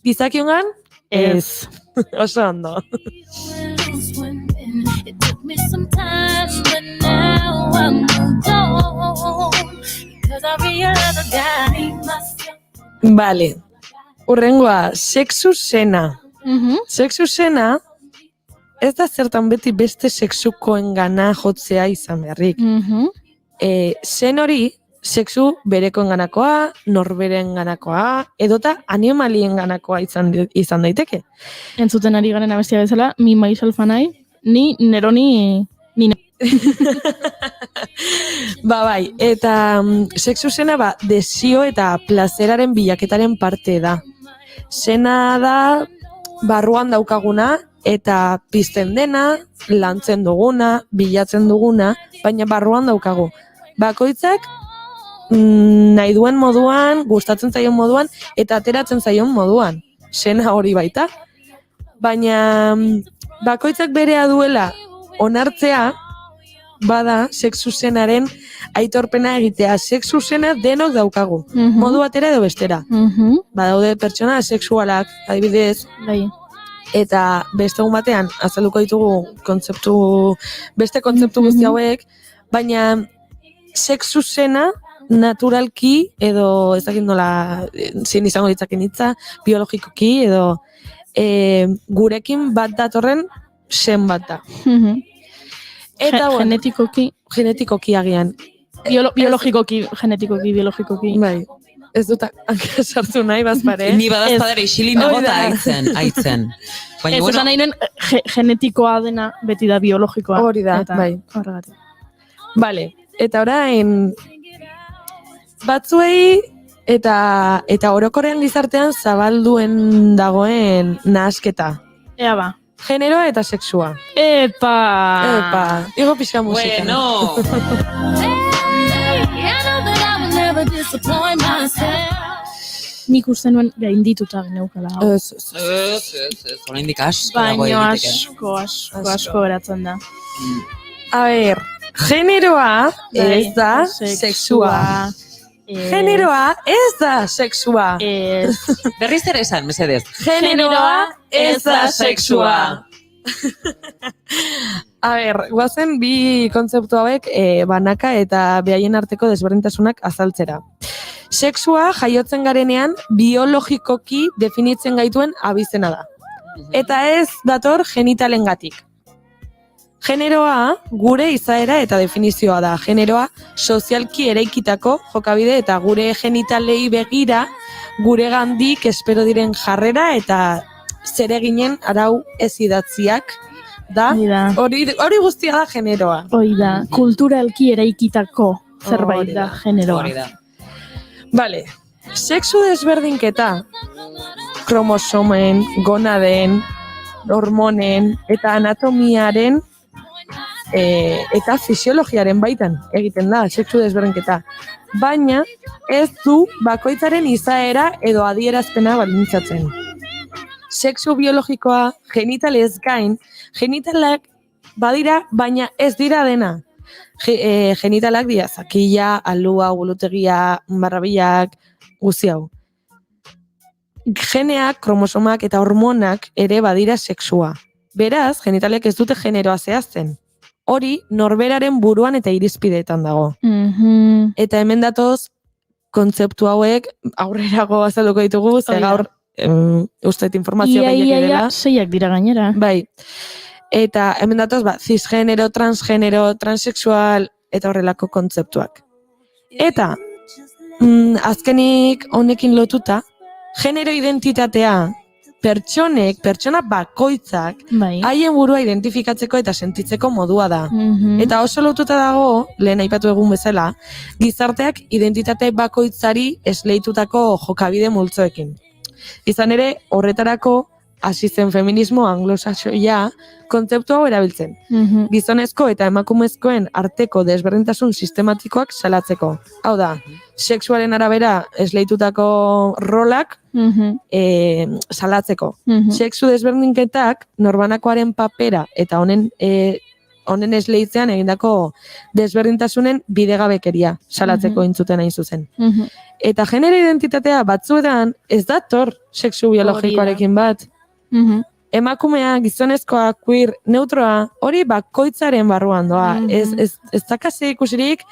Gizakiongan, ez. Oso ondo. It took me some time, but now I'm moved on. Cause I realized I got myself. Vale. Urrengoa, sexu zena. Sexu zena ez da zertan beti beste sexukoen gana jotzea izan beharrik. Zen hori, sexu berekoen ganakoa, norberen ganakoa, edota animalien ganakoa izan daiteke. Entzuten ari garen abestia bezala, me, myself and I, ni neroni bai, eta sexu zena desio eta plazeraren bilaketaren parte da. Zena da barruan daukaguna eta pizten dena, lantzen duguna, bilatzen duguna, baina barruan daukagu. Bakoitzak nahi duen moduan, gustatzen zaion moduan, eta ateratzen zaion moduan. Zena hori baita. Baina bakoitzak berea duela onartzea, bada sexu zenaren aitorpena egitea. Sexu zena denok daukagu. Modu batera edo bestera. Badaude pertsona sexualak, adibidez, eta beste egun batean azalduko ditugu beste kontzeptu guzti hauek, baina sexu zena naturalki edo ezakit nola zin izango ditzaken hitza, biologikoki edo gurekin bat datorren zen bat da. Eta genetikoki agian. Biologikoki, biologikoki. Bai, ez dut hanka sartu nahi bazpare. Ni badazpadera isilin nagota aitzen. Ez esan nahi nuen genetikoa dena beti da biologikoa. Hori da, bai. Vale, eta orain batzuei eta orokorrean gizartean zabalduen dagoen nahasketa. Ea ba. Generoa eta sexua. Epa. Igo pixka musika. Bueno. Nik uste nuen gaindituta geneukala. Ez. Oraindik asko. Baina asko beratzen da. A ver, generoa ez da sexua. Generoa ez da sexua. Berriz ere esan, mesedez. Generoa ez da sexua. A ver, guazen bi kontzeptu hauek banaka eta behaien arteko desberdintasunak azaltzera. Sexua jaiotzen garenean biologikoki definitzen gaituen abizena da. Eta ez dator genitalengatik. Generoa gure izaera eta definizioa da. Generoa sozialki eraikitako jokabide eta gure genitalei begira gure gandik espero diren jarrera eta zereginen arau ez idatziak da. Hori guztia da generoa. Hoi da, kulturalki eraikitako zerbait da generoa. Vale, sexu desberdinketa kromosomen, gonaden, hormonen eta anatomiaren eta fisiologiaren baitan egiten da, sexu desberdinketa. Baina ez du bakoitzaren izaera edo adierazpena baldintzatzen. Sexu biologikoa genitalez gain, genitalak badira, baina ez dira dena. Genitalak dira, zakila, alua, gulutegia, barrabilak, guzti hau. Geneak, kromosomak eta hormonak ere badira sexua. Beraz, genitalek ez dute generoa zehazten. Hori, norberaren buruan eta irizpideetan dago. Eta hemen datoz, kontzeptu hauek aurrerago azalduko ditugu, ze gaur usteet informazio gehiago dela. Seiak dira gainera. Bai. Eta hemen datoz, cisgenero, transgenero, transexual, eta horrelako kontzeptuak. Eta, azkenik honekin lotuta, genero identitatea, pertsona bakoitzak, haien burua identifikatzeko eta sentitzeko modua da. Eta oso lotuta dago, lehen aipatu egun bezala, gizarteak identitate bakoitzari esleitutako jokabide multzoekin. Izan ere, horretarako, hasi zen feminismo anglosaxoia kontzeptu hau erabiltzen. Gizonezko eta emakumezkoen arteko desberdintasun sistematikoak salatzeko. Hau da, sexualen arabera esleitutako rolak salatzeko. Sexu desberdinketak norbanakoaren papera eta honen esleitzean egindako desberdintasunen bidegabekeria salatzeko intzuten hain zuzen. Eta genero identitatea batzuetan ez dator sexu biologikoarekin bat. Emakumea, gizonezkoa, queer, neutroa, hori bakoitzaren barruan doa. Ez dakase ikusirik,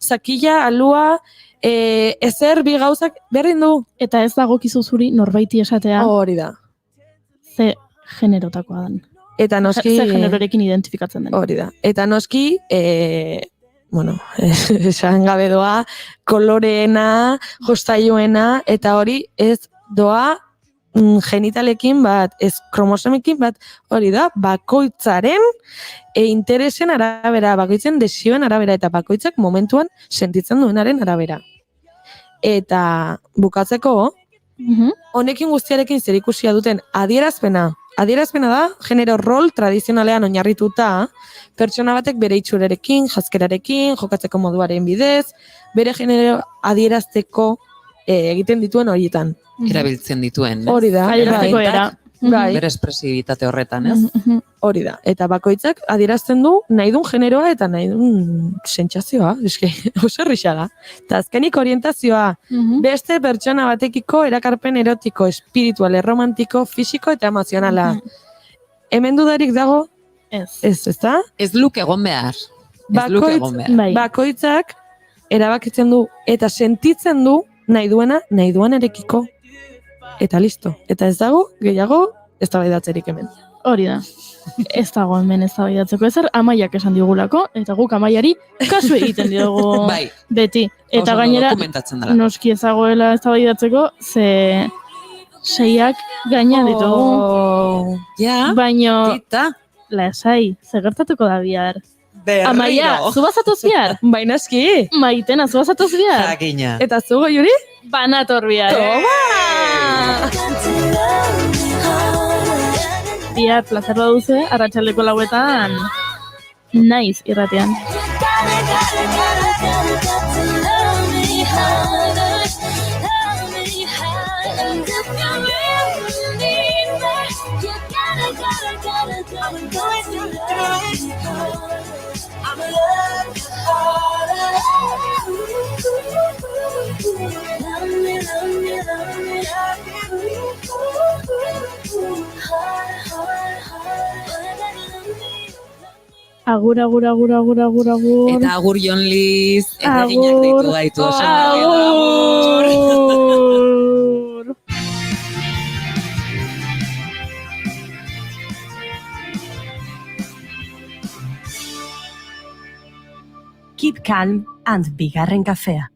zakila, alua, ezer bi gauzak berdin du. Eta ez dagokizu zuri norbaiti esatea. Hori da. Ze generotakoa den. Eta noski... Ze generorekin identifikatzen den. Hori da. Eta noski, esan gabe doa, koloreena, jostailuena, eta hori ez doa genitalekin bat, ez kromosomekin bat, hori da, bakoitzaren interesen arabera, bakoitzen desioen arabera, eta bakoitzak momentuan sentitzen duenaren arabera. Eta bukatzeko, honekin guztiarekin zerikusia duten adierazpena da, genero rol tradizionalean oinarrituta, pertsona batek bere itxurarekin, jazkerarekin, jokatzeko moduaren bidez, bere genero adierazteko egiten dituen horietan. Erabiltzen dituen. Hori da. Adierazteko era. Bere espresibitate horretan, ez? Hori da. Eta bakoitzak adierazten du nahi dun generoa eta nahi dun sentsazioa. Eske, oso errisa da. Eta azkenik orientazioa. Beste pertsona batekiko erakarpen erotiko, espiritual, romantiko, fisiko eta emozionala. Hemen dudarik dago? Ez, da? Ez luke egon behar. Bakoitzak erabakitzen du eta sentitzen du nahi duan erekiko. Eta listo. Eta ez dago, gehiago, ez da baidatzerik hemen. Hori da. Ez dago hemen ez da baidatzeko ezer, amaiak esan digulako, eta guk amaiari kasu egiten diogu beti. Eta gainera, noski ezagoela ez da baidatzeko, ze seiak gaina ditugu. Baino, lasai, zegertatuko da bihar. Amaia, zu bazatoz bihar? Baina eski. Maitena, zu bazatoz bihar? Jakina. Eta zu Goiuri? Banator bihar. Bihar plazer baduze, arratsaldeko lauetan naiz irratean. Agur. Eta agur Jon Liz, erreginak deitu gaitu oso. Agur. Keep calm and bigarren kafea.